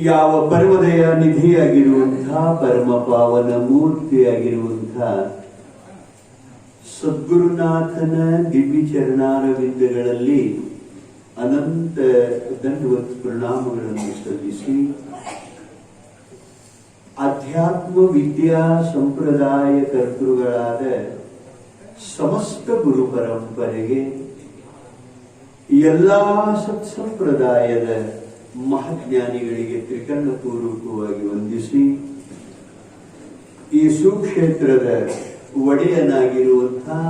ಯಾವ ಪರಮದಯ ನಿಧಿಯಾಗಿರುವಂತಹ ಪರಮ ಪಾವನ ಮೂರ್ತಿಯಾಗಿರುವಂತಹ ಸದ್ಗುರುನಾಥನ ದಿವ್ಯ ಚರಣಾರವಿಂದಗಳಲ್ಲಿ ಅನಂತ ದಂಡವತ್ ಪ್ರಣಾಮಗಳನ್ನು ಸಲ್ಲಿಸಿ ಅಧ್ಯಾತ್ಮ ವಿದ್ಯಾ ಸಂಪ್ರದಾಯ ಕರ್ತೃಗಳಾದ ಸಮಸ್ತ ಗುರು ಪರಂಪರೆಗೆ ಎಲ್ಲಾ ಸತ್ಸಂಪ್ರದಾಯದ ಮಹಾಜ್ಞಾನಿಗಳಿಗೆ ತ್ರಿಕರಣ ಪೂರ್ವಕವಾಗಿ ವಂದಿಸಿ ಈ ಸುಕ್ಷೇತ್ರದ ಒಡೆಯನಾಗಿರುವಂತಹ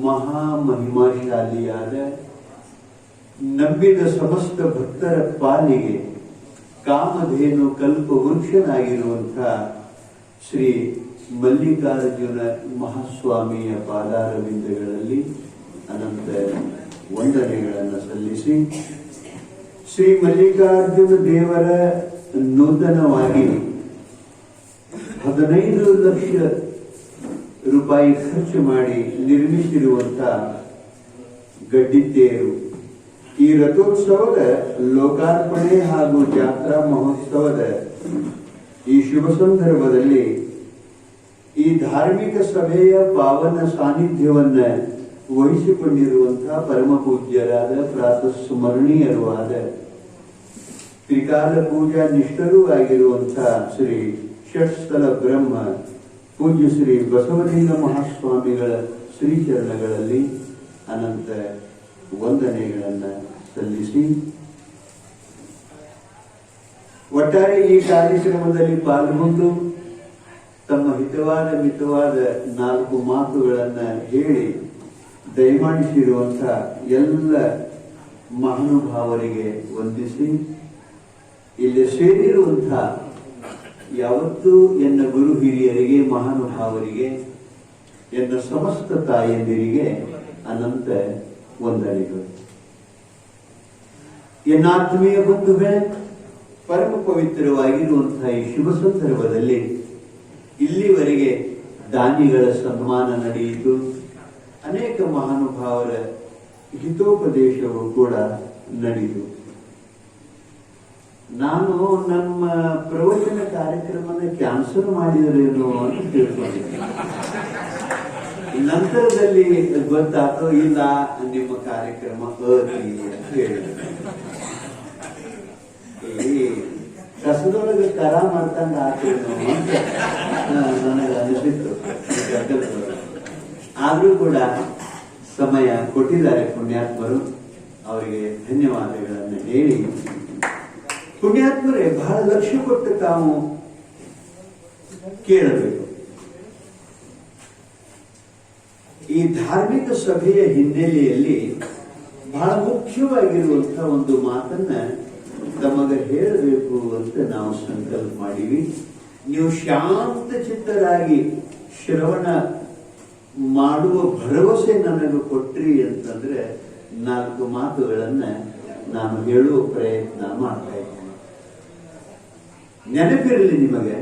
ಮಹಾಮಹಿಮಾಶಾಲಿಯಾದ ನಂಬಿದ ಸಮಸ್ತ ಭಕ್ತರ ಪಾಲಿಗೆ ಕಾಮಧೇನು ಕಲ್ಪವೃಕ್ಷನಾಗಿರುವಂತಹ ಶ್ರೀ ಮಲ್ಲಿಕಾರ್ಜುನ ಮಹಾಸ್ವಾಮಿಯ ಪಾದಾರವಿಂದಗಳಲ್ಲಿ ಅನಂತ ವಂದನೆಗಳನ್ನು ಸಲ್ಲಿಸಿ ಶ್ರೀ ಮಲ್ಲಿಕಾರ್ಜುನ ದೇವರ ನೂತನವಾಗಿ 15 ಲಕ್ಷ ರೂಪಾಯಿ ಖರ್ಚು ಮಾಡಿ ನಿರ್ಮಿಸಿರುವಂತಹ ಗಡ್ಡಿತೇರು ಈ ರಥೋತ್ಸವದ ಲೋಕಾರ್ಪಣೆ ಹಾಗೂ ಜಾತ್ರಾ ಮಹೋತ್ಸವದ ಈ ಶುಭ ಸಂದರ್ಭದಲ್ಲಿ ಈ ಧಾರ್ಮಿಕ ಸಭೆಯ ಪಾವನ ಸಾನ್ನಿಧ್ಯವನ್ನ ವಹಿಸಿಕೊಂಡಿರುವಂತಹ ಪರಮ ಪೂಜ್ಯರಾದ ಪ್ರಾತಃ ಸ್ಮರಣೀಯರೂ ಆದ ತ್ರಿಕಾಲ ಪೂಜಾ ನಿಷ್ಠರೂ ಆಗಿರುವಂತಹ ಶ್ರೀ ಷಟ್ಸ್ಥಲ ಬ್ರಹ್ಮ ಪೂಜ್ಯ ಶ್ರೀ ಬಸವಲಿಂಗ ಮಹಾಸ್ವಾಮಿಗಳ ಶ್ರೀಚರಣಗಳಲ್ಲಿ ಅನಂತ ವಂದನೆಗಳನ್ನು ಸಲ್ಲಿಸಿ ಒಟ್ಟಾರೆ ಈ ಕಾರ್ಯಕ್ರಮದಲ್ಲಿ ಪಾಲ್ಗೊಂಡು ತಮ್ಮ ಹಿತವಾದ ಮಿತವಾದ 4 ಮಾತುಗಳನ್ನ ಹೇಳಿ ದಯಮಾಡಿಸಿರುವಂತಹ ಎಲ್ಲ ಮಹಾನುಭಾವರಿಗೆ ವಂದಿಸಿ ಇಲ್ಲಿ ಸೇರಿರುವಂತಹ ಯಾವತ್ತೂ ಎನ್ನ ಗುರು ಹಿರಿಯರಿಗೆ ಮಹಾನುಭಾವರಿಗೆ ಎನ್ನ ಸಮಸ್ತ ತಾಯಂದಿರಿಗೆ ಅನಂತ ವಂದನೆಗಳು. ಎನ್ನಾತ್ಮೀಯ ಬಂಧುಗಳೇ, ಪರಮ ಪವಿತ್ರವಾಗಿರುವಂತಹ ಈ ಶುಭ ಸಂದರ್ಭದಲ್ಲಿ ಇಲ್ಲಿವರೆಗೆ ದಾನಿಗಳ ಸನ್ಮಾನ ನಡೆಯಿತು. ಅನೇಕ ಮಹಾನುಭಾವರ ಹಿತೋಪದೇಶವು ಕೂಡ ನಡೆಯಿತು. ನಾನು ನಮ್ಮ ಪ್ರವಚನ ಕಾರ್ಯಕ್ರಮನ ಕ್ಯಾನ್ಸಲ್ ಮಾಡಿದರೇನೋ ಅಂತ ತಿಳ್ಕೊಂಡಿದ್ದೆ. ನಂತರದಲ್ಲಿ ಗೊತ್ತಾಯ್ತು, ಇಲ್ಲ ನಿಮ್ಮ ಕಾರ್ಯಕ್ರಮ ಅತಿ ಅಂತ ಹೇಳಿದ್ರು. ಕಸದೊಳಗೆ ಕರ ಮಾಡ್ತಂಗ ಆಗ್ತೇನೋ ಅಂತ ನನಗೆ ಅನಿಸಿತ್ತು. ಆದ್ರೂ ಕೂಡ ಸಮಯ ಕೊಟ್ಟಿದ್ದಾರೆ ಪುಣ್ಯಾತ್ಮರು, ಅವರಿಗೆ ಧನ್ಯವಾದಗಳನ್ನು ಹೇಳಿ, ಪುಣ್ಯಾತ್ಮರೇ ಬಹಳ ಲಕ್ಷ್ಯ ಕೊಟ್ಟು ತಾವು ಕೇಳಬೇಕು. ಈ ಧಾರ್ಮಿಕ ಸಭೆಯ ಹಿನ್ನೆಲೆಯಲ್ಲಿ ಬಹಳ ಮುಖ್ಯವಾಗಿರುವಂತಹ ಒಂದು ಮಾತನ್ನ ತಮಗೆ ಹೇಳಬೇಕು ಅಂತ ನಾವು ಸಂಕಲ್ಪ ಮಾಡಿವಿ. ನೀವು ಶಾಂತ ಚಿತ್ತರಾಗಿ ಶ್ರವಣ ಮಾಡುವ ಭರವಸೆ ನನಗೆ ಕೊಟ್ರಿ ಅಂತಂದ್ರೆ 4 ಮಾತುಗಳನ್ನ ನಾನು ಹೇಳುವ ಪ್ರಯತ್ನ ಮಾಡ್ತಾ ಇದ್ದೇನೆ. ನೆನಪಿರಲಿ ನಿಮಗೆ,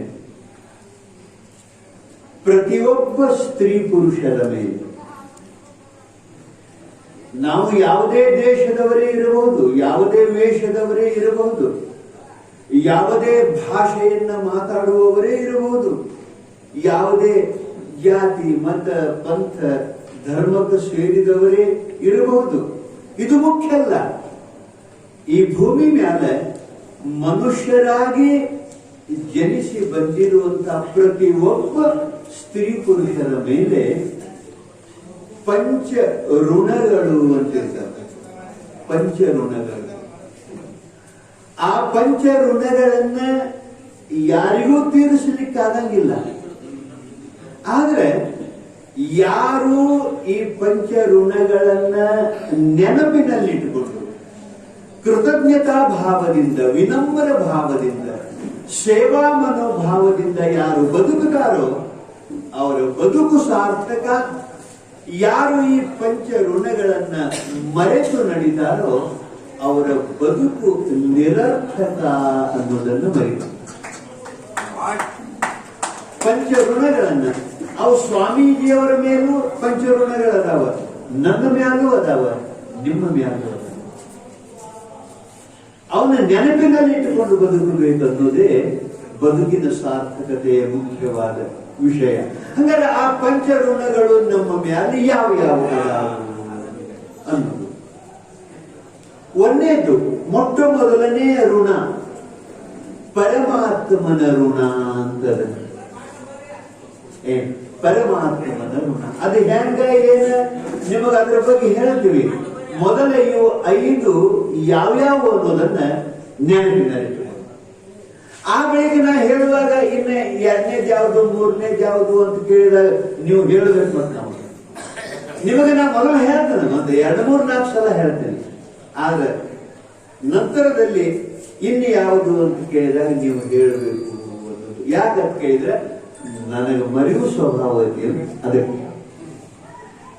ಪ್ರತಿಯೊಬ್ಬ ಸ್ತ್ರೀ ಪುರುಷರ ಮೇಲೆ ನಾವು ಯಾವುದೇ ದೇಶದವರೇ ಇರಬಹುದು, ಯಾವುದೇ ವೇಷದವರೇ ಇರಬಹುದು, ಯಾವುದೇ ಭಾಷೆಯನ್ನ ಮಾತಾಡುವವರೇ ಇರಬಹುದು, ಯಾವುದೇ ಜಾತಿ ಮತ ಪಂಥ ಧರ್ಮಕ್ಕೆ ಸೇರಿದವರೇ ಇರಬಹುದು. ಇದು ಮುಖ್ಯ ಅಲ್ಲ. ಈ ಭೂಮಿ ಮ್ಯಾಲ ಮನುಷ್ಯರಾಗಿ ಜನಿಸಿ ಬಂದಿರುವಂತಹ ಪ್ರತಿಯೊಬ್ಬ ಸ್ತ್ರೀ ಪುರುಷರ ಮೇಲೆ ಪಂಚ ಋಣಗಳು ಅಂತಿರ್ತವೆ. ಪಂಚ ಋಣಗಳು. ಆ ಪಂಚ ಋಣಗಳನ್ನ ಯಾರಿಗೂ ತೀರಿಸಲಿಕ್ಕಾಗಂಗಿಲ್ಲ. ಆದ್ರೆ ಯಾರು ಈ ಪಂಚ ಋಣಗಳನ್ನ ನೆನಪಿನಲ್ಲಿಟ್ಟುಕೊಂಡು ಕೃತಜ್ಞತಾ ಭಾವದಿಂದ, ವಿನಮ್ರ ಭಾವದಿಂದ, ಸೇವಾ ಮನೋಭಾವದಿಂದ ಯಾರು ಬದುಕುತ್ತಾರೋ ಅವರ ಬದುಕು ಸಾರ್ಥಕ. ಯಾರು ಈ ಪಂಚ ಋಣಗಳನ್ನ ಮರೆತು ನಡೀತಾರೋ ಅವರ ಬದುಕು ನಿರರ್ಥಕ ಅನ್ನೋದನ್ನು ಮರೆತು. ಪಂಚ ಋಣಗಳನ್ನ ಅವು ಸ್ವಾಮೀಜಿಯವರ ಮೇಲೂ ಪಂಚ ಋಣಗಳದಾವ, ನನ್ನ ಮ್ಯಾಲೂ ಅದಾವ, ನಿಮ್ಮ ಮ್ಯಾಲೂ ಅದಾವ. ಅವನ ನೆನಪಿನಲ್ಲಿ ಇಟ್ಟುಕೊಂಡು ಬದುಕಬೇಕನ್ನೋದೇ ಬದುಕಿನ ಸಾರ್ಥಕತೆಯ ಮುಖ್ಯವಾದ ವಿಷಯ. ಹಂಗಾರೆ ಆ ಪಂಚ ಋಣಗಳು ನಮ್ಮ ಮ್ಯಾಲೆ ಯಾವ ಅನ್ನೋದು ಒಂದೇದು. ಮೊಟ್ಟ ಮೊದಲನೆಯ ಋಣ ಪರಮಾತ್ಮನ ಋಣ ಅಂತದ. ಪರಮಾತ್ಮನ ಋಣ ಅದು ಹೆಂಗ ಏನ ನಿಮಗೆ ಅದರ ಬಗ್ಗೆ ಹೇಳ್ತೀವಿ. ಮೊದಲ ಇವು 5 ಯಾವ್ಯಾವ ಅನ್ನೋದನ್ನ ನೆನಪಿನಲ್ಲಿ. ಆ ಬಳಿಕ ನಾ ಹೇಳುವಾಗ ಇನ್ನ 2ನೇದು ಯಾವುದು 3ನೇದು ಯಾವುದು ಅಂತ ಕೇಳಿದಾಗ ನೀವು ಹೇಳಬೇಕು. ಮತ್ತೆ ನಾವು ನಿಮಗೆ ನಾ ಮೊದಲು ಹೇಳ್ತೇನೆ, ಒಂದು 2, 3, 4 ಸಲ ಹೇಳ್ತೇನೆ. ಆದ್ರೆ ನಂತರದಲ್ಲಿ ಇನ್ನು ಯಾವುದು ಅಂತ ಕೇಳಿದಾಗ ನೀವು ಹೇಳಬೇಕು ಅನ್ನೋದು. ಯಾಕಂತ ಕೇಳಿದ್ರೆ ನನಗೆ ಮರೆಯುವ ಸ್ವಭಾವ ಐತಿ. ಅದಕ್ಕೆ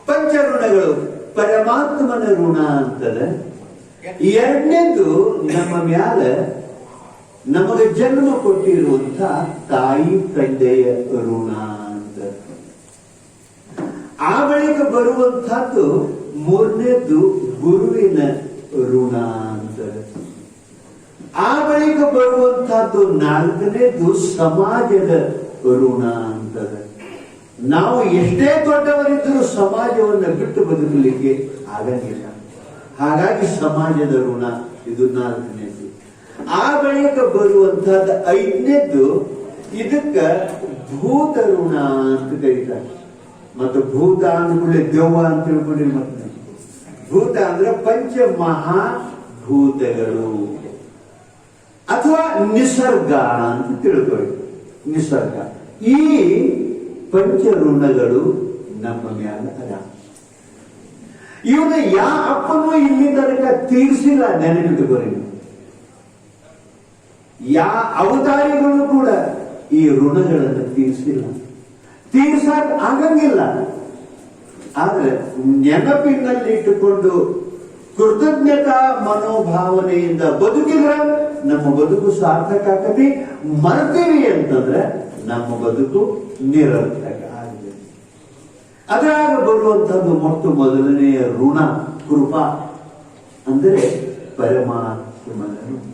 ಪಂಚ ಋಣಗಳು ಪರಮಾತ್ಮನ ಋಣ ಅಂತದ. 2ನೇದು ನಮ್ಮ ಮ್ಯಾಲ ನಮಗೆ ಜನ್ಮ ಕೊಟ್ಟಿರುವಂತ ತಾಯಿ ತಂದೆಯ ಋಣ ಅಂತ. ಆ ಬಳಿಕ ಬರುವಂತಹದ್ದು 3ನೇದು ಗುರುವಿನ ಋಣ ಅಂತ. ಆ ಬಳಿಕ ಬರುವಂತಹದ್ದು 4ನೇದು ಸಮಾಜದ ಋಣ ಅಂತದ. ನಾವು ಎಷ್ಟೇ ದೊಡ್ಡವರಿದ್ದರೂ ಸಮಾಜವನ್ನು ಬಿಟ್ಟು ಬದುಕಲಿಕ್ಕೆ ಆಗಂಗಿಲ್ಲ. ಹಾಗಾಗಿ ಸಮಾಜದ ಋಣ ಇದು 4ನೇದು. ಆ ಬಳಿಕ ಬರುವಂತಹದ್ದು 5ನೇದು, ಇದಕ್ಕ ಭೂತ ಋಣ ಅಂತ ಕರೀತಾರೆ. ಮತ್ತು ಭೂತ ಅಂದ್ಕೊಳ್ಳಿ ದೆವ್ವ ಅಂತ ತಿಳ್ಕೊಂಡ್ರಿ. ಮತ್ತೆ ಭೂತ ಅಂದ್ರೆ ಪಂಚ ಮಹಾಭೂತಗಳು ಅಥವಾ ನಿಸರ್ಗ ಅಂತ ತಿಳ್ಕೊಳ್ಳಿ. ನಿಸರ್ಗ. ಈ ಪಂಚ ಋಣಗಳು ನಮ್ಮ ಮ್ಯಾಲ ಅದ. ಇವನ್ನ ಯಾ ಅಪ್ಪನೂ ಇಲ್ಲಿ ತನಕ ತೀರಿಸಿಲ್ಲ. ನೆನಪಿಟ್ಟುಕೊಳ್ಳಿ, ಯಾ ಅವತಾರಿಗಳು ಕೂಡ ಈ ಋಣಗಳನ್ನು ತೀರಿಸಿಲ್ಲ, ತೀರ್ಸಕ್ ಆಗಂಗಿಲ್ಲ. ಆದ್ರೆ ನೆನಪಿನಲ್ಲಿ ಇಟ್ಟುಕೊಂಡು ಕೃತಜ್ಞತಾ ಮನೋಭಾವನೆಯಿಂದ ಬದುಕಿದ್ರೆ ನಮ್ಮ ಬದುಕು ಸಾರ್ಥಕ ಆಗತಿ. ಮರ್ತೀವಿ ಅಂತಂದ್ರೆ ನಮ್ಮ ಬದುಕು ನಿರರ್ಥಕ ಆಗಿದೆ. ಅದ್ರಾಗ ಬರುವಂತದ್ದು ಮೊಟ್ಟ ಮೊದಲನೆಯ ಋಣ ಕೃಪಾ, ಅಂದರೆ ಪರಮಾತ್ಮನ ಋಣ.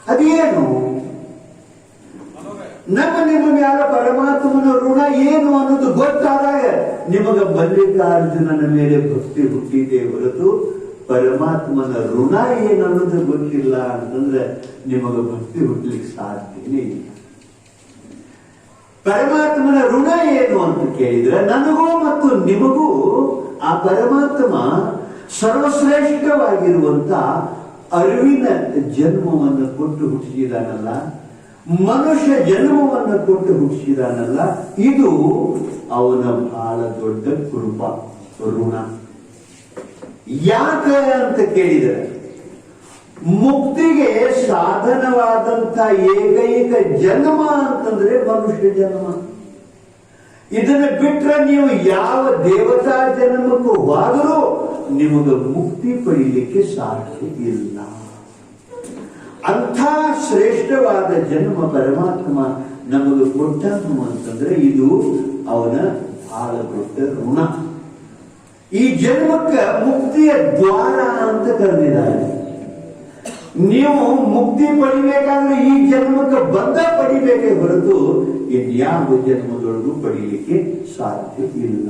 ಅದೇನು? ನಿಮ್ಮ ಮ್ಯಾಲ ಪರಮಾತ್ಮನ ಋಣ ಏನು ಅನ್ನೋದು ಗೊತ್ತಾದಾಗ ನಿಮಗ ಮಲ್ಲಿಕಾರ್ಜುನನ ಮೇಲೆ ಭಕ್ತಿ ಹುಟ್ಟಿದೆ ಹೊರತು ಪರಮಾತ್ಮನ ಋಣ ಏನನ್ನೋದು ಗೊತ್ತಿಲ್ಲ ಅಂತಂದ್ರೆ ನಿಮಗೆ ಭಕ್ತಿ ಹುಟ್ಟಲಿಕ್ಕೆ ಸಾಧ್ಯನೇ ಇಲ್ಲ. ಪರಮಾತ್ಮನ ಋಣ ಏನು ಅಂತ ಕೇಳಿದ್ರೆ, ನನಗೂ ಮತ್ತು ನಿಮಗೂ ಆ ಪರಮಾತ್ಮ ಸರ್ವಶ್ರೇಷ್ಠವಾಗಿರುವಂತ ಅರಿವಿನ ಜನ್ಮವನ್ನು ಕೊಟ್ಟು ಹುಟ್ಟಿಸಿದಾನಲ್ಲ, ಮನುಷ್ಯ ಜನ್ಮವನ್ನು ಕೊಟ್ಟು ಹುಟ್ಟಿಸಿದಾನಲ್ಲ, ಇದು ಅವನ ಬಹಳ ದೊಡ್ಡ ಕೃಪ, ಋಣ. ಯಾಕೆ ಅಂತ ಕೇಳಿದರೆ, ಮುಕ್ತಿಗೆ ಸಾಧನವಾದಂತ ಏಕೈಕ ಜನ್ಮ ಅಂತಂದ್ರೆ ಮನುಷ್ಯ ಜನ್ಮ. ಇದನ್ನು ಬಿಟ್ರೆ ನೀವು ಯಾವ ದೇವತಾ ಜನ್ಮಕ್ಕೂ ಹೋದರೂ ನಿಮಗೆ ಮುಕ್ತಿ ಪಡೀಲಿಕ್ಕೆ ಸಾಧ್ಯ ಇಲ್ಲ. ಅಂಥ ಶ್ರೇಷ್ಠವಾದ ಜನ್ಮ ಪರಮಾತ್ಮ ನಮಗೆ ಕೊಟ್ಟನು ಅಂತಂದ್ರೆ ಇದು ಅವನ ಬಹಳ ದೊಡ್ಡ ಋಣ. ಈ ಜನ್ಮಕ್ಕೆ ಮುಕ್ತಿಯ ದ್ವಾರ ಅಂತ ಕರೆದಿದ್ದಾರೆ. ನೀವು ಮುಕ್ತಿ ಪಡಿಬೇಕಾದ್ರೆ ಈ ಜನ್ಮಕ್ಕೆ ಬಂದ ಪಡಿಬೇಕೇ ಹೊರತು ಇನ್ಯಾವ ಜನ್ಮದೊಳಗೂ ಪಡೀಲಿಕ್ಕೆ ಸಾಧ್ಯ ಇಲ್ಲ.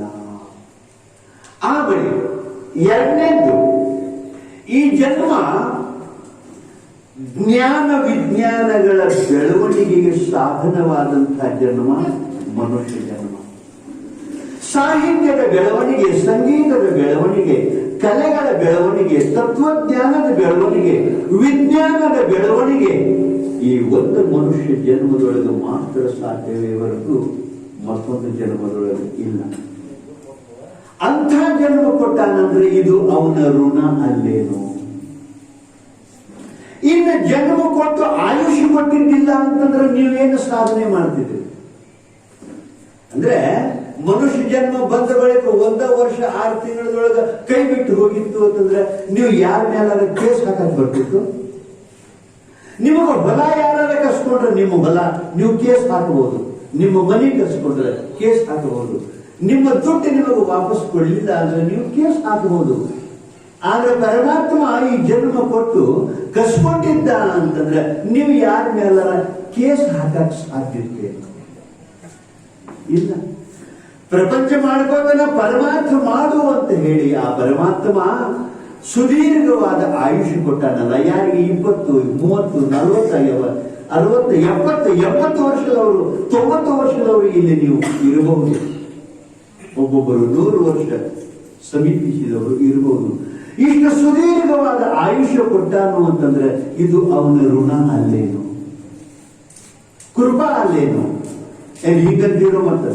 ಆಮೇಲೆ ಎರಡನೇದು, ಈ ಜನ್ಮ ಜ್ಞಾನ ವಿಜ್ಞಾನಗಳ ಬೆಳವಣಿಗೆಗೆ ಸಾಧನವಾದಂತಹ ಜನ್ಮ ಮನುಷ್ಯ ಜನ್ಮ. ಸಾಹಿತ್ಯದ ಬೆಳವಣಿಗೆ, ಸಂಗೀತದ ಬೆಳವಣಿಗೆ, ಕಲೆಗಳ ಬೆಳವಣಿಗೆ, ತತ್ವಜ್ಞಾನದ ಬೆಳವಣಿಗೆ, ವಿಜ್ಞಾನದ ಬೆಳವಣಿಗೆ ಈ ಒಂದು ಮನುಷ್ಯ ಜನ್ಮದೊಳಗೆ ಮಾತ್ರ ಸಾಧ್ಯವೇ ಹೊರತು ಮತ್ತೊಂದು ಜನ್ಮದೊಳಗೆ ಇಲ್ಲ. ಅಂಥ ಜನ್ಮ ಕೊಟ್ಟಾನಂದ್ರೆ ಇದು ಅವನ ಋಣ ಅಲ್ಲೇನು? ಇನ್ನು ಜನ್ಮ ಕೊಟ್ಟು ಆಯುಷ್ ಕೊಟ್ಟಿದ್ದಿಲ್ಲ ಅಂತಂದ್ರೆ ನೀವೇನು ಸಾಧನೆ ಮಾಡ್ತಿದ್ದೀರಿ? ಅಂದ್ರೆ ಮನುಷ್ಯ ಜನ್ಮ ಬಂದ ಬಳಿಕ 1 ವರ್ಷ 6 ತಿಂಗಳೊಳಗ ಕೈ ಬಿಟ್ಟು ಹೋಗಿತ್ತು ಅಂತಂದ್ರೆ ನೀವು ಯಾರ ಮೇಲಾದ ಕೇಸ್ ಹಾಕಕ್ ಬರ್ತಿತ್ತು? ನಿಮಗೆ ಹೊಲ ಯಾರಾದ ಕಸ್ಕೊಂಡ್ರೆ ನಿಮ್ಮ ಹೊಲ ನೀವು ಕೇಸ್ ಹಾಕಬಹುದು, ನಿಮ್ಮ ಮನೆ ಕಸ್ಕೊಂಡ್ರೆ ಕೇಸ್ ಹಾಕಬಹುದು, ನಿಮ್ಮ ದುಡ್ಡು ನಿಮಗೆ ವಾಪಸ್ ಕೊಡ್ಲಿಲ್ಲ ಅಂದ್ರೆ ನೀವು ಕೇಸ್ ಹಾಕಬಹುದು. ಆದ್ರೆ ಪರಮಾತ್ಮ ಈ ಜನ್ಮ ಕೊಟ್ಟು ಕಸ್ಕೊಂಡಿದ್ದ ಅಂತಂದ್ರೆ ನೀವು ಯಾರ ಮೇಲಾರ ಕೇಸ್ ಹಾಕಕ್ ಸಾಧ್ಯತೆ ಇಲ್ಲ. ಪ್ರಪಂಚ ಮಾಡ್ಕೋದನ್ನ ಪರಮಾತ್ಮ ಮಾಡು ಅಂತ ಹೇಳಿ ಆ ಪರಮಾತ್ಮ ಸುದೀರ್ಘವಾದ ಆಯುಷ್ ಕೊಟ್ಟಾನಲ್ಲ. ಯಾರಿಗೆ 20, 30, 40, 60, 70, 80 ವರ್ಷದವರು, 90 ವರ್ಷದವರು ಇಲ್ಲಿ ನೀವು ಇರಬಹುದು. ಒಬ್ಬೊಬ್ಬರು 100 ವರ್ಷ ಸಮೀಪಿಸಿದವರು ಇರಬಹುದು. ಇಷ್ಟು ಸುದೀರ್ಘವಾದ ಆಯುಷ್ಯ ಕೊಟ್ಟಾನು ಅಂತಂದ್ರೆ ಇದು ಅವನ ಋಣ ಅಲ್ಲೇನು? ಕೃಪಾ ಅಲ್ಲೇನು? ಏನ್ ಹೀಗಂತೀರೋ ಮತ್ತೆ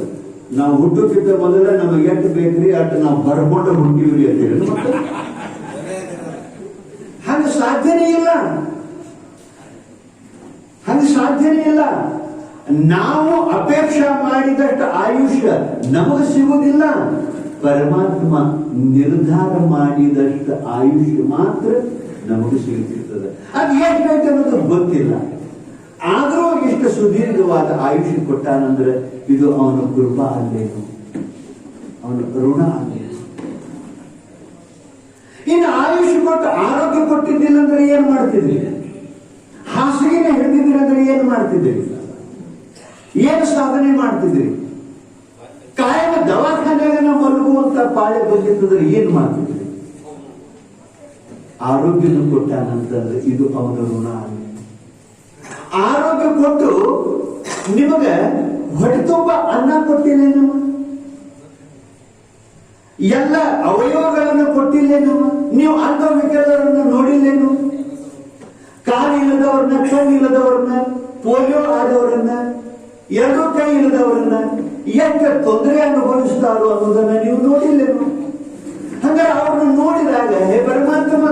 ನಾವು ಹುಟ್ಟುತ್ತಿದ್ದ ಮೊದಲ ನಮಗೆ ಎಷ್ಟು ಬೇಕ್ರಿ ಅಷ್ಟು ನಾವು ಬರ್ಕೊಂಡು ಹುಟ್ಟಿವ್ರಿ ಅಂತ ಹೇಳಿ ಹಂಗ ಸಾಧ್ಯನೇ ಇಲ್ಲ. ಹಂಗ ಸಾಧ್ಯನೇ ಇಲ್ಲ. ನಾವು ಅಪೇಕ್ಷೆ ಮಾಡಿದಷ್ಟು ಆಯುಷ್ಯ ನಮಗೆ ಸಿಗುವುದಿಲ್ಲ. ಪರಮಾತ್ಮ ನಿರ್ಧಾರ ಮಾಡಿದಷ್ಟು ಆಯುಷ್ಯ ಮಾತ್ರ ನಮಗೆ ಸಿಗುತ್ತಿರ್ತದೆ. ಅದು ಎಷ್ಟು ಬೇಕು ಅನ್ನೋದು ಗೊತ್ತಿಲ್ಲ. ಆದರೂ ಇಷ್ಟು ಸುದೀರ್ಘವಾದ ಆಯುಷ್ಯ ಕೊಟ್ಟಾನಂದ್ರೆ ಇದು ಅವನ ಕೃಪಾ ಅಲ್ಲೇನು? ಅವನ ಋಣ ಅಲ್ಲೇನು? ಇನ್ನು ಆಯುಷ್ಯ ಕೊಟ್ಟು ಆರೋಗ್ಯ ಕೊಟ್ಟಿದ್ದಿಲ್ಲ ಅಂದ್ರೆ ಏನ್ ಮಾಡ್ತಿದ್ರಿ? ಹಾಸಿಗೆನ ಹಿಡಿದಿದ್ರಿ ಅಂದ್ರೆ ಏನ್ ಮಾಡ್ತಿದ್ರಿ? ಏನು ಸಾಧನೆ ಮಾಡ್ತಿದ್ರಿ? ಕಾಯಮ ದವಾಖಾನೆಯಾಗ ನಾವು ಮಲಗುವಂತ ಪಾಳೆ ಬಂದಿತ್ತಂದ್ರೆ ಏನ್ ಮಾಡ್ತಿದ್ರಿ? ಆರೋಗ್ಯನ ಕೊಟ್ಟಾನಂತಂದ್ರೆ ಇದು ಅವನ ಋಣ ಅಲ್ಲ. ಆರೋಗ್ಯ ಕೊಟ್ಟು ನಿಮಗೆ ಹೊಟ್ಟೆ ತುಂಬ ಅನ್ನ ಕೊಟ್ಟಿಲ್ಲೇನು? ಎಲ್ಲ ಅವಯವಗಳನ್ನು ಕೊಟ್ಟಿಲ್ಲೇನು? ನೀವು ಅಂಗವಿಕಲರನ್ನು ನೋಡಿಲ್ಲೇನು? ಕಾಲಿಲ್ಲದವ್ರನ್ನ, ಕಣ್ಣಿಲ್ಲದವ್ರನ್ನ, ಪೋಲಿಯೋ ಆದವರನ್ನ, 2 ಕೈ ಇಲ್ಲದವರನ್ನ ಎಷ್ಟು ತೊಂದರೆ ಅನುಭವಿಸ್ತಾರೋ ಅನ್ನೋದನ್ನ ನೀವು ನೋಡಿಲ್ಲೇನು? ಹಂಗಾರೆ ಅವ್ರನ್ನ ನೋಡಿದಾಗ ಹೇ ಪರಮಾತ್ಮ,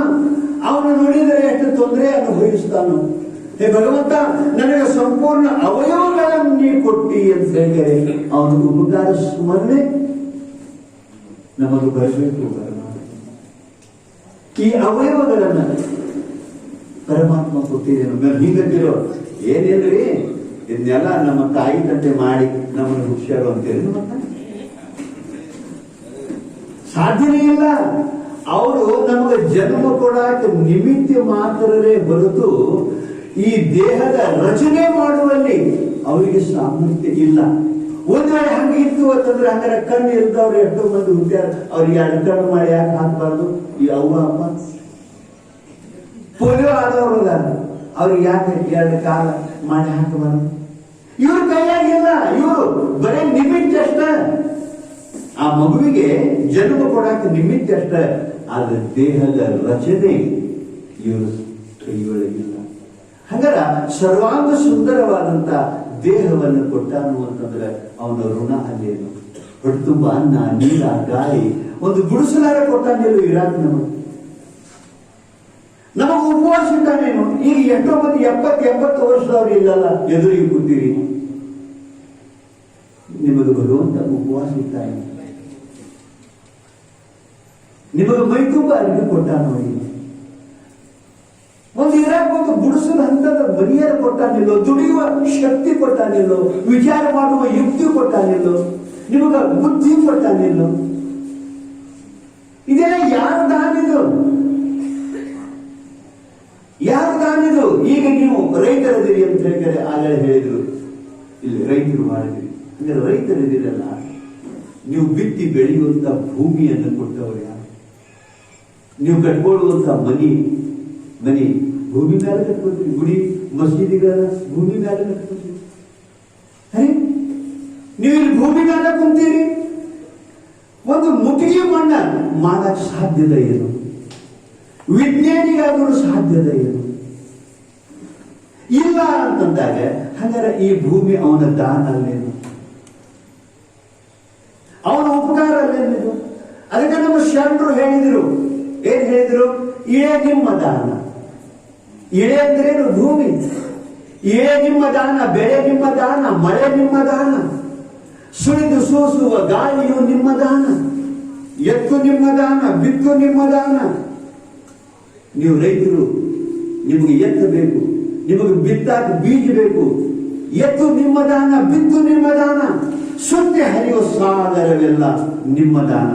ಅವನು ನೋಡಿದರೆ ಎಷ್ಟು ತೊಂದರೆ ಅನುಭವಿಸ್ತಾನೋ, ಹೇ ಭಗವಂತ ನನಗೆ ಸಂಪೂರ್ಣ ಅವಯವಗಳನ್ನು ನೀ ಕೊಟ್ಟಿ ಅಂತ ಹೇಳಿದರೆ ಅವನ ಉಪಕಾರ ಸ್ಮರಣೆ ನಮಗೆ ಬರಬೇಕು. ಈ ಅವಯವಗಳನ್ನ ಪರಮಾತ್ಮ ಕೊಟ್ಟಿದ್ದೇನೆ. ಹೀಗಂತಿರೋ ಏನೇನ್ರಿ ಇದನ್ನೆಲ್ಲ ನಮ್ಮ ತಾಯಿ ತಂದೆ ಮಾಡಿ ನಮ್ಮನ್ನು ಹುಷಾರು ಅಂತೇಳಿ ಸಾಧ್ಯನೇ ಇಲ್ಲ. ಅವರು ನಮಗೆ ಜನ್ಮ ಕೊಡಾಕ ನಿಮಿತ್ತ ಮಾತ್ರವೇ ಹೊರತು ಈ ದೇಹದ ರಚನೆ ಮಾಡುವಲ್ಲಿ ಅವರಿಗೆ ಸಾಮರ್ಥ್ಯ ಇಲ್ಲ. ಒಂದ್ ವೇಳೆ ಹಂಗಿತ್ತು ಅಂತಂದ್ರೆ ಹಂಗಾರೆ ಕಣ್ಣು ಇಲ್ದವ್ರು ಎಷ್ಟೋ ಮಂದಿ ಹುಟ್ಟ್ಯಾರ, ಅವ್ರಿಗೆ 2 ಕಣ್ಣು ಮಾಡಿ ಯಾಕೆ ಹಾಕ್ಬಾರ್ದು? ಈ ಅವ್ವ ಅಪ್ಪ ಪೋಲಿಯೋ ಆದವ್ರಲ್ಲ ಅವ್ರಿಗೆ ಯಾಕೆ 2 ಕಾಲ ಮಾಡಿ ಹಾಕಬಾರ್ದು? ಇವ್ರ ಕೈಯಾಗಿಲ್ಲ, ಇವರು ಬರೀ ನಿಮಿತ್ತ ಅಷ್ಟ. ಆ ಮಗುವಿಗೆ ಜನ್ಮ ಕೊಡಾಕ ನಿಮಿತ್ತ ಅಷ್ಟ. ಆದ್ರೆ ದೇಹದ ರಚನೆ ಇವರು ಕೈಯೊಳಗಿಲ್ಲ. ಹಾಗಾರ ಸರ್ವಾಂಗ ಸುಂದರವಾದಂತ ದೇಹವನ್ನು ಕೊಟ್ಟಾನು ಅಂತಂದ್ರೆ ಅವನ ಋಣ ಅಲ್ಲೇನು? ಹೊಟ್ಟೆ ತುಂಬ ಅನ್ನ, ನೀರ, ಗಾಳಿ, ಒಂದು ಗುಡಿಸಲಾರ ಕೊಟ್ಟಾನೇನು ಇರಾಕ ನಮಗ ಉಪವಾಸ ಇಟ್ಟಾನೇನು? ಈಗ ಎಷ್ಟೋ ಮಂದಿ 70-80 ವರ್ಷದವ್ರು ಇಲ್ಲಲ್ಲ, ಎದುರಿಗೆ ಕೂತೀರಿ. ನಿಮಗೆ ಭಗವಂತ ಉಪವಾಸ ಇಟ್ಟಾನೆ, ನಿಮಗೆ ಮೈ ತುಂಬ ಅರಿವು ಕೊಟ್ಟಾನೋ? ಒಂದು ಇರಾಕ ಒಂದು ಗುಡಿಸಲು ಹಂತದ ಮರ್ಯಾದೆ ಕೊಟ್ಟಾನಿಲ್ಲೋ? ದುಡಿಯುವ ಶಕ್ತಿ ಕೊಟ್ಟಾನಿಲ್ಲೋ? ವಿಚಾರ ಮಾಡುವ ಯುಕ್ತಿ ಕೊಟ್ಟಾನಿಲ್ಲೋ? ನಿಮಗ ಬುದ್ಧಿ ಕೊಟ್ಟಾನಿಲ್ಲೋ? ಇದೆಲ್ಲ ಯಾರ ದಾನಿದು? ಯಾರ ದಾನಿದು? ಈಗ ನೀವು ರೈತರದಿರಿ ಅಂತ ಹೇಳಿದರೆ ಆಗಲೇ ಹೇಳಿದ್ರು, ಇಲ್ಲಿ ರೈತರು ಮಾಡಿದ್ರಿ ಅಂದ್ರೆ ರೈತರಿದಿರಲ್ಲ, ನೀವು ಬಿತ್ತಿ ಬೆಳೆಯುವಂತ ಭೂಮಿಯನ್ನು ಕೊಟ್ಟವರು ಯಾರು? ನೀವು ಕಟ್ಕೊಳ್ಳುವಂತ ಮನಿ ಭೂಮಿ ಮೇಲೆ ಕಟ್ಕೊತೀರಿ. ಗುಡಿ ಮಸೀದಿಗಳ ಭೂಮಿ ಮೇಲೆ ಕಟ್ಕೊತೀರಿ. ನೀವು ಇಲ್ಲಿ ಭೂಮಿ ಮೇಲೆ ಕುಂತೀರಿ. ಒಂದು ಮುಟ್ಟಿಗೆ ಮಣ್ಣ ಮಾಡಕ್ ಸಾಧ್ಯದ ಏನು? ವಿಜ್ಞಾನಿಗಾದರೂ ಸಾಧ್ಯದ ಏನು? ಇಲ್ಲ ಅಂತಂದಾಗ ಹಾಗಾದ್ರೆ ಈ ಭೂಮಿ ಅವನ ದಾನ ಅಲ್ಲೇನು? ಅವನ ಉಪಕಾರ ಅಲ್ಲೇನಿದು? ಅದಕ್ಕೆ ನಮ್ಮ ಶರಣರು ಹೇಳಿದರು, ಏನ್ ಹೇಳಿದ್ರು? ಇಳೆ ನಿಮ್ಮ ದಾನ. ಇಳೆ ಅಂದ್ರೇನು? ಭೂಮಿ. ಇಳೆ ನಿಮ್ಮ ದಾನ, ಬೆಳೆ ನಿಮ್ಮ ದಾನ, ಮಳೆ ನಿಮ್ಮ ದಾನ, ಸುಳಿದು ಸೂಸುವ ಗಾಳಿಯು ನಿಮ್ಮ ದಾನ, ಎತ್ತು ನಿಮ್ಮ ದಾನ, ಬಿತ್ತು ನಿಮ್ಮ ದಾನ. ನೀವು ರೈತರು, ನಿಮಗೆ ಎತ್ತು ಬೇಕು, ನಿಮಗೆ ಬಿತ್ತಾಕ ಬೀಜ ಬೇಕು. ಎತ್ತು ನಿಮ್ಮ ದಾನ, ಬಿತ್ತು ನಿಮ್ಮ ದಾನ, ಸುತ್ತಿ ಹರಿಯುವ ಸಾಗರವೆಲ್ಲ ನಿಮ್ಮ ದಾನ.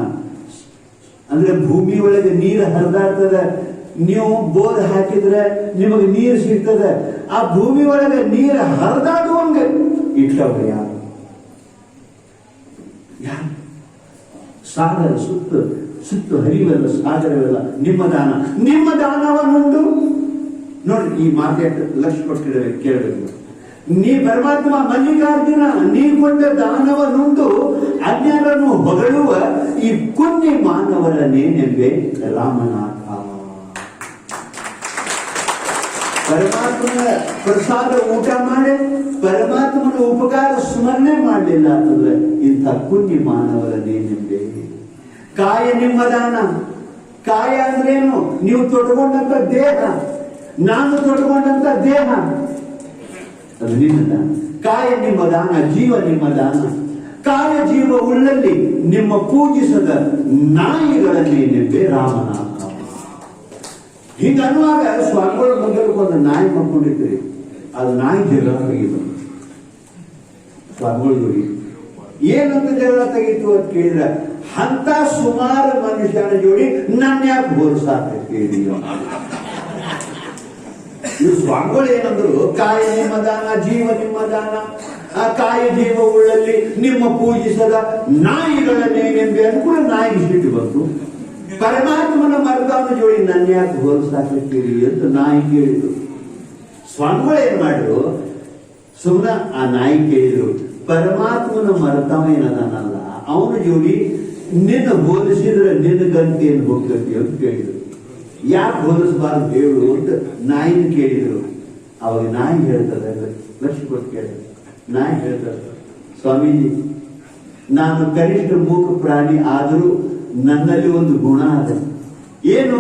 ಅಂದ್ರೆ ಭೂಮಿ ಒಳಗೆ ನೀರು ಹರಿದಾಡ್ತದೆ. ನೀವು ಬೋರ್ ಹಾಕಿದ್ರೆ ನಿಮಗೆ ನೀರು ಸಿಗ್ತದೆ. ಆ ಭೂಮಿ ಒಳಗೆ ನೀರು ಹರಿದಾಡುವಂಗ ಇಟ್ಟವ್ರು ಯಾರು? ಸಾಗರ ಸುತ್ತು ಹರಿಯುವಲ್ಲ ಸಾಗರವೆಲ್ಲ ನಿಮ್ಮ ದಾನ. ನಿಮ್ಮ ದಾನವನ್ನುಂಡು ನೋಡಿ, ಈ ಮಾತೆ ಲಕ್ಷ ಕೊಟ್ಟಿದ್ದೇವೆ, ಕೇಳಬೇಕು. ನೀ ಪರಮಾತ್ಮ ಮಲ್ಲಿಕಾರ್ಜುನ, ನೀ ಕೊಟ್ಟ ದಾನವನ್ನುಂಡು ಅಜ್ಞಾನನ್ನು ಹೊಗಳುವ ಈ ಕುನ್ನಿ ಮಾನವರನ್ನೇನೆಂಬೆ ರಾಮನಾಥ. ಪರಮಾತ್ಮನ ಪ್ರಸಾದ ಊಟ ಮಾಡಿ ಪರಮಾತ್ಮನ ಉಪಕಾರ ಸ್ಮರಣೆ ಮಾಡಲಿಲ್ಲ ಅಂತಂದ್ರೆ ಇಂಥ ಕುನ್ನಿ ಮಾನವರನ್ನೇನೆಂಬೆ. ಕಾಯ ನಿಮ್ಮ ದಾನ. ಕಾಯ ಅಂದ್ರೇನು? ನೀವು ತೊಟ್ಕೊಂಡಂತ ದೇಹ, ನಾನು ತೊಟ್ಕೊಂಡಂತ ದೇಹ, ಅದು ನಿಮ್ಮ ದಾನ. ಕಾಯ ನಿಮ್ಮ ದಾನ, ಜೀವ ನಿಮ್ಮ ದಾನ. ಕಾಯ ಜೀವ ಉಳ್ಳಲ್ಲಿ ನಿಮ್ಮ ಪೂಜಿಸದ ನಾಯಿಗಳನ್ನೇನೆಂಬೆ ರಾಮನಾಥ. ಹೀಗನ್ನುವಾಗ ಸ್ವಾಮಿಗಳ ಮುಂದಕ್ಕೆ ಒಂದು ನಾಯಿ ಮಕ್ಕೊಂಡಿದ್ರಿ, ಅದು ನಾಯಿ ಜಗಳ ತೆಗಿತು. ಸ್ವಾಮಿಗಳು ನೋಡಿ ಏನಂತ ಜಗಳ ತೆಗೀತು ಅಂತ ಕೇಳಿದ್ರೆ, ಅಂತ ಸುಮಾರು ಮನುಷ್ಯನ ಜೋಡಿ ನನ್ನ ಯಾಕೆ ಹೋಲಿಸಾಕತ್ತೀರಿ? ಇವು ಸ್ವಾಮಿಗಳು ಏನಂದ್ರು, ಕಾಯ ನಿಮ್ಮ ದಾನ, ಜೀವ ನಿಮ್ಮ ದಾನ, ಆ ಕಾಯ ಜೀವ ಉಳ್ಳಲ್ಲಿ ನಿಮ್ಮ ಪೂಜಿಸದ ನಾಯಿಗಳನ್ನೇನೆಂಬೆ ಅನ್ಕೂಡ ನಾಯಿ ಸಿಟ್ಟು ಬಂತು. ಪರಮಾತ್ಮನ ಮರದವನ ಜೋಡಿ ನನ್ನ ಯಾಕೆ ಹೋಲಿಸಾಕತ್ತೀರಿ ಅಂತ ನಾಯಿ ಕೇಳಿದ್ರು. ಸ್ವಾಮಿಗಳು ಏನ್ ಮಾಡಿದ್ರು, ಸುಮ್ಮನೆ ಆ ನಾಯಿ ಕೇಳಿದ್ರು, ಪರಮಾತ್ಮನ ಮರತವ ಏನದಾನಲ್ಲ ಅವನ ಜೋಡಿ ನಿನ್ನ ಹೋಲಿಸಿದ್ರೆ ನಿನ್ನ ಗಂಟೆ ಏನು ಹೋಗ್ತತಿ ಅಂತ ಕೇಳಿದ್ರು. ಯಾಕೆ ಹೋಲಿಸಬಾರ್ದು ಹೇಳು ಅಂತ ನಾಯಿನ ಕೇಳಿದ್ರು. ಅವಾಗ ನಾಯಿ ಹೇಳ್ತದೆ, ಲಕ್ಷ ಕೊಟ್ಟು ಕೇಳಿದ್ರು. ನಾಯಿ ಹೇಳ್ತದೆ, ಸ್ವಾಮೀಜಿ ನಾನು ಕನಿಷ್ಠ ಮೂಕ ಪ್ರಾಣಿ ಆದರೂ ನನ್ನಲ್ಲಿ ಒಂದು ಗುಣ ಅದ. ಏನು?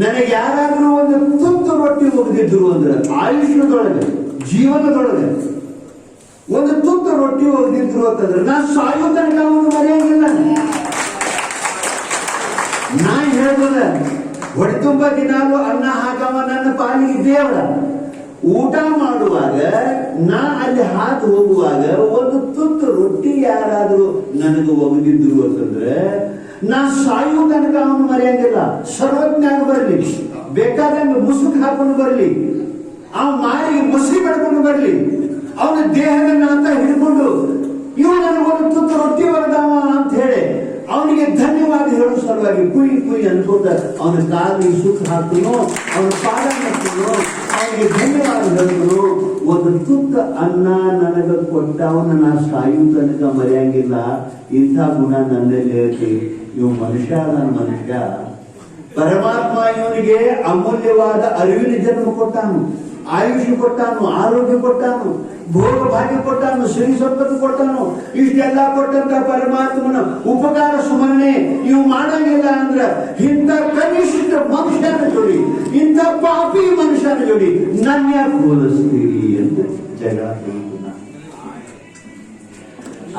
ನನಗೆ ಯಾರಾದ್ರೂ ಒಂದು ತುತ್ತು ರೊಟ್ಟಿ ಒಗೆದಿದ್ರು ಅಂದ್ರೆ ಆಯುಷ್ಯದೊಳಗೆ, ಜೀವನದೊಳಗೆ ಒಂದು ತುತ್ತು ರೊಟ್ಟಿ ಒಗೆದಿದ್ರು ಅಂತಂದ್ರೆ ನಾನು ಸಾಯೋ ತನಕ ಅವನು ಮರೆಯಂಗಿಲ್ಲ. ನಾಯಿ ಹೇಳ್ಬೋದ, ಹೊಟ್ಟೆ ತುಂಬ ದಿನಾಲು ಅನ್ನ ಹಾಕವ ನನ್ನ ಪಾಲಿಗೆ ದೇವರ. ಊಟ ಮಾಡುವಾಗ ನಾ ಅಲ್ಲಿ ಹಾತು ಹೋಗುವಾಗ ಒಂದು ತುತ್ತು ರೊಟ್ಟಿ ಯಾರಾದ್ರೂ ನನಗೆ ಒಗೆದಿದ್ರು ಅಂತಂದ್ರೆ ನಾ ಸಾಯೋ ತನಕ ಅವನು ಮರೆಯಂಗಿಲ್ಲ. ಸರ್ವಜ್ಞಾನ ಬರಲಿ, ಬೇಕಾದಂಗೆ ಮುಸುಕ್ ಹಾಕೊಂಡು ಬರ್ಲಿ, ಅವ ಮಾರಿಗೆ ಮುಸುರಿ ಬೆಳ್ಕೊಂಡು ಬರ್ಲಿ, ಅವನ ದೇಹದ ನಾತ ಹಿಡ್ಕೊಂಡು ಇವು ನನಗೊಂದು ತುತ್ತು ರೊಟ್ಟಿ ಬರದವ ಅಂತ ಹೇಳಿ ಅವನಿಗೆ ಧನ್ಯವಾದ ಹೇಳೋ ಸಲುವಾಗಿ ಕುಯ್ ಅನ್ಕೊಂಡ ಅವನ ಕಾಲಿಗೆ ಸುತ್ತ ಹಾಕ್ತನೋ, ಅವನ ಪಾದ ಮಾಡ್ತನೋ, ಅವನ ಅವನಿಗೆ ಧನ್ಯವಾದಗಳು. ಒಂದು ತುತ್ತ ಅನ್ನ ನನಗ ಕೊಟ್ಟವನ ನಾ ಸಾಯು ತನಕ ಮರೆಯಂಗಿಲ್ಲ. ಇಂಥ ಗುಣ ನನ್ನಲ್ಲಿ ಐತಿ. ಇವು ಮನುಷ್ಯ ನನ್ನ ಮನುಷ್ಯ. ಪರಮಾತ್ಮ ಇವನಿಗೆ ಅಮೂಲ್ಯವಾದ ಅರಿವಿನ ಜನ್ಮ ಕೊಟ್ಟಾನು, ಆಯುಷ್ಯ ಕೊಟ್ಟಾನು, ಆರೋಗ್ಯ ಕೊಟ್ಟಾನು, ಭೋಗ ಭಾಗ್ಯ ಕೊಟ್ಟಾನು, ಶ್ರೀ ಸಂಪತ್ತು ಕೊಟ್ಟಾನು. ಇಷ್ಟೆಲ್ಲ ಕೊಟ್ಟಂತ ಪರಮಾತ್ಮನ ಉಪಕಾರ ಸುಮ್ಮನೆ ಇವು ಮಾಡಂಗಿಲ್ಲ ಅಂದ್ರ ಇಂಥ ಕನಿಷ್ಠ ಮನುಷ್ಯನ ಜೋಡಿ, ಇಂಥ ಪಾಪಿ ಮನುಷ್ಯನ ಜೋಡಿ ನನ್ನ ಯಾಕೆ ಹೋಲಿಸ್ತೀರಿ ಅಂತ ಜಗಳ.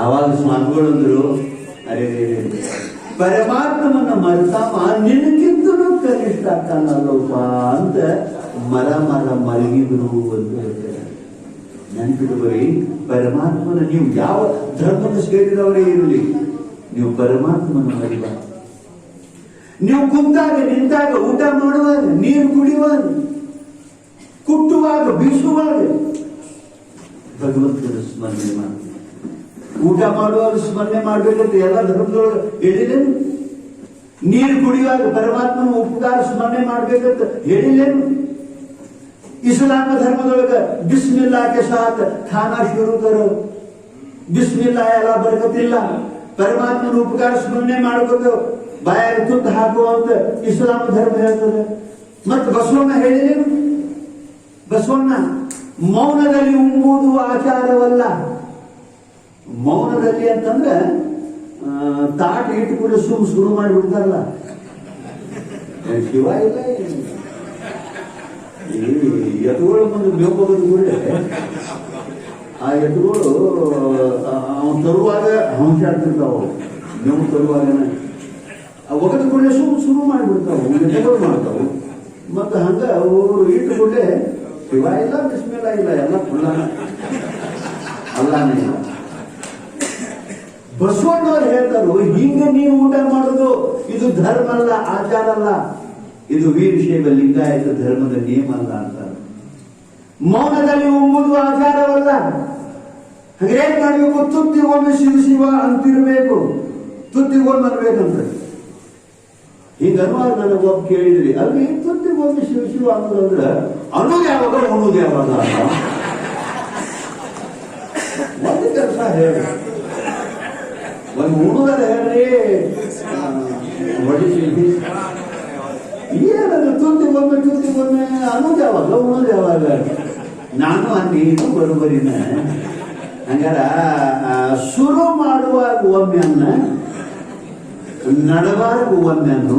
ಆವಾಗ ಸ್ವಾಮಿಗಳಂದ್ರು, ಅರೆ ಪರಮಾತ್ಮನ ಮರ್ತಾಮ ನಿನಗಿಂತನೂ ಕನಿಷ್ಠ ಆಗ್ತಾನಲ್ಲಪ್ಪ ಅಂತ ಮರ ಮಲಗಿದ್ರು ಅಂತ ಹೇಳ್ತಾರೆ. ನೆನ್ಪಿಟ್ಕೊರಿ, ಪರಮಾತ್ಮನ ನೀವು ಯಾವ ಧರ್ಮದ ಸೇರಿದವರೇ ಇರಲಿ, ನೀವು ಪರಮಾತ್ಮನ ಮರಿಬ. ನೀವು ಕುಂತಾಗ ನಿಂತಾಗ, ಊಟ ಮಾಡುವಾಗ, ನೀರು ಕುಡಿಯುವಾಗ, ಕುಟ್ಟುವಾಗ, ಬೀಸುವಾಗ ಭಗವಂತನ ಸ್ಮರಣೆ ಮಾಡಿ. ಊಟ ಮಾಡುವಾಗ ಸ್ಮರಣೆ ಮಾಡ್ಬೇಕಂತ ಎಲ್ಲ ಧರ್ಮದೊಳಗೆ ಹೇಳಿದೇನು? ನೀರು ಕುಡಿಯುವಾಗ ಪರಮಾತ್ಮನ ಉಪಕಾರ ಸ್ಮರಣೆ ಮಾಡ್ಬೇಕಂತ ಹೇಳಿಲ್ಲೇನು? ಇಸ್ಲಾಮ ಧರ್ಮದೊಳಗ ಬಿಸ್ಮಿಲ್ಲಾ ಕೆ ಸಾಥ್ ಖಾನಾ ಶುರು ಕರೋ, ಬಿಸ್ಮಿಲ್ಲಾ ಎಲ್ಲ ಬರಕತ್ತಿಲ್ಲ. ಪರಮಾತ್ಮನ ಉಪಕಾರ ಸ್ಮರಣೆ ಮಾಡ್ಬೇಕು, ಬಾಯಾಗ ತುತ್ತು ಹಾಕುವಂತ ಇಸ್ಲಾಮ ಧರ್ಮ ಹೇಳ್ತದೆ. ಮತ್ತೆ ಬಸವಣ್ಣ ಹೇಳಿದೇನು? ಬಸವಣ್ಣ ಮೌನದಲ್ಲಿ ಉಂಬುವುದು ಆಚಾರವಲ್ಲ. ಮೌನದಲ್ಲಿ ಅಂತಂದ್ರೆ ತಾಟ ಇಟ್ಟುಕೊಂಡು ಶುರು ಮಾಡಿಬಿಡ್ತಾರಲ್ಲ, ಶಿವ ಇಲ್ಲ. ಎತ್ತುಗಳು ಬಂದು ಮೇಲ್ಕೋಗೋದು ಕೂಡ ಆ ಎತ್ತುಗಳು ಅವನು ತರುವಾಗ ಹಂಚಾಡ್ತಿರ್ತಾವ. ಮೇವು ತರುವಾಗನ ಒಗದ ಕೂಡಲೇ ಶುರು ಮಾಡಿಬಿಡ್ತಾವ, ಎತ್ತುಗಳು ಮಾಡ್ತಾವು. ಮತ್ತು ಹಂಗ ಅವರು ಇಟ್ಟುಕೊಂಡೆ ಶಿವ ಇಲ್ಲ, ಬಿಸ್ಮಿಲ್ಲ ಇಲ್ಲ, ಎಲ್ಲ ಕುಳ್ಳಾನ ಅಲ್ಲಾನೇ. ಬಸವಣ್ಣವ್ರು ಹೇಳ್ತಾರು, ಹಿಂಗ ನೀವು ಊಟ ಮಾಡೋದು ಇದು ಧರ್ಮ ಅಲ್ಲ, ಆಚಾರ ಅಲ್ಲ, ಇದು ವೀರಶೈವ ಲಿಂಗಾಯತ ಧರ್ಮದ ನಿಯಮ ಅಲ್ಲ ಅಂತ. ಮೌನದಲ್ಲಿ ಉಂಬುದು ಆಚಾರವಲ್ಲ. ಹಾಗೇನ್ ಮಾಡ್ಬೇಕು? ತುತ್ತಿಗೊಮ್ಮೆ ಶಿವ ಶಿವ ಅಂತಿರ್ಬೇಕು, ತುತ್ತಿಗೊಮ್ಮೆ ಅನ್ಬೇಕಂತ. ಹಿಂಗ ಅನ್ನುವಾಗ ನನಗೆ ಒಬ್ಬ ಕೇಳಿದ್ರಿ, ಅಲ್ಲಿ ತುತ್ತಿಗೊಮ್ಮೆ ಶಿವ ಶಿವ ಅನ್ನೋದಂದ್ರೆ ಅನ್ನೋದು ಯಾವಾಗ, ಉಣ್ಣೋದು ಯಾವಾಗ ಅಂತ ಒಂದು ಕೆಲಸ ಹೇಳಿ. ಒಂದು ಉಣ್ಣುದಲ್ಲ ಹೇಳ್ರಿ, ಏನದು ತುತ್ತಿಗೊಮ್ಮೆ ಅನ್ನೋದು ಯಾವಾಗ, ಉಣ್ಣೋದು ಯಾವಾಗ? ನಾನು ಅನ್ನೇನು ಬರೋಬರಿನ. ಹಂಗಾರ ಶುರು ಮಾಡುವಾಗ ಒಮ್ಮೆ ಅನ್ನ, ನಡಬಾರ್ಗ ಒಮ್ಮೆ ಅನ್ನು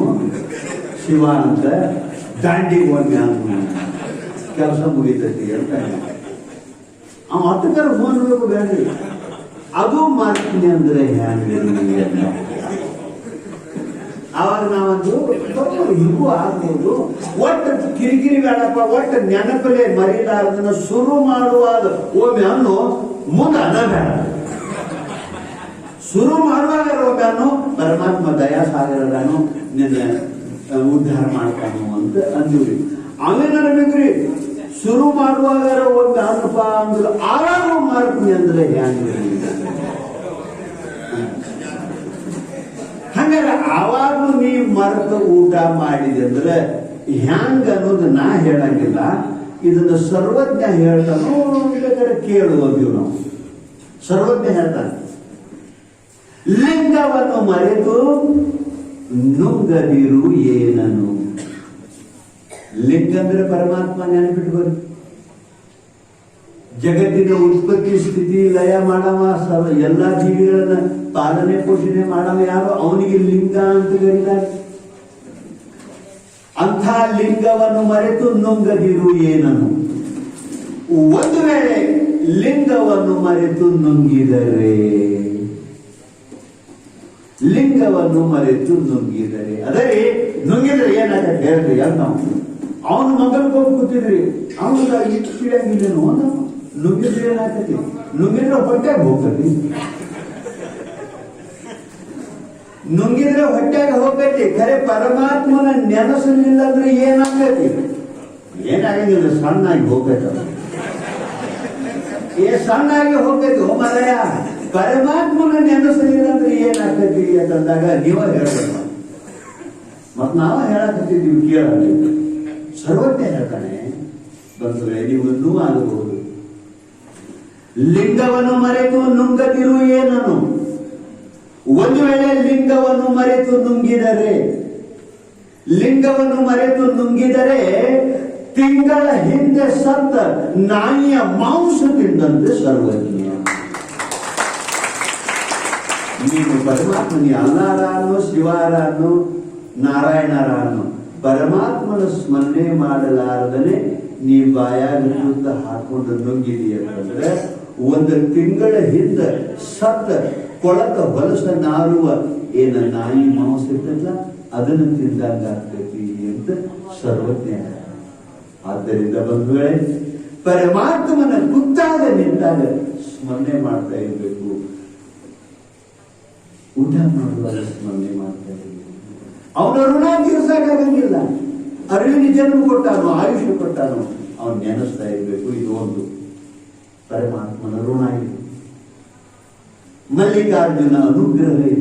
ಶಿವ ಅಂತ, ದಾಂಡಿಗೆ ಒಮ್ಮೆ ಅನ್ನು ಕೆಲಸ ಮುಗಿತೈತಿ ಅಂತ. ಅವ ಹತ್ತಕ್ಕಾರ ಹೋಗ್ಬೇಕು ಬೇಡ್ರಿ. ಅದು ಮಾಡ್ತೀನಿ ಅಂದ್ರೆ ಹ್ಯಾಂಗ? ಅವಾಗ ನಾವಂದು ಹಿಂಗೂ ಆಗ್ಬೋದು. ಒಟ್ಟು ಕಿರಿಕಿರಿ ಬೇಡಪ್ಪ, ಒಟ್ಟು ನೆನಪಲೆ ಮರಿಲಾರ್ದನ್ನ ಶುರು ಮಾಡುವಾಗ ಒಮ್ಮೆ ಅನ್ನು ಮುಂದೆ ಅನ್ನಬೇಡ. ಶುರು ಮಾಡುವಾಗ ಒಮ್ಮೆ ಅನ್ನು ಪರಮಾತ್ಮ ದಯಾಸಾಗರನು ನಿನ್ನ ಉದ್ಧಾರ ಮಾಡ್ತಾನು ಅಂತ ಅಂದಿವ್ರಿ. ಆಮೇಲೆ ಅನ್ಬೇಕ್ರಿ, ಶುರು ಮಾಡುವಾಗ ಒಮ್ಮೆ ಅನ್ನಪ್ಪ ಅಂದ್ರೆ ಆರಾಮ ಮಾಡ್ತೀನಿ ಅಂದ್ರೆ ಹ್ಯಾಂಗ? ಹಂಗಾರೆ ಆವಾಗ ನೀ ಮರೆತ ಊಟ ಮಾಡಿದೆ ಅಂದ್ರೆ ಹ್ಯಾಂಗ ಅನ್ನೋದು ನಾ ಹೇಳಂಗಿಲ್ಲ. ಇದನ್ನ ಸರ್ವಜ್ಞ ಹೇಳ್ತಾನೋ ಬೇಕಾದ್ರೆ ಕೇಳುವುದಿವ್ ನಾವು. ಸರ್ವಜ್ಞ ಹೇಳ್ತಾನೆ, ಲಿಂಗವನ್ನು ಮರೆತು ನುಂಗದಿರು ಏನನು. ಲಿಂಗ ಅಂದ್ರೆ ಪರಮಾತ್ಮ ನೆನಪಿಟ್ಕೊಳ್ಳಿ. ಜಗತ್ತಿನ ಉತ್ಪತ್ತಿ ಸ್ಥಿತಿ ಲಯ ಮಾಡವ, ಎಲ್ಲಾ ಜೀವಿಗಳನ್ನ ಪಾಲನೆ ಪೋಷಣೆ ಮಾಡವ ಯಾರು? ಅವನಿಗೆ ಲಿಂಗ ಅಂತ ಕರೀತಾರೆ. ಅಂಥ ಲಿಂಗವನ್ನು ಮರೆತು ನುಂಗದಿರು ಏನನು. ಒಂದು ವೇಳೆ ಲಿಂಗವನ್ನು ಮರೆತು ನುಂಗಿದರೆ, ಲಿಂಗವನ್ನು ಮರೆತು ನುಂಗಿದರೆ, ಅದೇ ನುಂಗಿದ್ರೆ ಏನಾಗತ್ತೆ ಹೇಳ್ರಿ? ನಾವು ಅವನು ಮಗನಿಗೆ ಹೋಗಿ ಕೂತಿದ್ರಿ, ಅವನ ಇಟ್ಟು ಸಿಡಂಗಿಲ್ಲೇನು ಅಂತ. ನುಂಗಿದ್ರೆ ಏನಾಗ್ತತಿ? ನುಂಗಿದ್ರೆ ಹೊಟ್ಟೆಗೆ ಹೋಗ್ತತಿ, ನುಂಗಿದ್ರೆ ಹೊಟ್ಟೆಗೆ ಹೋಗ್ತೈತಿ. ಖರೆ ಪರಮಾತ್ಮನ ನೆನಸಲಿಲ್ಲ ಅಂದ್ರೆ ಏನಾಗತಿ? ಏನಾಗಂಗಿಲ್ಲ, ಸಣ್ಣಾಗಿ ಹೋಗ್ತೈತ. ಸಣ್ಣಾಗಿ ಹೋಗ್ತೈತಿ. ಓ ಮಾರಾಯ, ಪರಮಾತ್ಮನ ನೆನಸಲಿಲ್ಲ ಅಂದ್ರೆ ಏನಾಗ್ತೈತಿ ಅಂತಂದಾಗ ನೀವ ಹೇಳ್ಬೇಕು. ಮತ್ ನಾವ ಹೇಳಕತ್ತಿದ್ದೀವಿ, ಕೇಳ. ಸರ್ವಜ್ಞ ಹೇಳ್ತಾನೆ, ಬಂಧುಗಳೇ, ನೀವು ಇನ್ನೂ ಆಗಬಹುದು. ಲಿಂಗವನ್ನು ಮರೆತು ನುಂಗದಿರು ಏನನು? ಒಂದು ವೇಳೆ ಲಿಂಗವನ್ನು ಮರೆತು ನುಂಗಿದರೆ, ಲಿಂಗವನ್ನು ಮರೆತು ನುಂಗಿದರೆ ತಿಂಗಳ ಹಿಂದೆ ಸತ್ತ ನಾಯಿಯ ಮಾಂಸ ತಿಂದಂತೆ ಸರ್ವಜ್ಞ. ನೀನು ಪರಮಾತ್ಮನಿ ಅಲ್ಲಾರನ್ನು, ಶಿವಾರನ್ನು, ನಾರಾಯಣರನ್ನು ಪರಮಾತ್ಮನ ಸ್ಮರಣೆ ಮಾಡಲಾರದನೆ ನೀ ಬಾಯಾಗ ತುತ್ತ ಹಾಕೊಂಡು ನುಂಗಿದೀಯಂತಂದ್ರೆ ಒಂದು ತಿಂಗಳ ಹಿಂದೆ ಸತ್ತ ಕೊಳಕ ಹೊಲಸ ನಾರುವ ಏನ ನಾಯಿ ಮಾಂಸ ಇರ್ತಲ್ಲ ಅದನ್ನು ತಿಂದಂಗ ಆಗ್ತೈತಿ ಅಂತ ಸರ್ವಜ್ಞ. ಆದ್ದರಿಂದ ಬಂಧುಗಳೇ, ಪರಮಾತ್ಮನ ಕುತ್ತಾಗ ನಿಂತಾಗ ಸ್ಮರಣೆ ಮಾಡ್ತಾ ಇರಬೇಕು. ಊಟ ಮಾಡುವಾಗ ಸ್ಮರಣೆ ಮಾಡ್ತಾ ಇರಬೇಕು. ಅವನ ಋಣ ತೀರ್ಸಕ್ಕಾಗಂಗಿಲ್ಲ. ಅರಿವಿನ ಜನ್ಮ ಕೊಟ್ಟಾನು, ಆಯುಷ್ಯ ಕೊಟ್ಟಾನು, ಅವನು ನೆನೆಸ್ತಾ ಇರಬೇಕು. ಇದು ಒಂದು ಪರಮಾತ್ಮನ ಋಣ ಇದೆ. ಮಲ್ಲಿಕಾರ್ಜುನ ಅನುಗ್ರಹ ಇದೆ.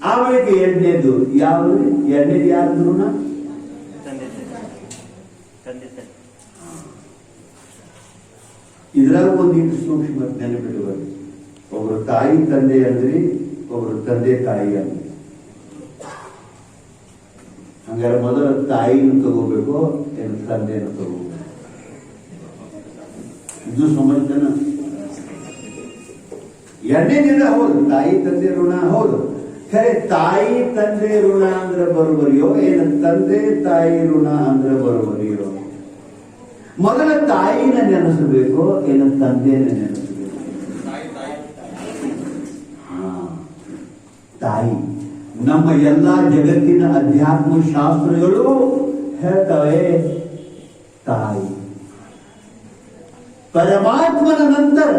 ಆ ಬಳಿಕ ಎರಡನೇದು ಯಾವುದು? ಎರಡನೇದು ಯಾರ್ದು ಋಣ? ಇದ್ರಾಗ ಒಂದಿಟ್ಟು ಸೂಕ್ಷ್ಮ ನೆನಪಿಡುವುದು. ಒಬ್ಬರು ತಾಯಿ ತಂದೆ ಅಂದ್ರಿ, ಒಬ್ಬರು ತಂದೆ ತಾಯಿ ಅಂದ್ರಿ. ಹಂಗಾರೆ ಮೊದಲು ತಾಯಿನ ತಗೋಬೇಕು, ಏನು ತಂದೆನ ತಗೋಬೇಕು? ಇದು ಸಮರ್ಥನ. ಎರಡನೇ ದಿನ ಹೌದು, ತಾಯಿ ತಂದೆ ಋಣ ಹೌದು. ಖರೆ ತಾಯಿ ತಂದೆ ಋಣ ಅಂದ್ರೆ ಬರೋಬರಿಯೋ, ಏನು ತಂದೆ ತಾಯಿ ಋಣ ಅಂದ್ರೆ ಬರೋಬರಿಯೋ? ಮೊದಲ ತಾಯಿನ ನೆನೆಸಬೇಕು, ಏನು ತಂದೆನ ನೆನೆಸಬೇಕು? ತಾಯಿ. ನಮ್ಮ ಎಲ್ಲಾ ಜಗತ್ತಿನ ಅಧ್ಯಾತ್ಮ ಶಾಸ್ತ್ರಗಳು ಹೇಳ್ತವೆ ತಾಯಿ. ಪರಮಾತ್ಮನ ನಂತರ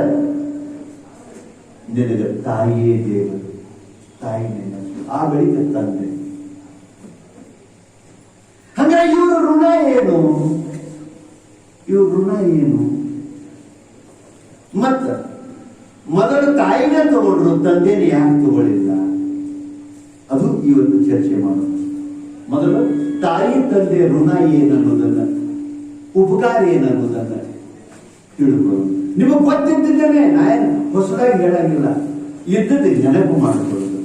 ನಿನಗೆ ತಾಯಿಯೇ ದೇವರು. ತಾಯಿ ನೆನಪು, ಆ ಬಳಿಕ ತಂದೆ. ಹಾಗಾದ್ರೆ ಇವ್ರ ಋಣ ಏನು? ಇವ್ರ ಋಣ ಏನು? ಮತ್ತ ಮೊದಲು ತಾಯಿನ ತಗೊಂಡ್ರು, ತಂದೆನ ಯಾಕೆ ತಗೊಳ್ಳಿಲ್ಲ? ಅದು ಇವತ್ತು ಚರ್ಚೆ ಮಾಡೋದು. ಮೊದಲು ತಾಯಿ ತಂದೆ ಋಣ ಏನನ್ನೋದನ್ನ, ಉಪಕಾರ ಏನನ್ನೋದನ್ನ ತಿಳ್ಕೊಳ್ಳೋದು. ನಿಮಗೆ ಗೊತ್ತಿದ್ದೇನೆ, ನಾನು ಹೊಸದಾಗಿ ಹೇಳಂಗಿಲ್ಲ, ಇದ್ದದ್ದು ನೆನಪು ಮಾಡಿಕೊಳ್ಳೋದು.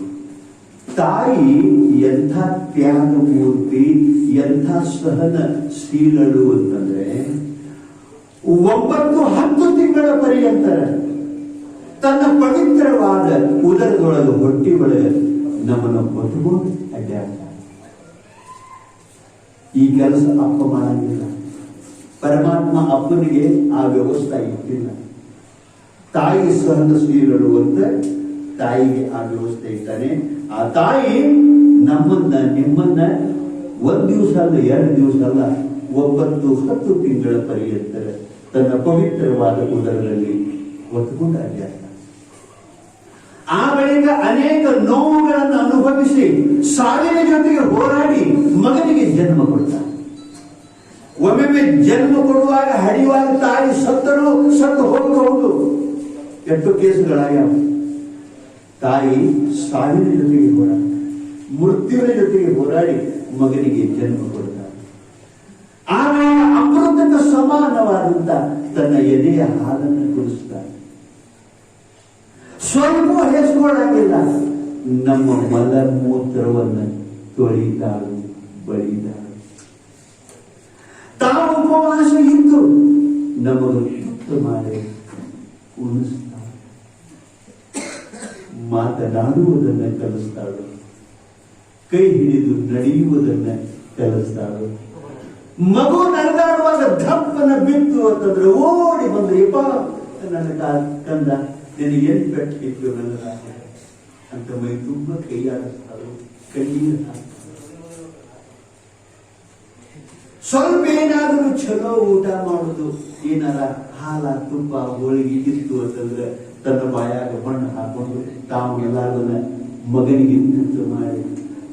ತಾಯಿ ಎಂಥ ತ್ಯಾಗ ಮೂರ್ತಿ, ಎಂಥ ಸಹನ ಶೀಲಳು ಅಂತಂದ್ರೆ 9-10 ತಿಂಗಳ ಪರ್ಯಂತರ ತನ್ನ ಪವಿತ್ರವಾದ ಉದರದೊಳಗೆ, ಹೊಟ್ಟಿ ಒಳಗೆ ನಮ್ಮನ್ನು ಹೊತ್ತುಕೊಂಡು ಅಡ್ಡಾಡ್ತಾರೆ. ಈ ಕೆಲಸ ಅಪ್ಪ ಮಾಡಂಗಿಲ್ಲ. ಪರಮಾತ್ಮ ಅಪ್ಪನಿಗೆ ಆ ವ್ಯವಸ್ಥೆ ಇಟ್ಟಿಲ್ಲ. ತಾಯಿ ಸಹನಶೀಲಳು ಅಂತ ತಾಯಿಗೆ ಆ ವ್ಯವಸ್ಥೆ ಇದ್ದಾನೆ. ಆ ತಾಯಿ ನಮ್ಮನ್ನ, ನಿಮ್ಮನ್ನ 1 ದಿವಸ ಅಲ್ಲ, 2 ದಿವಸ ಅಲ್ಲ, 9-10 ತಿಂಗಳ ಪರ್ಯಂತರ ತನ್ನ ಪವಿತ್ರವಾದ ಉದರದಲ್ಲಿ ಹೊತ್ತುಕೊಂಡು ಅಡ್ಡಾಡ್ತಾನೆ. ಆ ಬಳಿಕ ಅನೇಕ ನೋವುಗಳನ್ನು ಅನುಭವಿಸಿ ಸಾವಿನ ಜೊತೆಗೆ ಹೋರಾಡಿ ಮಗನಿಗೆ ಜನ್ಮ ಕೊಡ್ತಾನೆ. ಒಮ್ಮೊಮ್ಮೆ ಜನ್ಮ ಕೊಡುವಾಗ, ಹಡಿಯುವಾಗ ತಾಯಿ ಸತ್ತು ಹೋಗಬಹುದು. ಎಷ್ಟು ಕೇಸುಗಳಾಗ್ಯಾವ. ತಾಯಿ ಸಾವಿನ ಜೊತೆಗೆ ಹೋರಾಡಿ, ಮೃತ್ಯುವಿನ ಜೊತೆಗೆ ಹೋರಾಡಿ ಮಗನಿಗೆ ಜನ್ಮ ಕೊಡ್ತಾನೆ. ಆಮೇಲೆ ಅಮೃತಕ್ಕೆ ಸಮಾನವಾದಂತ ತನ್ನ ಎದೆಯ ಹಾಲನ್ನು ಕುಡಿಸ್ತಾನೆ. ಸ್ವಲ್ಪ ಹೆಸರುಗಳಾಗಿಲ್ಲ, ನಮ್ಮ ಮಲ ಮೂತ್ರವನ್ನು ತೊಳಿತಾಳು, ಬಳಿತಾಳು. ತಾವು ಉಪವಾಸ ಇದ್ದು ನಮಗೆ ತುತ್ತು ಮಾಡಿ ಉಣಿಸ್ತಾಳು. ಮಾತನಾಡುವುದನ್ನು ಕಲಿಸ್ತಾಳು, ಕೈ ಹಿಡಿದು ನಡೆಯುವುದನ್ನ ಕಲಿಸ್ತಾಳು. ಮಗು ನಡೆದಾಡುವಾಗ ದಪ್ಪನ ಬಿತ್ತು ಅಂತಂದ್ರೆ ಓಡಿ ಬಂದ್ರೆ, ಯಪ್ಪ ನನ್ನ ಕಂದ ನಿನಗೆ ಎಲ್ಲಿ ಪೆಟ್ಟಿತ್ತು ನನ್ನ ಅಂತ ಮೈ ತುಂಬ ಕೈಯಾಡಿಸ್ತಾಳು, ಕಣ್ಣೀರು ಹಾಕ್ತಾಳು. ಸ್ವಲ್ಪ ಏನಾದರೂ ಚಲೋ ಊಟ ಮಾಡುದು, ಏನಾರ ಹಾಲ, ತುಪ್ಪ, ಹೋಳಿಗೆ ಇತ್ತು ಅಂತಂದ್ರೆ ತನ್ನ ಬಾಯಾಗ ಮಣ್ಣು ಹಾಕೊಂಡು ತಾವು ಎಲ್ಲದನ್ನ ಮಗನಿಗೆ ತುತ್ತು ಮಾಡಿ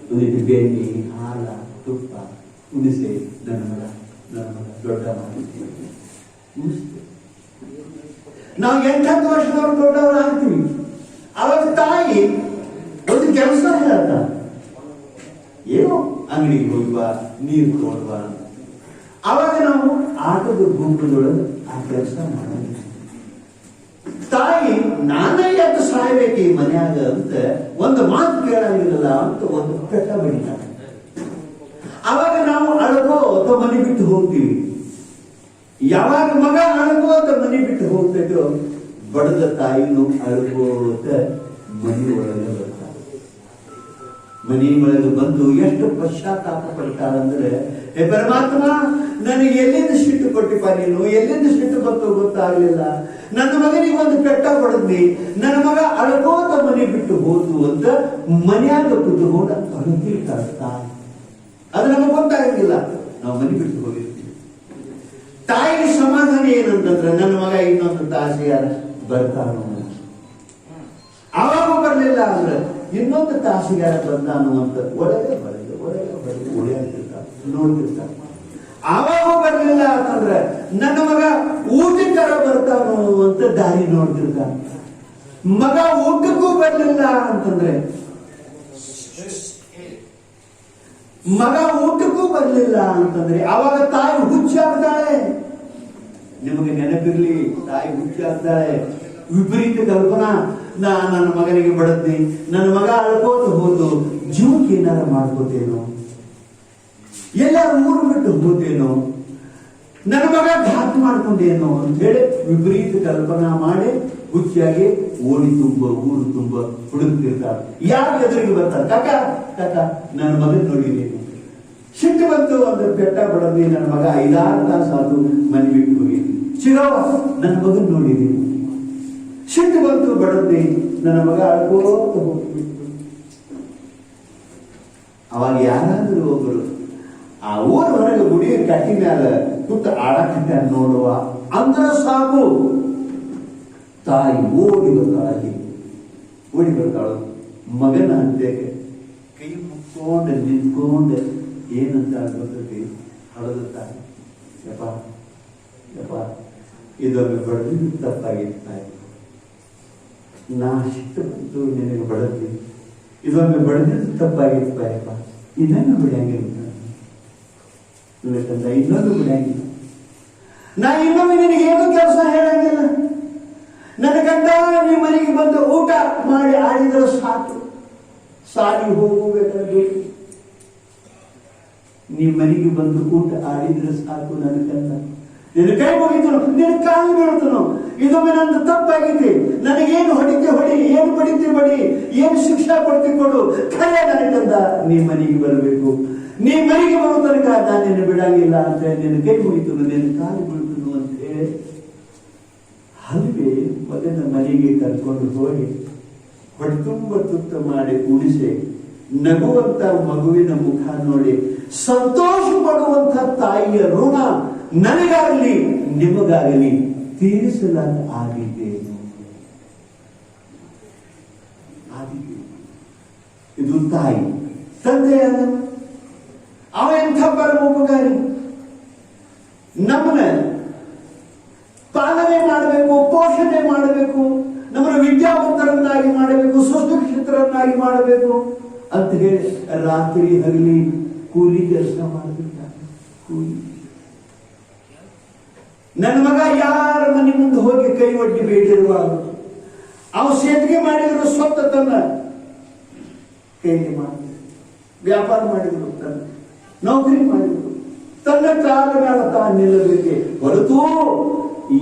ಒಂದಿಟ್ಟು ಬೆಣ್ಣೆ, ಹಾಲ, ತುಪ್ಪ ಉಣಿಸಿ ನನ್ನ ಮಗ ದೊಡ್ಡ ಮಾಡ್ತೀವಿ. ನಾವು 8-10 ವರ್ಷದವ್ರು ದೊಡ್ಡವರು ಆಗ್ತೀವಿ. ಅವಾಗ ತಾಯಿ ಒಂದು ಕೆಲಸ ಹೇಳ್ತ, ಏನೋ ಅಂಗಡಿಗೆ ಹೋಗಿ ಬಾ, ನೀರು ತಗೊಂಡು ಬಾ. ಅವಾಗ ನಾವು ಆಟದ ಗುಂಪುದೊಳಗೆ ಆ ಕೆಲಸ ಮಾಡೋದು. ತಾಯಿ ನಾನೇ ಯಾಕೆ ಸಾಯ್ಬೇಕು ಈ ಮನ್ಯಾಗ ಅಂತ ಒಂದು ಮಾತು ಕೇಳಂಗಿರಲ್ಲ ಅಂತ ಒಂದು ಪೆಟ್ಟ ಬಡಿತಾರೆ. ಅವಾಗ ನಾವು ಅಳಗೋ ಅಥವಾ ಮನೆ ಬಿಟ್ಟು ಹೋಗ್ತೀವಿ. ಯಾವಾಗ ಮಗ ಅಳಗೋ ಅಥವಾ ಮನೆ ಬಿಟ್ಟು ಹೋಗ್ತೈತೋ ಬಡದ ತಾಯಿನೂ ಅಳಗೋತ ಮನೆ ಒಳಗೆ ಬರ್ತಾರೆ. ಮನೆ ಒಳಗೆ ಬಂದು ಎಷ್ಟು ಪಶ್ಚಾತ್ತಾಪ ಪಡ್ತಾರಂದ್ರೆ, ಹೇ ಪರಮಾತ್ಮ, ನನಗೆ ಎಲ್ಲಿಂದ ಸಿಟ್ಟು ಕೊಟ್ಟಿಪ್ಪ ನೀನು, ಎಲ್ಲಿಂದ ಸಿಟ್ಟು ಬಂತು ಗೊತ್ತಾಗ್ಲಿಲ್ಲ, ನನ್ನ ಮಗನಿಗೆ ಒಂದು ಪೆಟ್ಟ ಹೊಡೆದ್ನಿ, ನನ್ನ ಮಗ ಅಳಗೋತ ಮನೆ ಬಿಟ್ಟು ಹೋತು ಅಂತ ಮನೆಯಾಗ ಕುತ್ಕೊಂಡು ಅಳುತ್ತಿರ್ತಾರೆ ತಾಯಿ. ಅದು ನಮಗೆ ಗೊತ್ತಾಗಂಗಿಲ್ಲ, ನಾವು ಮನೆ ಬಿಟ್ಟು ಹೋಗಿರ್ತೀವಿ. ತಾಯಿಗೆ ಸಮಾಧಾನ ಏನಂತಂದ್ರೆ, ನನ್ನ ಮಗ ಇನ್ನೊಂದು ತಾಸಿಗಾರ ಬರ್ತಾನೋ, ಅವಾಗ ಬರ್ಲಿಲ್ಲ ಅಂದ್ರೆ ಇನ್ನೊಂದು ತಾಸಿಗಾರ ಬಂದಾನು ಅಂತ ಒಳಗೆ ಉಳಿಯಾಡ್ತಿರ್ತಾರೆ, ನೋಡ್ತಿರ್ತಾರೆ. ಆವಾಗ ಬರ್ಲಿಲ್ಲ ಅಂತಂದ್ರೆ ನನ್ನ ಮಗ ಊಟಕ್ಕಾರ ಬರ್ತಾನು ಅಂತ ದಾರಿ ನೋಡ್ತಿರ್ತಾನೆ. ಮಗ ಊಟಕ್ಕೂ ಬರ್ಲಿಲ್ಲ ಅಂತಂದ್ರೆ ಅವಾಗ ತಾಯಿ ಹುಚ್ಚಾಗ್ತಾಳೆ. ನಿಮಗೆ ನೆನಪಿರ್ಲಿ, ತಾಯಿ ಹುಚ್ಚಾಗ್ತಾಳೆ. ವಿಪರೀತ ಕಲ್ಪನಾ, ನನ್ನ ಮಗನಿಗೆ ಬಡದ್ನಿ, ನನ್ನ ಮಗ ಅಳ್ಕೋತ ಹೋದು ಜೀವಕ್ಕೆ ಏನಾರ ಮಾಡ್ಕೋತೇನೋ, ಎಲ್ಲಾರು ಊರು ಬಿಟ್ಟು ಹೋತೇನೋ, ನನ್ನ ಮಗ ಘಾತ ಮಾಡ್ಕೊಂಡೇನೋ ಅಂತ ಹೇಳಿ ವಿಪರೀತ ಕಲ್ಪನಾ ಮಾಡಿ ಹುಚ್ಚಾಗಿ ಊರು ತುಂಬ ಹುಡುಕ್ತಿರ್ತಾರೆ. ಯಾರು ಎದುರಿಗೆ ಬರ್ತಾರೆ, ಕಾಕ ಕಾಕ ನನ್ನ ಮಗನ್ ನೋಡಿದೇನು, ಸಿಟ್ಟು ಬಂತು ಅಂದ್ರೆ ಪೆಟ್ಟ ಬಡದ್ನಿ, ನನ್ನ ಮಗ 5-6 ತಾಸು ಆದ್ರೂ ಮನೆ ಬಿಟ್ಟು ಹೋಗಿ, ಚಿರವ ನನ್ನ ಮಗನ್ ನೋಡಿದೀನಿ, ಸಿಟ್ಟು ಬಂತು ಬಡದ್ನಿ, ನನ್ನ ಮಗ ಅಳ್ಕೋತ ಹೋಗ್ಬಿಟ್ಟು. ಅವಾಗ ಯಾರಾದ್ರೂ ಒಬ್ಬರು ಆ ಊರ ಹೊರಗೆ ಗುಡಿ ಕಟ್ಟಿ ಮ್ಯಾಲ ಕೂತ ಆಡಕಟ್ಟ ನೋಡುವ ಅಂದ್ರ ಸಾಕು, ತಾಯಿ ಓಡಿ ಬರ್ತಾಳು ಮಗನ ಅಂತೆಗೆ ಕೈ ಮುಕ್ಕೊಂಡು ನಿಂತ್ಕೊಂಡು ಏನಂತ ಗೊತ್ತೈತಿ, ಹಳದುತ್ತಾನೆ, ಯಪ್ಪ ಯಪ್ಪ ಇದೊಮ್ಮೆ ಬಡದಿದ್ದು ತಪ್ಪಾಗಿತ್ತು ತಾಯಿ, ನಾ ಸಿಟ್ಟು ಬಂತು ನಿನಗೆ ಬಡದ್ವಿ, ಇದೊಮ್ಮೆ ಬಡದಿದ್ದು ತಪ್ಪಾಗಿತ್ತು ಯಪ್ಪ, ಇದನ್ನು ಬಿಡಂಗಿಲ್ಲ, ಇನ್ನೊಂದು ಬಿಡಂಗಿಲ್ಲ, ನಾ ಇನ್ನೊಮ್ಮೆ ನಿನಗೆ ಏನು ಕೆಲಸ ಹೇಳಂಗಿಲ್ಲ, ನನ್ನ ಗಂಡ ನಿಮ್ಮ ಮನೆಗೆ ಬಂದು ಊಟ ಮಾಡಿ ಆಡಿದ್ರೆ ಸಾಕು, ಸಾಲಿ ಹೋಗಬೇಕಾದ್ರೆ ನಿಮ್ಮ ಮನೆಗೆ ಬಂದು ಊಟ ಆಡಿದ್ರೆ ಸಾಕು, ನನ್ನ ಗಂಡ ನಿನ್ನ ಕೈ ಮುಗಿತನು, ನಿನ್ನ ಕಾಲು ಬೀಳ್ತನು, ಇದೊಮ್ಮೆ ನಂದು ತಪ್ಪಾಗೈತಿ, ನನಗೇನು ಹೊಡಿತೆ ಹೊಡಿ, ಏನು ಬಡಿತೆ ಬಡಿ, ಏನು ಶಿಕ್ಷಾ ಕೊಡ್ತಿ ಕೊಡು, ಖರೆ ನನ್ನ ಗಂಡ ನೀ ಮನೆಗೆ ಬರಬೇಕು, ನೀ ಮನೆಗೆ ಬರೋ ತನಕ ನಾನು ನಿನ್ನ ಬಿಡಂಗಿಲ್ಲ ಅಂತ ನಿನ್ನ ಕೈ ಮುಗಿತನು, ನಿನ್ನ ಕಾಲು ಬೀಳ್ತನು ಅಂತ ಹೇಳಿ ಹಲ್ವೆ ಮಗನ ಮನೆಗೆ ಕರ್ಕೊಂಡು ಹೋಗಿ ಹೊಟ್ಟೆತುಂಬ ತುತ್ತ ಮಾಡಿ ಉಣಿಸಿ ನಗುವಂತ ಮಗುವಿನ ಮುಖ ನೋಡಿ ಸಂತೋಷ ಪಡುವಂತ ತಾಯಿಯ ಋಣ ನನಗಾಗಲಿ ನಿಮಗಾಗಲಿ ತೀರಿಸಲಾಗ ಆಗಿದ್ದೇನು. ಇದು ತಾಯಿ. ತಂದೆಯಾದ ಅವ ಎಂಥ ಪರಮೋಪಕಾರಿ, ನಮ್ಮನ್ನ ಪಾಲನೆ ಮಾಡಬೇಕು, ಪೋಷಣೆ ಮಾಡಬೇಕು, ನಮ್ಮನ್ನು ವಿದ್ಯಾವಂತರನ್ನಾಗಿ ಮಾಡಬೇಕು, ಸುಶಿಕ್ಷಿತರನ್ನಾಗಿ ಮಾಡಬೇಕು ಅಂತ ಹೇಳಿ ರಾತ್ರಿ ಹಗಲಿ ಕೂಲಿ ಕೆಲಸ ಮಾಡಬೇಕಾಗ ಕೂಲಿ. ನನ್ನ ಮಗ ಯಾರ ಮನೆ ಮುಂದೆ ಹೋಗಿ ಕೈ ಒಡ್ಡಿ ಬೇಡಿರುವಾಗ ಅವ ಸೇತಿಗೆ ಮಾಡಿದ್ರು ಸ್ವತ್ತ ತನ್ನ ಕೈಗೆ ಮಾಡಿದ್ರು, ವ್ಯಾಪಾರ ಮಾಡಿದ್ರು, ತನ್ನ ನೌಕರಿ ಮಾಡಿದ್ರು, ತನ್ನ ಕಾಲ ಮೇಲೆ ತಾನು ನಿಲ್ಲಬೇಕೆ ಹೊರತು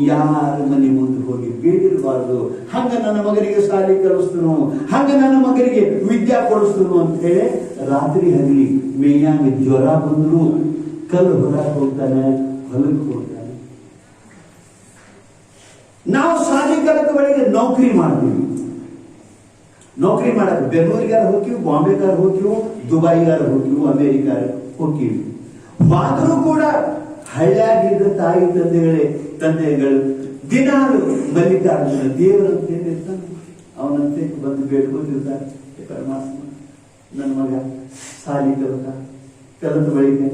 ಯಾರ ಮನೆ ಮುಂದೆ ಹೋಗಿ ಬೇಡಿರಬಾರ್ದು. ಹಂಗ ನನ್ನ ಮಗನಿಗೆ ಶಾಲೆ ಕಲಿಸ್ತನು, ಹಂಗ ನನ್ನ ಮಗನಿಗೆ ವಿದ್ಯಾ ಕೊಡಿಸ್ತನು ಅಂತ ಹೇಳಿ ರಾತ್ರಿ ಹಗಲಿ ಮೇಯಾಗ ಜ್ವರ ಬಂದ್ರು ಕಲ್ಲು ಹೊರಗೆ ಹೋಗ್ತಾನೆ, ಹೊಲಕ್ಕೆ ಹೋಗ್ತಾನೆ. ನಾವು ಶಾಲೆ ಕಲಿತ ಬಳಿಗೆ ನೌಕರಿ ಮಾಡ್ತೀವಿ, ನೌಕರಿ ಮಾಡಕ್ಕೆ ಬೆಂಗಳೂರಿಗಾರ ಹೋಗ್ತೀವಿ, ಬಾಂಬೆಗಾರ ಹೋಗ್ತೀವಿ, ದುಬೈಗಾರ ಹೋಗ್ತೀವಿ, ಅಮೇರಿಕಾರ ಹೋಗ್ತೀವಿ. ಆದರೂ ಕೂಡ ಹಳ್ಳಿಯಾಗಿದ್ದ ತಾಯಿ ತಂದೆಗಳು ದಿನಾಲು ಮಲ್ಲಿಕಾರ್ಜುನ ದೇವರಂತೆ ಅವನಂತೆ ಬಂದು ಬೇಡ್ಕೊಂಡಿರ್ತಾರೆ, ಪರಮಾತ್ಮ ನನ್ನ ಮಗ ಸಾಲಿ ಕಲಿತ ಬಳಿಗೆ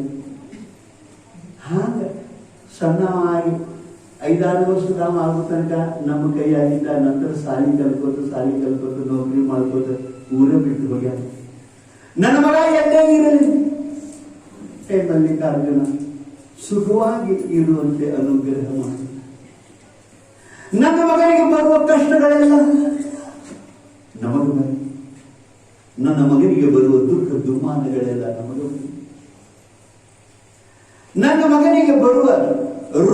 ಹಾಗ ಸಣ್ಣವಾಗಿ 5-6 ವರ್ಷದ ಆಗೋ ತನಕ ನಮ್ಮ ಕೈಯಾಗಿದ್ದ. ನಂತರ ಸಾಲಿ ಕಲ್ಕೋತ ನೌಕರಿ ಮಾಡ್ಕೋತ ಊರ ಬಿಟ್ಟು ಹೋಗ್ಯಾರ. ನನ್ನ ಮಗ ಎಲ್ಲೇ ಇರಲಿ, ಹೇ ಮಲ್ಲಿಕಾರ್ಜುನ ಸುಖವಾಗಿ ಇರುವಂತೆ ಅನುಗ್ರಹ ಮಾಡಿ. ನನ್ನ ಮಗನಿಗೆ ಬರುವ ಕಷ್ಟಗಳೆಲ್ಲ ನಮಗೆ ಬರಲಿ. ನನ್ನ ಮಗನಿಗೆ ಬರುವ ದುಃಖ ದುಮ್ಮಾನಗಳೆಲ್ಲ ನಮಗೆ ಬರಲಿ. ನನ್ನ ಮಗನಿಗೆ ಬರುವ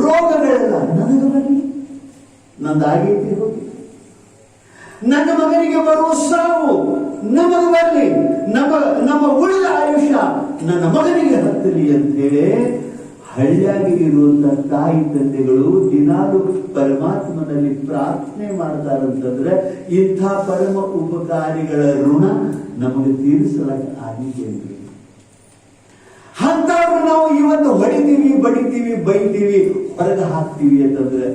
ರೋಗಗಳೆಲ್ಲ ನನಗೆ ಬರಲಿ. ನಂದಾಗೈತಿ ಹೋಗಿ. ನನ್ನ ಮಗನಿಗೆ ಬರುವ ಸಾವು ನಮಗೆ ಬರಲಿ. ನಮ್ಮ ಉಳಿದ ಆಯುಷ್ಯ ನನ್ನ ಮಗನಿಗೆ ಹತ್ತಲಿ ಅಂತ ಹೇಳಿ ಹಳ್ಳಿಯಾಗಿ ಇರುವಂತಹ ತಾಯಿ ತಂದೆಗಳು ದಿನಾಲು ಪರಮಾತ್ಮನಲ್ಲಿ ಪ್ರಾರ್ಥನೆ ಮಾಡ್ತಾರಂತಂದ್ರೆ ಇಂಥ ಪರಮ ಉಪಕಾರಿಗಳ ಋಣ ನಮಗೆ ತೀರಿಸಲಾಗ ಆಗಿದೆ. ಅಂತವ್ರು ನಾವು ಇವತ್ತು ಹೊಡಿತೀವಿ, ಬಡಿತೀವಿ, ಬೈತೀವಿ, ಹೊರಗೆ ಹಾಕ್ತೀವಿ ಅಂತಂದ್ರೆ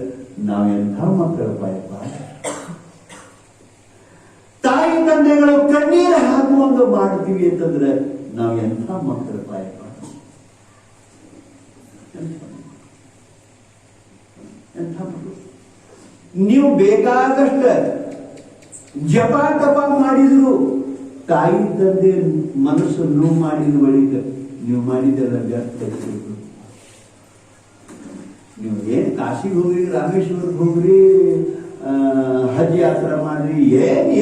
ನಾವೆಂಥ ಮಕ್ಕಳಪ್ಪ. ತಾಯಿ ತಂದೆಗಳು ಕಣ್ಣೀರು ಹಾಕುವಂಗ ಮಾಡ್ತೀವಿ ಅಂತಂದ್ರೆ ನಾವು ಎಂಥ ಮಕ್ಕಳಪ್ಪ. ನೀವು ಬೇಕಾದಷ್ಟ ಜಪ ತಪ ಮಾಡಿದ್ರು ತಾಯಿ ತಂದೆ ಮನಸ್ಸು ನೋವು ಮಾಡಿದ ಬಳಿಕ ನೀವು ಮಾಡಿದೆಲ್ಲ ವ್ಯರ್ಥ. ನೀವು ಏನ್ ಕಾಶಿಗೆ ಹೋಗ್ರಿ, ರಾಮೇಶ್ವರಕ್ಕೆ ಹೋಗ್ರಿ, ಹಜ್ ಯಾತ್ರಾ ಮಾಡ್ರಿ,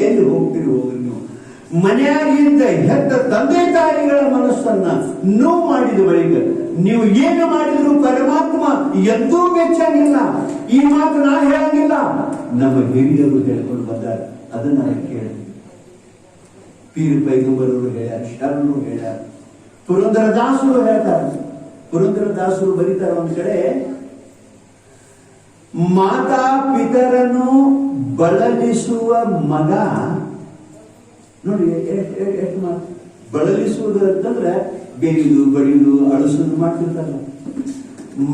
ಎಲ್ಲಿ ಹೋಗ್ತೀರಿ ಹೋಗ್ರಿ. ನೀವು ಮನೆಯಾಗಿಂತ ಹೆತ್ತ ತಂದೆ ತಾಯಿಗಳ ಮನಸ್ಸನ್ನ ನೋವು ಮಾಡಿದ ಬಳಿಕ ನೀವು ಏನು ಮಾಡಿದ್ರು ಪರಮಾತ್ಮ ಎಂದೂ ಮೆಚ್ಚಂಗಿಲ್ಲ. ಈ ಮಾತು ನಾ ಹೇಳಂಗಿಲ್ಲ, ನಮ್ಮ ಹಿರಿಯರು ಹೇಳ್ಕೊಂಡು ಬಂದಾರೆ. ಅದನ್ನ ಕೇಳಿ ಪೀರ್ ಪೈಗಂಬರವರು ಹೇಳ್ಯಾರ, ಶರಣರು ಹೇಳ್ಯಾರ, ಪುರಂದರದಾಸರು ಹೇಳ್ತಾರೆ. ಪುರಂದರದಾಸರು ಬರೀತಾರೆ ಒಂದ್ ಕಡೆ, ಮಾತಾ ಪಿತರನ್ನು ಬಳಲಿಸುವ ಮಗ. ನೋಡಿ ಎಷ್ಟು ಮಾತು ಬಳಲಿಸುವುದು ಅಂತಂದ್ರೆ ಬೇಯುದು, ಬಡಿಯುದು, ಅಳಿಸುದು ಮಾಡ್ತಿರ್ತಾರಲ್ಲ.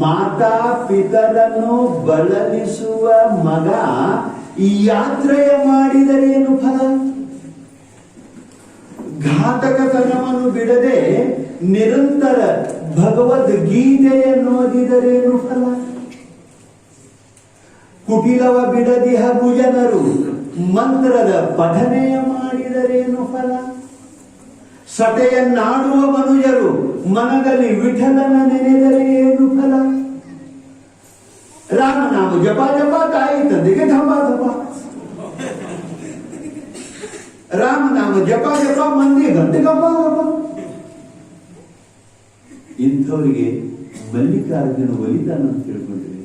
ಮಾತಾ ಪಿತರನ್ನು ಬಳಲಿಸುವ ಮಗ ಯಾತ್ರೆಯ ಮಾಡಿದರೇನು ಫಲ? ಘಾತಕತನವನ್ನು ಬಿಡದೆ ನಿರಂತರ ಭಗವದ್ಗೀತೆಯನ್ನು ಓದಿದರೇನು ಫಲ? ಕುಟಿಲವ ಬಿಡದಿಹ ಭುಜನರು ಮಂತ್ರದ ಪಠನೆಯ ಮಾಡಿದರೇನು ಫಲ? ಸಟೆಯನ್ನಾಡುವ ಮನುಜರು ಮನದಲ್ಲಿ ವಿಠಲನ ನೆನೆದರೆ ಏನು ಫಲ? ರಾಮನಾಮ ಜಪ ಜಪ, ತಾಯಿ ತಂದೆಗೆ ಧಪ ಧಪ. ರಾಮನಾಮ ಜಪ ಜಪ, ಮಂದಿ ಗಂಟೆ ಗಪ ಗಪ. ಇಂಥವರಿಗೆ ಮಲ್ಲಿಕಾರ್ಜುನ ಒಲಿತಾನ ಅಂತ ತಿಳ್ಕೊಂಡ್ರಿ,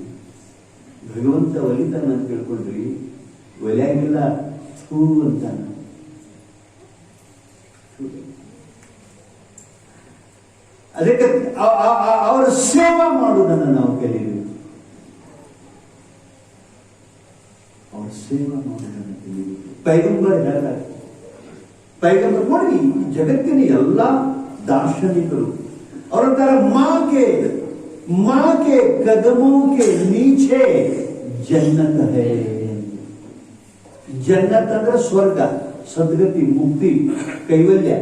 ಭಗವಂತ ಒಲಿತಾನ ಅಂತ ತಿಳ್ಕೊಂಡ್ರಿ, ಒಲಿಯಾಗಿಲ್ಲ ಹೂ ಅಂತಾನ. ಅದಕ್ಕೆ ಅವರ ಸೇವಾ ಮಾಡುವುದನ್ನು ನಾವು ಕಲಿಯಬೇಕು. ಅವರ ಸೇವಾ ಮಾಡುವುದನ್ನು ಕಲಿಯಬೇಕು. ಪೈಗಂಬರ್ ಹೇಳ್ತಾರೆ, ಪೈಗಂಬರ್ ನೋಡಿ ಜಗತ್ತಿನ ಎಲ್ಲ ದಾರ್ಶನಿಕರು ಅವರಂತರ ಮಾಕೆ ಕದಮೋं के नीचे जन्नत है. ಜನ್ನತ್ ಅಂದ್ರೆ ಸ್ವರ್ಗ, ಸದ್ಗತಿ, ಮುಕ್ತಿ, ಕೈವಲ್ಯ.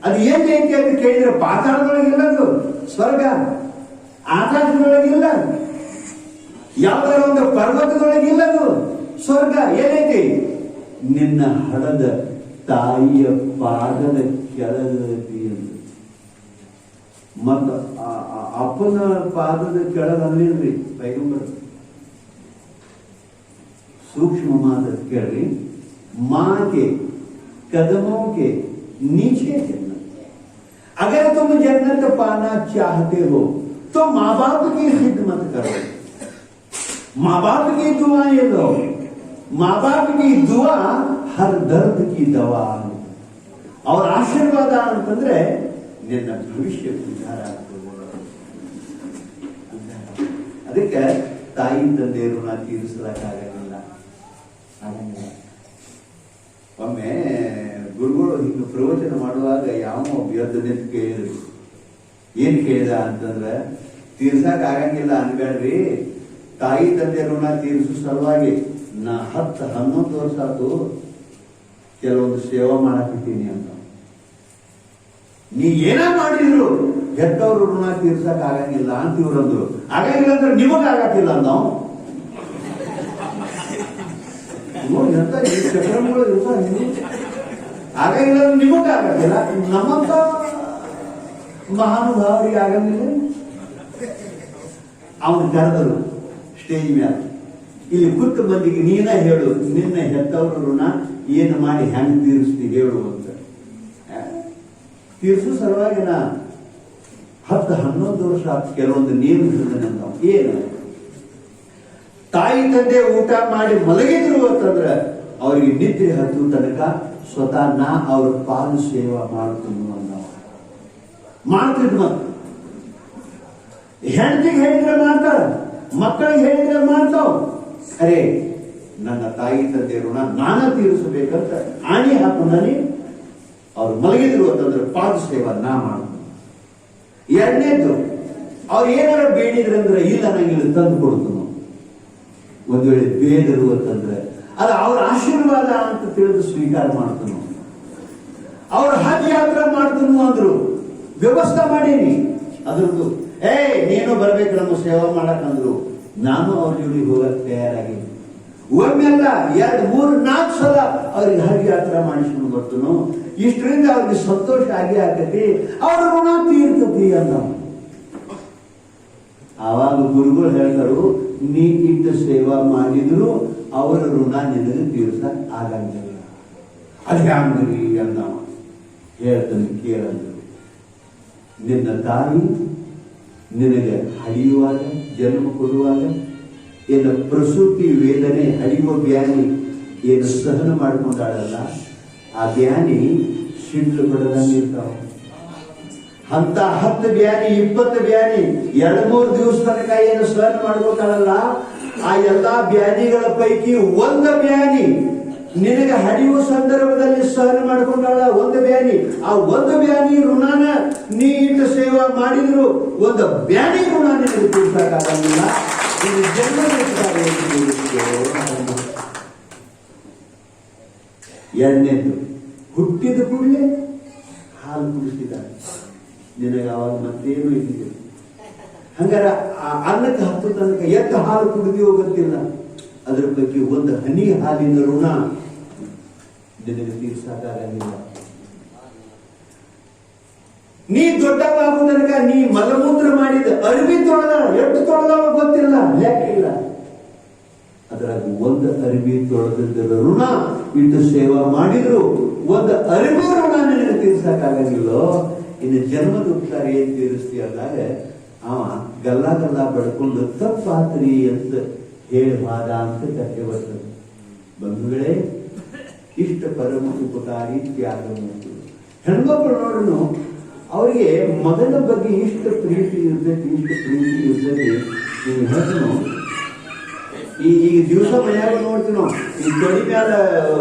ಅದು ಏನೈತಿ ಅಂತ ಕೇಳಿದ್ರೆ ಪಾತಾಳದೊಳಗಿಲ್ಲದು ಸ್ವರ್ಗ, ಆಕಾಶದೊಳಗಿಲ್ಲ, ಯಾವ್ದಾರ ಒಂದು ಪರ್ವತದೊಳಗಿಲ್ಲದು ಸ್ವರ್ಗ. ಏನೈತಿ? ನಿನ್ನ ಹಡದ ತಾಯಿಯ ಪಾದದ ಕೆಳಗತಿ ಅಂತ. ಮತ್ತ ಅಪ್ಪನ ಪಾದದ ಕೆಳಗಲ್ಲಿಲ್ರಿ ಪೈಗಂಬರ್. सूक्ष्म मात केळी, मां के कदमों के नीचे जन्नत. अगर तुम जन्नत पाना चाहते हो तो माँ बाप की खिदमत करो, माँ बाप की दुआएं लो. माँ बाप की दुआ हर दर्द की दवा. और आशीर्वाद ಅಂತಂದ್ರೆ ನಿನ್ನ ಭವಿಷ್ಯ ಉದ್ಧಾರ ಆಗ್ತದೆ. ಅದಕ್ಕೆ ತಾಯಿ ತಂದೆ ಋಣ ತೀರಿಸಲಾಗಲ್ಲ. ಒಮ್ಮೆ ಗುರುಗಳು ಹಿಂಗ ಪ್ರವಚನ ಮಾಡುವಾಗ ಯಾವ ಎದ್ದು ನಿಂತು ಕೇಳಿದ್ರು. ಏನ್ ಕೇಳಿದ ಅಂತಂದ್ರೆ, ತೀರ್ಸಕ್ ಆಗಂಗಿಲ್ಲ ಅನ್ಬೇಡ್ರಿ, ತಾಯಿ ತಂದೆ ಋಣ ತೀರಿಸೋ ಸಲುವಾಗಿ ನಾ 10-11 ವರ್ಷ ಆತು ಕೆಲವೊಂದು ಸೇವಾ ಮಾಡಾಕಿದ್ದೀನಿ ಅಂತ. ನೀ ಏನ ಮಾಡಿದ್ರು ಹೆತ್ತವ್ರು ಋಣ ತೀರ್ಸಕ್ ಆಗಂಗಿಲ್ಲ ಅಂತ ಇವ್ರಂದ್ರು. ಆಗಂಗಿಲ್ಲ ಅಂದ್ರೆ ನಿಮಗ ಆಗತ್ತಿಲ್ಲ ನಾವು ನೋಡಿ ಅಂತ ಈ ಚಕ್ರಗಳು ಇರ್ತಾರೆ. ಆಗಂಗಿಲ್ಲ ಅಂದ್ರೆ ನಿಮಗ ಆಗತ್ತಿಲ್ಲ, ನಮ್ಮಂತ ಮಹಾನುಭಾವರಿಗೆ ಆಗಂಗಿಲ್ಲ. ಅವನು ಕರೆದರು ಸ್ಟೇಜ್ ಮೇಲೆ. ಇಲ್ಲಿ ಕೂತ ಮಂದಿಗೆ ನೀನ ಹೇಳು, ನಿನ್ನ ಹೆತ್ತವ್ರ ಋಣ ಏನು ಮಾಡಿ ಹೆಂಗ್ ತೀರಿಸ್ತಿ ಹೇಳು ಅಂತ. ತೀರ್ಸು ಸಲುವಾಗಿ ನಾ 10-11 ವರ್ಷ ಕೆಲವೊಂದು ನೇಮ ಹಿಡಿದ ಏನು ತಾಯಿ ತಂದೆ ಊಟ ಮಾಡಿ ಮಲಗಿದ್ರು ಅಂತಂದ್ರ ಅವ್ರಿಗೆ ನಿದ್ರೆ ಹತ್ತು ತನಕ ಸ್ವತಃ ನಾ ಅವ್ರ ಪಾಲು ಸೇವಾ ಮಾಡ್ತೀನಿ ಅಂದವ. ಮಾಡ್ತಿದ್ ಮತ್ ಹೆಂಡತಿಗೆ ಹೇಳಿದ್ರೆ ಮಾಡ್ತಾರ, ಮಕ್ಕಳಿಗೆ ಹೇಳಿದ್ರೆ ಮಾಡ್ತಾವ. ಅರೆ ನನ್ನ ತಾಯಿ ತಂದೆ ಋಣ ನಾನ ತೀರಿಸಬೇಕಂತ ಆಣಿ ಹಾಕೊಂಡನಿ ಅವ್ರು ಮಲಗಿದ್ರು ಅಂತಂದ್ರೆ ಪಾದ ಸೇವಾ ನಾ ಮಾಡ್ತೀನಿ. ಎರಡನೇದು ಅವ್ರು ಏನಾರ ಬೇಡಿದ್ರಂದ್ರೆ ಇಲ್ಲ ನಂಗೆ ತಂದು ಕೊಡ್ತೀನಿ. ಒಂದ್ ವೇಳೆ ಬೇಡರು ಅಂತಂದ್ರೆ ಅದು ಅವ್ರ ಆಶೀರ್ವಾದ ಅಂತ ತಿಳಿದು ಸ್ವೀಕಾರ ಮಾಡ್ತನು. ಅವ್ರ ಹಜ್ ಯಾತ್ರಾ ಮಾಡ್ತನು ಅಂದ್ರು, ವ್ಯವಸ್ಥೆ ಮಾಡೀನಿ ಅದ್ರದ್ದು. ನೀನು ಬರ್ಬೇಕು ನಮ್ಮ ಸೇವಾ ಮಾಡಕ್ ಅಂದ್ರು. ನಾನು ಅವ್ರ ಜೋಡಿ ಹೋಗಕ್ ತಯಾರಾಗಿದ್ದೀನಿ. ಒಮ್ಮೆಲ್ಲ 2, 3, 4 ಸಲ ಅವ್ರಿಗೆ ಹಜ್ ಯಾತ್ರಾ ಮಾಡಿಸ್ಕೊಂಡು ಬರ್ತನು. ಇಷ್ಟರಿಂದ ಅವ್ರಿಗೆ ಸಂತೋಷ ಆಗಿ ಆಗತಿ, ಅವ್ರ ಋಣ ತೀರ್ತತಿ ಅಂದ. ಆವಾಗ ಗುರುಗಳು ಹೇಳ್ತಾರು, ನೀ ಇಟ್ಟು ಸೇವಾ ಮಾಡಿದ್ರು ಅವರ ಋಣ ನಿನಗೆ ತೀರ್ಸಕ್ ಆಗಂಗಿಲ್ಲ. ಅದು ಹ್ಯಾಂಗ್ರಿ ಅಂದವ. ಹೇಳ್ತಾನೆ ಕೇಳಂದ್ರು, ನಿನ್ನ ತಾಯಿ ನಿನಗೆ ಹಡಿಯುವಾಗ, ಜನ್ಮ ಕೊಡುವಾಗ ಏನು ಪ್ರಸೂತಿ ವೇದನೆ ಹಡಿಯುವ ಬ್ಯಾನಿ ಏನು ಸಹನ ಮಾಡ್ಕೊಂಡಾಳಲ್ಲ, ಆ ಬ್ಯಾನಿ ಸಿಡ್ಲು ಬಡದಂಗಿರ್ತಾವ. ಅಂತ 10 ಬ್ಯಾನಿ 20 ಬ್ಯಾನಿ 2-3 ದಿವಸ ತನಕ ಏನು ಸಹನ ಮಾಡ್ಕೋತಾಳಲ್ಲ, ಆ ಎಲ್ಲಾ ಬ್ಯಾನಿಗಳ ಪೈಕಿ ಒಂದು ಬ್ಯಾನಿ ನಿನಗೆ ಹಡಿಯುವ ಸಂದರ್ಭದಲ್ಲಿ ಸಹನ ಮಾಡ್ಕೊಂಡಾಳ. ಒಂದು ಬ್ಯಾನಿ, ಆ ಒಂದು ಬ್ಯಾನಿ ಋಣನ ನೀ ಇಟ್ಟು ಸೇವಾ ಮಾಡಿದ್ರು ಒಂದು ಬ್ಯಾನಿ ಋಣ ನಿನಗೆ ತೀರ್ಸಕ್ಕಾಗಂಗಿಲ್ಲ. ಎರಡನೇದು, ಹುಟ್ಟಿದ ಕೂಡಲೇ ಹಾಲು ಕುಡಿಸಿದ್ದಾರೆ. ನಿನಗೆ ಅವಾಗ ಮತ್ತೇನು ಇದ್ದಿದೆ. ಹಂಗಾರ ಆ ಅನ್ನಕ್ಕೆ ಹತ್ತು ತನಕ ಎಷ್ಟು ಹಾಲು ಕುಡಿದೆಯೋ ಗೊತ್ತಿಲ್ಲ. ಅದ್ರ ಬಗ್ಗೆ ಒಂದು ಹನಿ ಹಾಲಿನ ಋಣ ನಿನಗೆ ತೀರ್ಸಕ್ಕಾಗಂಗಿಲ್ಲ. ನೀ ದೊಡ್ಡವಾಗುವ ತನಕ ನೀ ಮಲಮೂತ್ರ ಮಾಡಿದ ಅರಿವಿ ತೊಳೆದ ಎಷ್ಟು ತೊಳೆದವ ಗೊತ್ತಿಲ್ಲ, ಲೆಕ್ಕ ಇಲ್ಲ. ಅದರಾಗ ಒಂದು ಅರಿವಿ ತೊಳೆದಿದ್ದ ಋಣ ಇಟ್ಟು ಸೇವಾ ಮಾಡಿದ್ರು ಒಂದು ಅರಿವಿ ಋಣ ನಿನಗೆ ತೀರ್ಸಕ್ಕಾಗಂಗಿಲ್ಲೋ. ಇನ್ನು ಜನ್ಮದ ಉಪಚಾರ ಏನ್ ತೀರಿಸ್ತಿ ಅಂದಾಗ ಅವ ಗಲ್ಲ ಗಲ್ಲ ಬಡ್ಕೊಂಡು ತಪ್ಪಾತ್ರಿ ಅಂತ ಹೇಳುವಾದ ಅಂತ ಕಥೆ ಬರ್ತದೆ. ಬಂಧುಗಳೇ, ಇಷ್ಟ ಪರಮ ಉಪಕಾರಿ ತ್ಯಾಗ ಮೂರ್ತಿ ಹೆಣ್ಮಕ್ಳು ನೋಡ್ರು ಅವರಿಗೆ ಮಗನ ಬಗ್ಗೆ ಇಷ್ಟ ಪ್ರೀತಿ ಇರ್ತೈತಿ, ನೀವು ಹೇಳ್ತೀನೋ ಈಗ ದಿವಸ ಮನೆಯಾಗ ನೋಡ್ತೀನೋ, ಈ ತೊಡಿ ಮ್ಯಾಲ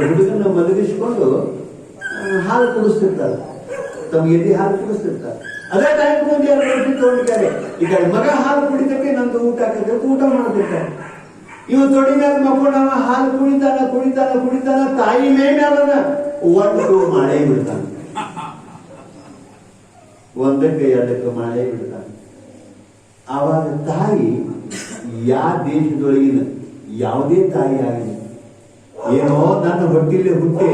ಹುಡುಗನ ಮಲಗಿಸ್ಕೊಂಡು ಹಾಲು ಕುಡಿಸ್ತಿರ್ತಾರೆ, ತಮ್ಗೆ ಎಲ್ಲಿ ಹಾಲು ಕುಡಿಸ್ತಿರ್ತಾರೆ. ಅದೇ ಟೈಮ್ ಬಂದು ಯಾರು ರೊಟ್ಟಿ ತಗೊಂಡಿದ್ದಾರೆ. ಈಗ ಮಗ ಹಾಲು ಕುಡಿತಕ್ಕೆ ನಂದು ಊಟ ಹಾಕಕ್ಕೆ ಊಟ ಮಾಡ್ತಿರ್ತಾರೆ. ಇವ್ ತೊಡಿ ಮ್ಯಾಲ ಮಕ್ಕೊಂಡವ ಹಾಲು ಕುಡಿತಾನ ತಾಯಿ ಮೇಲನ ಒಟ್ಟು ಮಾಡೇ ಬಿಡ್ತಾನೆ. ಒಂದಕ್ಕೆ ಎರಡಕ್ಕೆ ಮಾಡೇ ಬಿಡ್ತಾನೆ. ಆವಾಗ ತಾಯಿ ದೇಶದೊಳಗಿನ ಯಾವುದೇ ತಾಯಿ ಆಗಲಿ, ಏನೋ ನನ್ನ ಹೊಟ್ಟಿಲೆ ಹುಟ್ಟೆ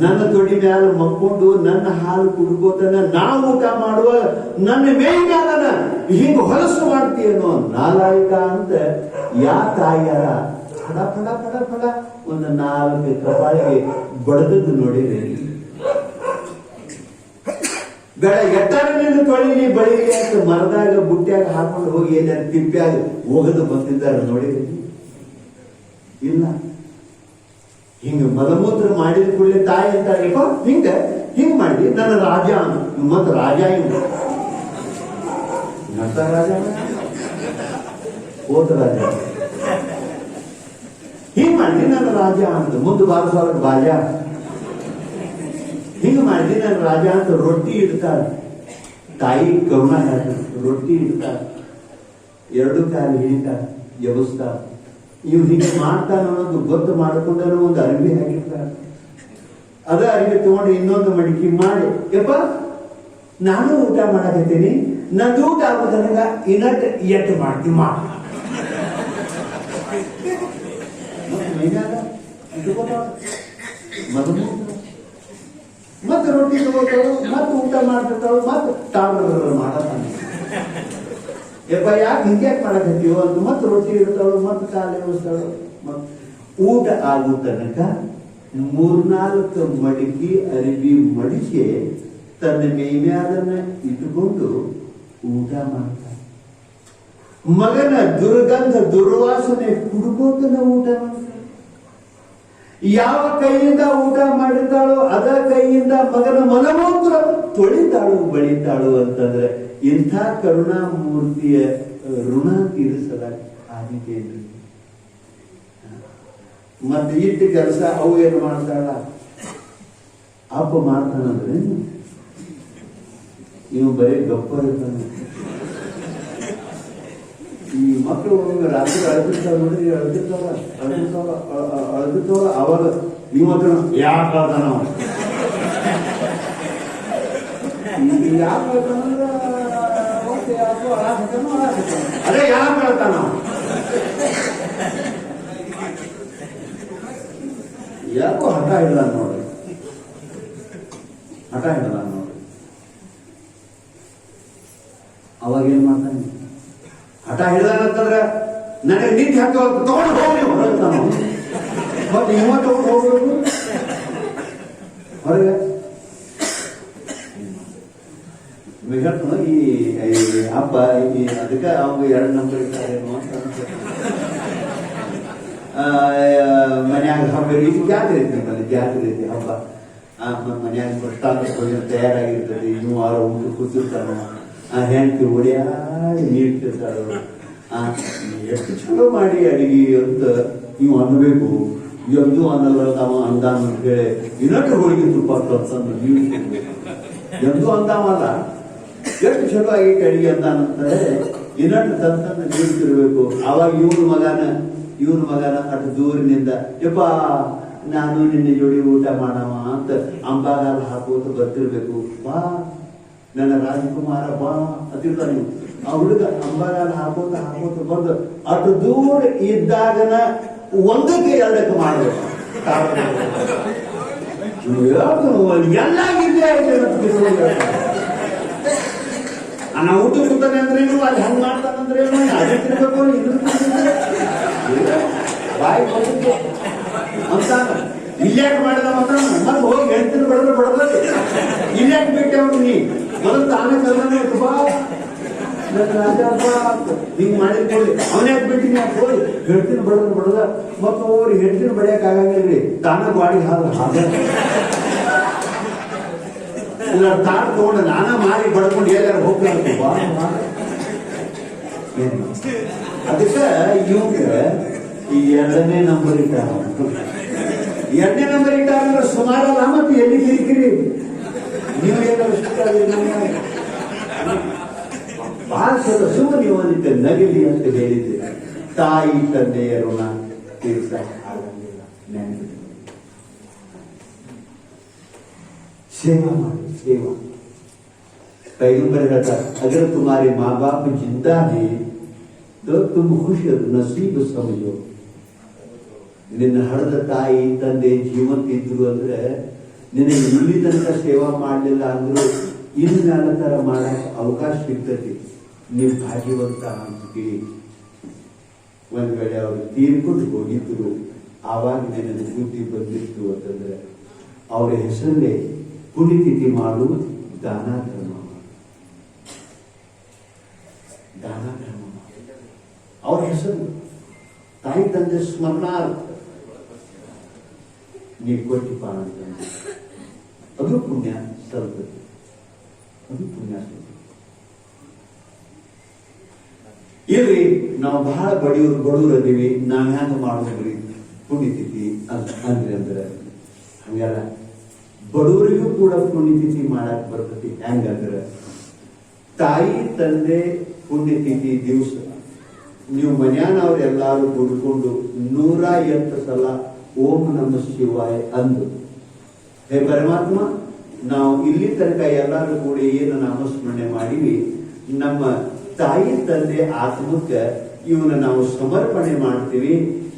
ನನ್ನ ತೊಡಿ ಮ್ಯಾಲ ಮಕ್ಕೊಂಡು ನನ್ನ ಹಾಲು ಕುಡ್ಕೋತನ, ನಾ ಊಟ ಮಾಡುವ ನನ್ನ ಮೇಲ್ಗಾಲನ ಹಿಂಗ ಹೊಲಸು ಮಾಡ್ತೀಯನೋ ನಾಲಾಯಕ ಅಂತ ತಾಯಿಯಾರ ಫಡ ಫಡ ಫಡ ಫಡ ಒಂದು 4 ಕಪಾಳಿಗೆ ಬಡದದ್ದು ನೋಡಿರಿ. ಬೇಡ ಎಟ್ಟಾರ ನಿನ್ನ ತೊಳಿಲಿ ಬಳಿಲಿ ಅಂತ ಮರದಾಗ ಬುಟ್ಟ್ಯಾಗ ಹಾಕೊಂಡು ಹೋಗಿ ಏನಾರ ತಿಪ್ಪ್ಯಾಗ ಹೋಗದು ಬಂದಿದ್ದಾರೆ ನೋಡಿರಿ. ಇಲ್ಲ, ಹಿಂಗ ಮಲಮೂತ್ರ ಮಾಡಿದ ಕೂಡಲೇ ತಾಯಿ ಅಂತಾರಪ್ಪ ಹಿಂಗ ಮಾಡಿ ನನ್ನ ರಾಜ ಮತ್ತ ರಾಜ ನಟ ರಾಜ ಹೋದ ರಾಜ ಹಿಂಗ್ ಮಾಡಿ ನನ್ನ ರಾಜ ಅಂತ ಮುಂದೆ ಬಾರಿಸೋಳಕ್ ಬಾಜ ಹಿಂಗ ಮಾಡಿ ನನ್ನ ರಾಜ ಅಂತ ರೊಟ್ಟಿ ಇಡ್ತಾರ. ತಾಯಿ ಕರುಣ ಹೇಳ್ತಾರೆ, ರೊಟ್ಟಿ ಇಡ್ತಾರ, 2 ಕಾಲು ಹಿಡಿತಾರ, ಎಬಸ್ತಾರ. ಇವ್ ಹಿಂಗೆ ಮಾಡ್ತಾನ ಅನ್ನೋದು ಗೊತ್ತು ಮಾಡಿಕೊಂಡಾರ ಒಂದು ಅರಿವಿ ಹಾಕಿರ್ತಾರ. ಅದ ಅರಿವಿ ತಗೊಂಡು ಇನ್ನೊಂದು ಮಡಿಕೆ ಮಾಡಿ, ಯಪ್ಪ ನಾನು ಊಟ ಮಾಡಕತ್ತೀನಿ, ನಂದು ಊಟ ಆಗೋದನಗ ಇನ್ನಟ್ ಎಟ್ಟು ಮಾಡ್ತೀನಿ ಮಾಡ ಮತ್ತೆ ರೊಟ್ಟಿ ತಗೋತಾಳು, ಮತ್ತೆ ಊಟ ಮಾಡ್ತಿರ್ತಾಳು, ಮತ್ತೆ ತಾಳು ಮಾಡತಾನೆ. ಯಪ್ಪ ಯಾಕೆ ಹಿಂಗ್ಯಾಕೆ ಮಾಡಕತ್ತೀವೋ ಅಂತ ಮತ್ತೆ ರೊಟ್ಟಿ ಇರ್ತಾಳು, ಮತ್ತೆ ಕಾಲು ಎವಸ್ತಾಳು. ಊಟ ಆಗೋ ತನಕ 3-4 ಮಡಿಕೆ ಅರಿವಿ ಮಡಿಕೆ ತನ್ನ ಮೇಮ್ಯಾದನ್ನ ಇಟ್ಟುಕೊಂಡು ಊಟ ಮಾಡ್ತಾನೆ. ಮಗನ ದುರ್ಗಂಧ ದುರ್ವಾಸನೆ ಕುಡ್ಕೋತನ ಊಟ ಮಾಡ್ತಾನೆ. ಯಾವ ಕೈಯಿಂದ ಊಟ ಮಾಡಿದ್ದಾಳೋ ಅದ ಕೈಯಿಂದ ಮಗನ ಮಲಮೂತ್ರ ತೊಳಿತಾಳು ಬಳಿತಾಳು ಅಂತಂದ್ರೆ ಇಂಥ ಕರುಣಾಮೂರ್ತಿಯ ಋಣ ತೀರಿಸಲ ಆಗಿದ್ದೇನೆ. ಮತ್ತೆ ಇಟ್ಟು ಕೆಲಸ ಅವು ಏನು ಮಾಡ್ತಾಳ, ಅಪ್ಪ ಮಾಡ್ತಾನಂದ್ರೆ ಇವು ಬರೀ ಗಪ್ಪ ಇರ್ತಾನೆ. ಈ ಮಕ್ಕಳು ಒಮ್ಮೆ ರಾತ್ರಿ ಅಳ್ದಿರ್ತಾವ ನೋಡಿ, ಅಳ್ದಿರ್ತಾವ ಅವಾಗ ಇವತ್ತು ಯಾಕೆ ಅಳ್ತಾನ ಅದೇ ಯಾಕೆ ಅಳ್ತಾನ ಯಾಕೋ ಹಠ ಹಿಡ್ದ ನೋಡ್ರಿ, ಹಠ ಹಿಡ್ದ ನೋಡ್ರಿ. ಅವಾಗ ಏನ್ ಮಾಡ್ತಾನೆ, ಹಠ ಹಿಡ್ದಾನಂತಂದ್ರೆ ನನಗೆ ನಿಂತು ಹಾಕಿ ತಗೊಂಡು ಹೋಗಿ ಹೊರಡ್ತಾನ. ಮತ್ತೆ ಇವ ತಗೊಂಡು ಹೋಗ್ಬೇಕು ಹೊರಗೆ. ಹೇಳ್ತಾನ ಈ ಹಬ್ಬ ಅದಕ್ಕೆ ಅವಾಗ 2 ನಂಬರ್ ಇರ್ತಾರೇನು ಅಂತ ಮನ್ಯಾಗ ಹಬ್ಬ ಇದು ಜಾತ್ರೆ ಐತಿ, ನಿಮ್ಮಲ್ಲಿ ಜಾತ್ರೆ ಐತಿ ಹಬ್ಬ. ಮನ್ಯಾಗ ಪ್ರಶ್ನಾಂತ ತಯಾರಾಗಿರ್ತದೆ, ಇನ್ನೂ 6 ಊಟ ಕೂತಿರ್ತಾನ. ಹೆಂಡತಿ ಒಡಿಯಾಡಿ ನೀಡ್ತಿರ್ತಾಳು. ಎಷ್ಟು ಚಲೋ ಮಾಡಿ ಅಡಿಗೆ ಅಂತ ನೀವು ಅನ್ನಬೇಕು. ಎಂದು ಅನ್ನಲ್ಲ ತಾವ ಅಂದಾನ ಅಂತ ಹೇಳಿ ಇನ್ನಟ್ಟು ಹೋಳಿಗೆ ತುಪ್ಪ ತಂದು ನೀವು ಎಂದು ಅಂದಾವಲ್ಲ, ಎಷ್ಟು ಚಲೋ ಆಗೈತೆ ಅಡಿಗೆ ಅಂತಾನಂತಾರೆ ಇನ್ನಟ್ಟು ತಂತಂದು ನೀಡ್ತಿರ್ಬೇಕು. ಅವಾಗ ಇವನ ಮಗನ ಅಷ್ಟು ದೂರಿನಿಂದ ಯಪ್ಪ ನಾನು ನಿನ್ನೆ ಜೋಡಿ ಊಟ ಮಾಡವ ಅಂತ ಅಂಬಾಗಾಲ ಹಾಕೋತ ಬರ್ತಿರ್ಬೇಕು. ಬಾ ನನ್ನ ರಾಜಕುಮಾರ ಬಾ ಅಂತಿರ್ತಾನೆ. ಆ ಹುಡುಗ ಅಂಬಾಗಾಲ ಹಾಕೋತ ಬಂದು ಅಷ್ಟು ದೂರ ಇದ್ದಾಗನ 1ಕ್ಕೆ 2ಕ್ಕೆ ಮಾಡ್ಬೇಕು. ಎಲ್ಲ ಇದ್ದೇ ನಾವು ಊಟ ಕೂತಾನೆ ಅಂದ್ರೇನು, ಅಲ್ಲಿ ಹಂಗ್ ಮಾಡ್ತಾನಂದ್ರೇನು, ಅದೇ ತಿರ್ಬೇಕು ಬಾಯಿ ಅಂತ ಇಲ್ಯಾಕೆ ಮಾಡಿದ ಮಾತ್ರ ಮತ್ತೆ ಹೋಗಿ ಹೇಳ್ತೀನಿ ಬಡದ ಇಲ್ಯಾಕೆ ಬಿಟ್ಟೆ ಅವ್ರು ನೀ ಮೊದಲು ತಾನೇ ಕಲ್ಯಾಣ ಬಾ ಹಿಂಗ್ ಮಾಡಿದ್ಕೊಳ್ಳಿ ಅವನ್ಯಾಕೆ ಬಿಟ್ಟಿನಿ ಅಂತ ಹೋಗಿ ಹೇಳ್ತೀನಿ ಬಡದ ಮತ್ತು ಅವ್ರು ಹೇಳ್ತೀನಿ ಬಡಿಯಕ್ ಆಗಂಗಿಲ್ರಿ. ತಾನ ಗಾಡಿ ಹಾಗೆ ಇಲ್ಲ ತಾನು ತಗೊಂಡು ನಾನ ಮಾರಿ ಬಡ್ಕೊಂಡು ಎಲ್ಲಾರು ಹೋಗ್ಲಾರ್ದು ಬಾ. ಅದಕ್ಕೆ ಇವಾಗ ಈ 2ನೇ ನಂಬರ್ ಇಟ್ಟಾರ. 2ನೇ ನಂಬರ್ ಇಟ್ಟಾರ ಸುಮಾರಲ್ಲ. ಮತ್ತೆ ಎಲ್ಲಿ ಕಿರಿಕಿರಿ ನೀವು ಬಹಳ ಸುಮ್ಮ ನೀವು ಅಂದಿದ್ದೆ ನಗಲಿ ಅಂತ ಹೇಳಿದ್ದೆ. ತಾಯಿ ತಂದೆಯ ಋಣ ತೀರ್ಸಕ್ ಆಗಂಗಿಲ್ಲ. ನೆನಪು सेवा मारो सेवा. पैगंबर कहता अगर तुम्हारे माँ बाप जिंदा है तो तुम खुश नसीब समझो. ನಿನ್ನ ಹಡದ ತಾಯಿ ತಂದೆ ಜೀವಂತ ಇದ್ರು ಅಂದ್ರೆ ನಿನಗೆ ಇಲ್ಲಿ ತನಕ ಸೇವಾ ಮಾಡಲಿಲ್ಲ ಅಂದ್ರು ಇನ್ನು ನನ್ನ ತರ ಮಾಡಕ್ ಅವಕಾಶ ಸಿಗ್ತತಿ. ನೀವು ಭಾಗ್ಯವಂತ ಅಂತೀವಿ. ಒಂದ್ ವೇಳೆ ಅವರು ತೀರ್ಕೊಂಡು ಹೋಗಿದ್ರು ಆವಾಗ ನನಗೆ ಬುದ್ಧಿ ಬಂದಿತ್ತು ಅಂತಂದ್ರೆ ಅವರ ಹೆಸರಲ್ಲೇ ಪುಣ್ಯತಿಥಿ ಮಾಡು, ದಾನ ಧರ್ಮ ಅವ್ರ ಹೆಸರು ತಾಯಿ ತಂದೆ ಸ್ಮರಣಾರ್ಥ ನೀವು ಕೊಟ್ಟಿಪ್ಪ ಅಂತ ಅದು ಪುಣ್ಯ ಸಲ್ತದೆ. ಇಲ್ಲಿ ನಾವು ಬಹಳ ಬಡವರು ಅದೀವಿ, ನಾವ್ ಹ್ಯಾಂಗ ಮಾಡೋದ್ರಿ ಪುಣ್ಯತಿಥಿ ಅಂದ್ರೆ ಹಂಗಲ್ಲ. ಬಡವರಿಗೂ ಕೂಡ ಪುಣ್ಯತಿಥಿ ಮಾಡಕ್ ಬರ್ತತಿ. ಹೆಂಗಂದ್ರೆ ತಾಯಿ ತಂದೆ ಪುಣ್ಯತಿಥಿ ದಿವಸ ನೀವು ಮನ್ಯಾನವ್ರೆಲ್ಲಾರು ದುಡ್ಕೊಂಡು 108 ಸಲ ಓಂ ನಮಃ ಶಿವಾಯ ಅಂದು, ಹೇ ಪರಮಾತ್ಮ ನಾವು ಇಲ್ಲಿ ತನಕ ಎಲ್ಲಾರು ಕೂಡ ಏನು ನಾಮಸ್ಮರಣೆ ಮಾಡಿವಿ, ನಮ್ಮ ತಾಯಿ ತಂದೆ ಆತ್ಮಕ್ಕೆ ಇವನ್ನ ನಾವು ಸಮರ್ಪಣೆ ಮಾಡ್ತೀವಿ.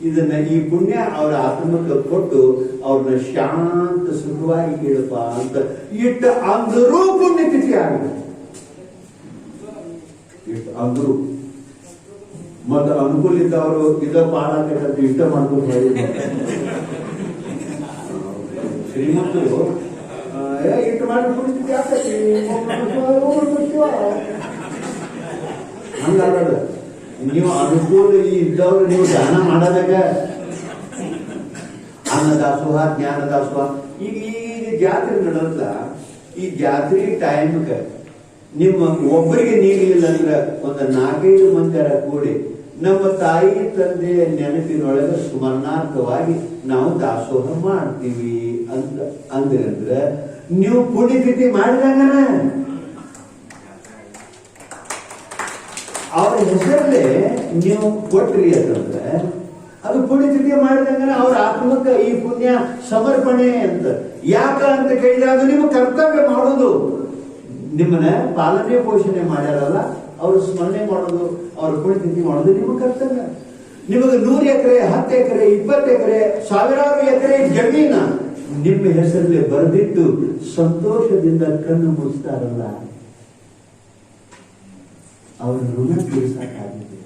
ಇದನ್ನ ಈ ಪುಣ್ಯ ಅವರ ಆತ್ಮಕ್ಕೆ ಕೊಟ್ಟು ಅವ್ರನ್ನ ಶಾಂತ ಸುಖವಾಗಿ ಕೇಳಪ್ಪ ಅಂತ ಇಟ್ಟ ಅಂದರೂ ಪುಣ್ಯತಿಥಿ ಆಗುತ್ತೆ. ಇಟ್ಟು ಅಂದ್ರು ಮತ್ತು ಅನುಕೂಲ ಇದ್ದವರು ಇದ ಪಾಡಾಕಂತ ಇಷ್ಟ ಮಾಡ್ಕೊಂಡು ಶ್ರೀಮಂತರು ಇಟ್ಟು ಮಾಡಿ ಪರಿಸ್ಥಿತಿ ಆಗ್ತೈತಿ ಹಂಗಾಗ ನೀವು ಅನುಕೂಲ ಇದ್ದವ್ರು ನೀವು ದಾನ ಮಾಡಬೇಕ. ಅನ್ನದಾಸೋಹ ಜ್ಞಾನದಾಸೋಹ ಈಗ ಜಾತ್ರೆ ನಡೆದ ಈ ಜಾತ್ರೆ ಟೈಮ್ಗೆ ನಿಮ್ಮ ಒಬ್ಬರಿಗೆ ನೀಡಲಿಲ್ಲ ಅಂದ್ರೆ ಒಂದು 4-5 ಮಂದಿರ ಕೂಡಿ ನಮ್ಮ ತಾಯಿ ತಂದೆ ನೆನಪಿನೊಳಗೆ ಸ್ಮರಣಾರ್ಥವಾಗಿ ನಾವು ದಾಸೋಹ ಮಾಡ್ತೀವಿ ಅಂತ ಅಂದ್ರೆ ನೀವು ಪುಣ್ಯತಿಥಿ ಮಾಡಿದಾಗ ಅವ್ರ ಹೆಸರಲ್ಲೇ ನೀವು ಕೊಟ್ರಿ ಅಂತಂದ್ರೆ ಅದು ಪುಣ್ಯತಿಥಿ ಮಾಡಿದಂಗ ಅವ್ರ ಆತ್ಮಕ್ಕೆ ಈ ಪುಣ್ಯ ಸಮರ್ಪಣೆ ಅಂತ. ಯಾಕ ಅಂತ ಕೇಳಿದಾಗ ನಿಮ್ಮ ಕರ್ತವ್ಯ ಮಾಡೋದು, ನಿಮ್ಮನ್ನ ಪಾಲನೆ ಪೋಷಣೆ ಮಾಡ್ಯಾರಲ್ಲ ಅವ್ರು ಸ್ಮರಣೆ ಮಾಡೋದು, ಅವ್ರ ಪುಣ್ಯತಿಥಿ ಮಾಡೋದು ನಿಮ್ಮ ಕರ್ತವ್ಯ. ನಿಮಗೆ 100 ಎಕರೆ 10 ಎಕರೆ 20 ಎಕರೆ ಸಾವಿರಾರು ಎಕರೆ ಜಮೀನ ನಿಮ್ಮ ಹೆಸರಲ್ಲಿ ಬರೆದಿಟ್ಟು ಸಂತೋಷದಿಂದ ಕಣ್ಣು ಮುಚ್ತಾರಲ್ಲ ಅವ್ರ ಋಣ ತೀರ್ಸಕ್ಕಾಗಿದೆ.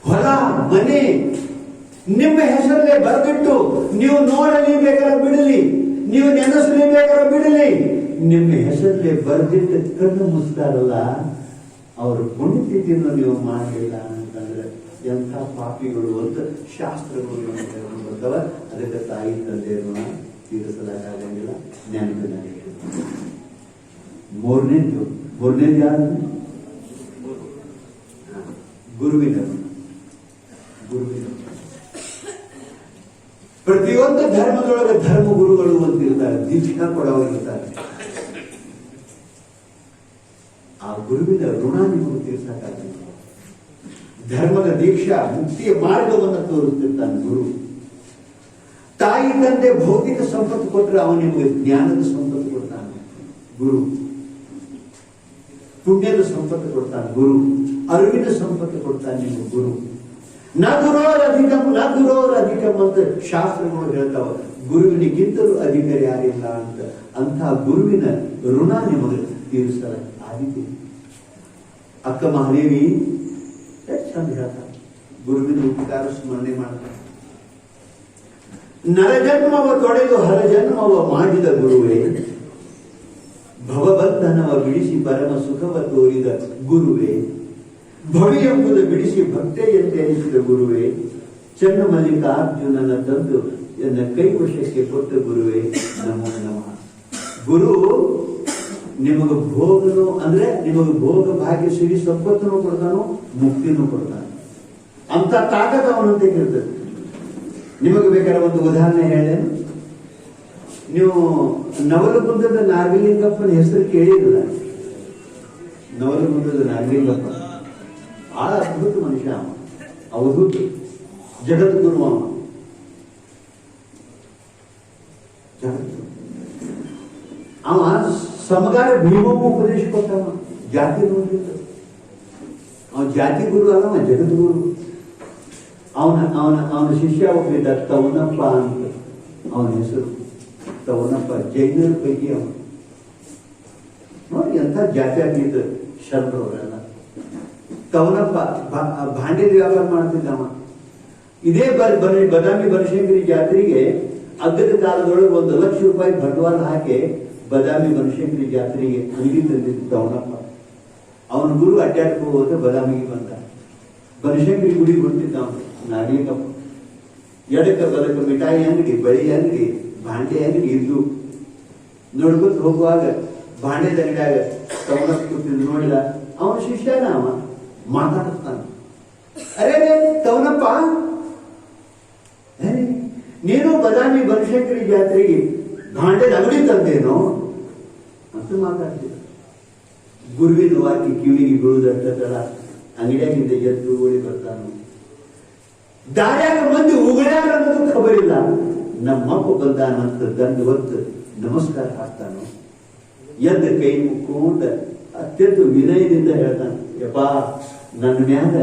ಹೊಲ ಮನೆ ನಿಮ್ಮ ಹೆಸರಲ್ಲೇ ಬರೆದಿಟ್ಟು ನೀವು ನೋಡಲಿ ಬೇಕಾದ್ರೆ ಬಿಡಲಿ, ನೀವು ನೆನೆಸಲಿ ಬೇಕಾದ್ರೆ ಬಿಡಲಿ, ನಿಮ್ಮ ಹೆಸರಲ್ಲೇ ಬರೆದಿಟ್ಟು ಕಣ್ಣು ಮುಚ್ತಾರಲ್ಲ ಅವ್ರ ಪುಣ್ಯತಿಥಿಯನ್ನು ನೀವು ಮಾಡಲಿಲ್ಲ ಅಂತಂದ್ರೆ ಎಂಥ ಪಾಪಿಗಳು ಅಂತ ಶಾಸ್ತ್ರಗಳು ಬರ್ತಾವ. ಅದಕ್ಕೆ ತಾಯಿ ತಂದೆಯನ್ನು ತೀರಿಸಲಾಗಂಗಿಲ್ಲ. ನೆನಪಿನಲ್ಲಿ ಮೂರನೇದು ಯಾರು? ಗುರುವಿನ. ಪ್ರತಿಯೊಂದು ಧರ್ಮದೊಳಗೆ ಧರ್ಮ ಗುರುಗಳು ಅಂತಿರ್ತಾರೆ, ದೀಕ್ಷಾ ಕೊಡೋರಿರ್ತಾರೆ. ಆ ಗುರುವಿನ ಋಣ ನಿಮಗೆ ತೀರ್ಸಕ್ಕಾಗಲ್ಲ. ಧರ್ಮದ ದೀಕ್ಷಾ ಮುಕ್ತಿಯ ಮಾರ್ಗವನ್ನು ತೋರಿಸ್ತಿರ್ತಾನೆ ಗುರು. ತಾಯಿ ತಂದೆ ಭೌತಿಕ ಸಂಪತ್ತು ಕೊಟ್ಟರೆ ಅವನು ನಿಮಗೆ ಜ್ಞಾನದ ಸಂಪತ್ತು ಕೊಡ್ತಾನೆ ಗುರು. ಪುಣ್ಯದ ಸಂಪತ್ತು ಕೊಡ್ತಾನೆ ಗುರು. ಅರಿವಿನ ಸಂಪತ್ತು ಕೊಡ್ತಾನೆ ನಿಮಗೆ ಗುರು. ನಗುರೋರ ಅಧಿಕಂ ಅಂತ ಶಾಸ್ತ್ರಗಳು ಹೇಳ್ತಾವ. ಗುರುವಿನಿಗಿಂತಲೂ ಅಧಿಕಾರಿ ಯಾರಿಲ್ಲ ಅಂತ. ಅಂತಹ ಗುರುವಿನ ಋಣ ನಿಮಗೆ ತೀರಿಸಲ ಆಗಿದೆ. ಅಕ್ಕ ಮಹಾದೇವಿ ಚಂದ ಹೇಳ್ತಾರೆ, ಗುರುವಿನ ಉಪಕಾರ ಸ್ಮರಣೆ ಮಾಡ್ತಾರೆ. ನರಜನ್ಮವ ತೊಡೆದು ಹರಜನ್ಮವ ಮಾಡಿದ ಗುರುವೇ, ಭವಬಂಧನವ ಬಿಡಿಸಿ ಪರಮ ಸುಖವ ತೋರಿದ ಗುರುವೇ, ಭವಿ ಎಂಬುದು ಬಿಡಿಸಿ ಭಕ್ತೆಯೆಂದೆನಿಸಿದ ಗುರುವೇ, ಚನ್ನಮಲ್ಲಿಕಾರ್ಜುನನ ತಂದು ಎನ್ನ ಕೈವಶಕ್ಕೆ ಕೊಟ್ಟ ಗುರುವೇ ನಮೋ ನಮಃ. ಗುರು ನಿಮಗೆ ಭೋಗನು ಅಂದ್ರೆ ನಿಮಗೆ ಭೋಗ ಭಾಗ್ಯ ಸಿರಿ ಸಂಪತ್ತನ್ನು ಕೊಡ್ತಾನೋ, ಮುಕ್ತಿನೂ ಕೊಡ್ತಾನೆ. ಅಂತ ತಾಕತ್ ಅವನಂತೆ ಇರ್ತದೆ. ನಿಮಗೆ ಬೇಕಾದ್ರೆ ಒಂದು ಉದಾಹರಣೆ ಹೇಳ. ನೀವು ನವಲಗುಂದದ ನಾಗಲಿಂಗಪ್ಪನ ಹೆಸರು ಕೇಳಿರಲ್ಲ. ನವಲಗುಂದದ ನಾಗಲಿಂಗಪ್ಪ ಬಹಳ ಅದ್ಭುತ ಮನುಷ್ಯ. ಅವಧೂತ ಜಗದ್ಗುರು. ಅವ ಸಮಗಾರ ಭೀಮಮ್ಮ ಉಪದೇಶ ಕೊಟ್ಟವ. ಜಾತಿ ನೋಡಿದ್ರು ಅವ ಜಾತಿ ಗುರು ಅಲ್ಲವ, ಜಗದ್ಗುರು. ಅವನ ಶಿಷ್ಯ ಒಬ್ಬ ತವನಪ್ಪ ಅಂತ ಅವನ ಹೆಸರು. ತವನಪ್ಪ ಜೈನರ ಪೈಕಿ ಅವ. ನೋಡಿ ಎಂಥ ಜಾತ್ಯಾತೀತ ಶರಣರವರೆಲ್ಲ. ತವನಪ್ಪ ಭಾಂಡೆದ ವ್ಯಾಪಾರ ಮಾಡ್ತಿದ್ದವ. ಇದೇ ಬದಾಮಿ ಬನಶಂಕರಿ ಜಾತ್ರೆಗೆ ಅಗ್ಗದ ಕಾಲದೊಳಗೆ 1 ಲಕ್ಷ ರೂಪಾಯಿ ಬಂಡವಾಳ ಹಾಕಿ ಬದಾಮಿ ಬನಶಂಕರಿ ಜಾತ್ರೆಗೆ ಅಂಗಡಿ ತಂದಿದ್ದು ತವನಪ್ಪ. ಅವನ ಗುರು ಅಡ್ಡಾಡ್ಕೊಂಡು ಹೋದ್ರೆ ಬದಾಮಿಗೆ ಬಂದ. ಬನಶಂಕರಿ ಗುಡಿ ಬಿಡ್ತಿದ್ದ ಅವನು ನಾಗಲಿಂಗಪ್ಪ. ಎಡಕ್ಕೆ ಬದಕ್ಕೆ ಮಿಠಾಯಿ ಅಂಗಡಿ, ಬಳಿ ಅಂಗಡಿ, ಭಾಂಡೆ ಅಂಗಡಿ ಇದ್ದು ನೋಡ್ಕೊತ ಹೋಗುವಾಗ ಭಾಂಡೆದ ಅಂಗಡಿಯಾಗ ತವನಪ್ಪ ಕೂತಿದ್ದು ನೋಡಿದ. ಅವನ ಶಿಷ್ಯನ ಅವ ಮಾತಾಡ್ತಾನ. ಅರೇ ತವನಪ್ಪ, ನೀನು ಬದಾಮಿ ಬನಶಂಕರಿ ಜಾತ್ರೆಗೆ ಭಾಂಡೆದ ಅಂಗಡಿ ತಂದೇನೋ ಅಂತ ಮಾತಾಡ್ತಿದ್ದ. ಗುರುವಿನ ವಾಕ್ಯ ಕಿವಿಗೆ ಬೀಳುದಂತಲ್ಲ. ಅಂಗಡಿಯಾಗಿಂದ ಎದ್ದು ಓಡಿ ಬರ್ತಾನು. ದಾರ್ಯಾಗ ಮಂದಿ ಉಗುಳ್ಯಾಗ ಅನ್ನೋದು ಖಬರಿಲ್ಲ. ನಮ್ಮಪ್ಪ ಬಂದಾನಂತ ದಂಡ ಹೊತ್ತು ನಮಸ್ಕಾರ ಹಾಕ್ತಾನು. ಎದ್ದ ಕೈ ಮುಕ್ಕೊಂಡ ಅತ್ಯಂತ ವಿನಯದಿಂದ ಹೇಳ್ತಾನೆ, ಯಪ್ಪಾ ನನ್ನ ಮ್ಯಾಲ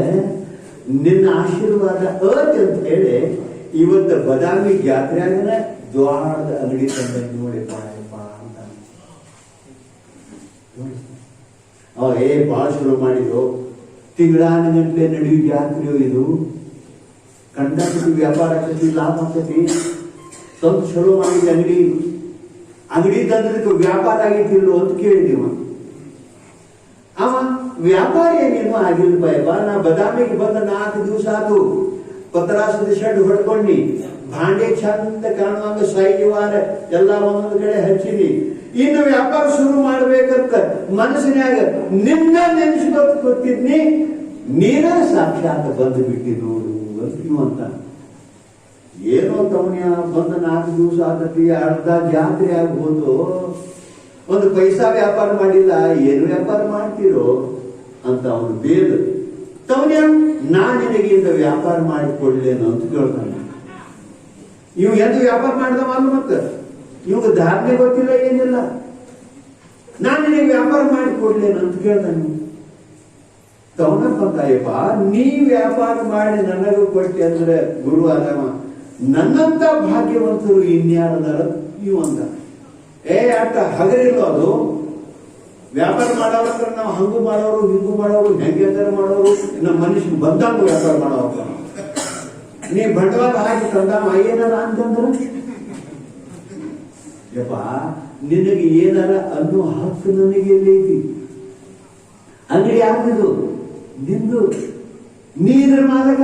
ನಿನ್ನ ಆಶೀರ್ವಾದ ಅತಿ ಅಂತ ಹೇಳಿ ಇವತ್ತು ಬದಾಮಿ ಜಾತ್ರೆಯಾಗನ ದ್ವಾರದ ಅಂಗಡಿ ತಂದ ನೋಡಿಪ್ಪ ಅಂತ. ಅವ ಭಾಳ ಶುರು ಮಾಡಿದ್ರು. ತಿಂಗಳಾನಗಂಟ್ಲೆ ನಡೆಯುವ ಜಾತ್ರೆಯೋ ಇದು. ಕಂಡಾಕತಿ ವ್ಯಾಪಾರ ಆಕತಿ, ಲಾಭ ಆಕತಿ. ಸ್ವಂತ ಚಲೋ ಮಾಡಿದ ಅಂಗಡಿ ತಂದ್ರಕ್ಕೆ ವ್ಯಾಪಾರ ಆಗೈತಿಲ್ಲೋ ಅಂತ ಕೇಳಿದೀವ. ಅವ ವ್ಯಾಪಾರ ಏನೇನು ಆಗಿಲ್ಲಪ್ಪ. ನಾ ಬದಾಮಿಗೆ ಬಂದ 4 ದಿವಸ ಆತು. ಪತ್ರಾಸದ ಶೆಡ್ ಹೊಡ್ಕೊಂಡಿ, ಭಾಂಡೆ ಚಂದ ಕಾಣುವಂಗ ಸಾಯಿವಾರ ಎಲ್ಲ ಒಂದೊಂದು ಕಡೆ ಹಚ್ಚಿನಿ. ಇನ್ನು ವ್ಯಾಪಾರ ಶುರು ಮಾಡ್ಬೇಕಂತ ಮನಸ್ಸಿನಾಗ ನಿನ್ನ ನೆನೆಸ್ಕೊತಿದ್ನಿ. ನೀನ ಸಾಕ್ಷಾತ್ ಬಂದು ಬಿಟ್ಟಿ ನೋಡು ಅಂತ. ಏನೋ ತವನ್ಯ ಬಂದ 4 ದಿವಸ ಆಗತಿ, ಅರ್ಧ ಜಾತ್ರೆ ಆಗ್ಬೋದು. ಒಂದು ಪೈಸಾ ವ್ಯಾಪಾರ ಮಾಡಿಲ್ಲ, ಏನು ವ್ಯಾಪಾರ ಮಾಡ್ತೀರೋ ಅಂತ ಅವನು ಬೇದ. ತವನ್ಯ ನಾನ್ ನಿನಗೆ ಇಂದ ವ್ಯಾಪಾರ ಮಾಡಿಕೊಡ್ಲೇನು ಅಂತ ಕೇಳ್ತಾನೆ. ಇವ್ ಎಂದು ವ್ಯಾಪಾರ ಮಾಡಿದವ ಅಲ್ಲ, ಮತ್ತ ಇವಾಗ ಧಾರಣೆ ಗೊತ್ತಿಲ್ಲ, ಏನಿಲ್ಲ. ನಾನ್ ನಿನಗೆ ವ್ಯಾಪಾರ ಮಾಡಿಕೊಡ್ಲೇನು ಅಂತ ಕೇಳ್ತಾನೆ. ತವನಪ್ಪ, ನೀ ವ್ಯಾಪಾರ ಮಾಡಿ ನನಗೂ ಕೊಟ್ಟೆ ಅಂದ್ರೆ ಗುರು ಆದವ, ನನ್ನಂತ ಭಾಗ್ಯವಂತರು ಇನ್ಯಾರದಾರ ಇವು ಅಂದ. ಅಟ್ಟ ಹಗರಿಲ್ಲ ಅದು. ವ್ಯಾಪಾರ ಮಾಡೋರಂದ್ರೆ ನಾವು ಹಂಗು ಮಾಡೋರು, ಹಿಂಗು ಮಾಡೋರು, ಹೆಂಗೆಂದಾರ ಮಾಡೋರು, ನಮ್ಮ ಮನುಷ್ಯ ಬಂದಂಗ ವ್ಯಾಪಾರ ಮಾಡೋರು. ನೀ ಬಂಡವಾಳ ಹಾಕಿ ತಂದವ ಏನಾರ ಅಂತಂದ್ರ ಯಪ್ಪ, ನಿನಗೆ ಏನಾರ ಅನ್ನೋ ಹಕ್ಕು ನನಗೆ ಎಲ್ಲೈತಿ. ಅಂಗಡಿ ಯಾವ್ದು ನಿಂದು, ನೀದ್ರ ಮಾಲಕ,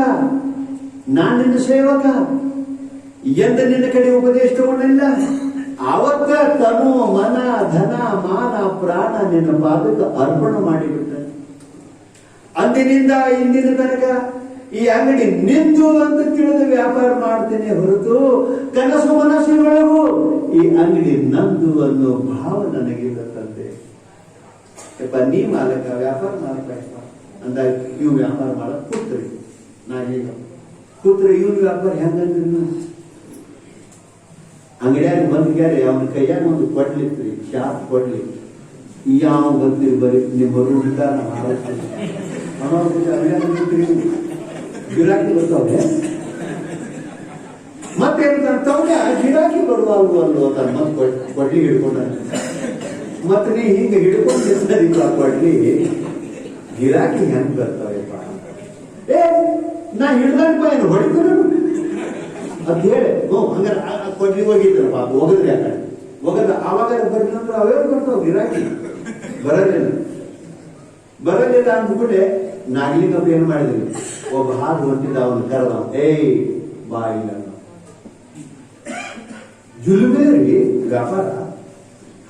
ನಾನ್ ನಿನ್ನ ಸೇವಕ. ಎಂದ ನಿನ್ನ ಕಡೆ ಉಪದೇಶ ತಗೊಂಡಿಲ್ಲ. ಅವತ್ತ ತನು ಮನ ಧನ ಮಾನ ಪ್ರಾಣ ನಿನ್ನ ಪಾದಕ್ಕೆ ಅರ್ಪಣೆ ಮಾಡಿಬಿಟ್ಟ. ಅಂದಿನಿಂದ ಇಂದಿನ ತನಕ ಈ ಅಂಗಡಿ ನಿಂದು ಅಂತ ತಿಳಿದು ವ್ಯಾಪಾರ ಮಾಡ್ತೇನೆ ಹೊರತು ಕನಸು ಮನಸ್ಸಿನೊಳಗು ಈ ಅಂಗಡಿ ನಂದು ಅನ್ನೋ ಭಾವ ನನಗಿಲ್ಲ ತಂದೆ. ಯಪ್ಪ, ನೀ ಮಾಲಕ, ವ್ಯಾಪಾರ ಮಾಲಕ ಅಂದಾಗ ಇವು ವ್ಯಾಪಾರ ಮಾಡಕ್ ಕೂತ್ರಿ. ನಾ ಹೇಗ ಕೂತ್ರೆ ಇವನ್ ವ್ಯಾಪಾರ ಹೆಂಗಂದ್ರಿ? ಅಂಗಡಿಯಾಗ ಬಂದ್ಗ್ಯಾರೆ ಅವನ ಕೈಯಾಗ ಒಂದು ಕೊಡ್ಲಿತ್ರಿ, ಶಾಪ್ ಕೊಡ್ಲಿ. ಯಾವ ಗೊತ್ತಿರಿ ಬರೀ ನಿಮ್ಮ ರೂಢ ಗಿರಾಕಿ ಬರ್ತಾವೆ. ಮತ್ತೇನು ತವನೆ ಗಿರಾಕಿ ಬರುವಲ್ವ ಅಲ್ವೋ ತನ್ನ ಮತ್ತೆ ಕೊಡ್ಲಿ ಹಿಡ್ಕೊಂಡ. ಮತ್ ನೀ ಹಿಂಗ ಹಿಡ್ಕೊಂಡಿರ್ತಾರಿಪ್ಪ ಕೊಡ್ಲಿ, ಗಿರಾಕಿ ಹೆಂಗ್ ಬರ್ತಾವಪ್ಪ? ನಾ ಹಿಡ್ದಪ್ಪ ಏನು ಹೊಡಿದ್ರು ಅಂತ ಹೇಳಿ ಹಂಗಾರ ಕೊಡ್ಲಿ ಹೋಗಿದ್ರಪ್ಪ, ಹೋಗದ್ರಿ ಆ ಕಡೆ ಹೋಗದ. ಆವಾಗ ಬರ್ಲಿಲ್ಲ ಅಂದ್ರೆ ಅವೇ ಬರ್ತಾವ, ಗಿರಾಕಿ ಬರಲಿಲ್ಲ ಅಂದ್ಬಿಟ್ಟೆ. ನಾಗಲಿಂಗಪ್ಪ ಏನ್ ಮಾಡಿದ್ರಿ, ಒಬ್ಬ ಹಾದು ಹೊಂಟಿದ್ದ, ಅವನು ಕರೆದ, ಬಾ ಇಲ್ಲ ಜುಲ್ಮೇರಿ ವ್ಯಾಪಾರ.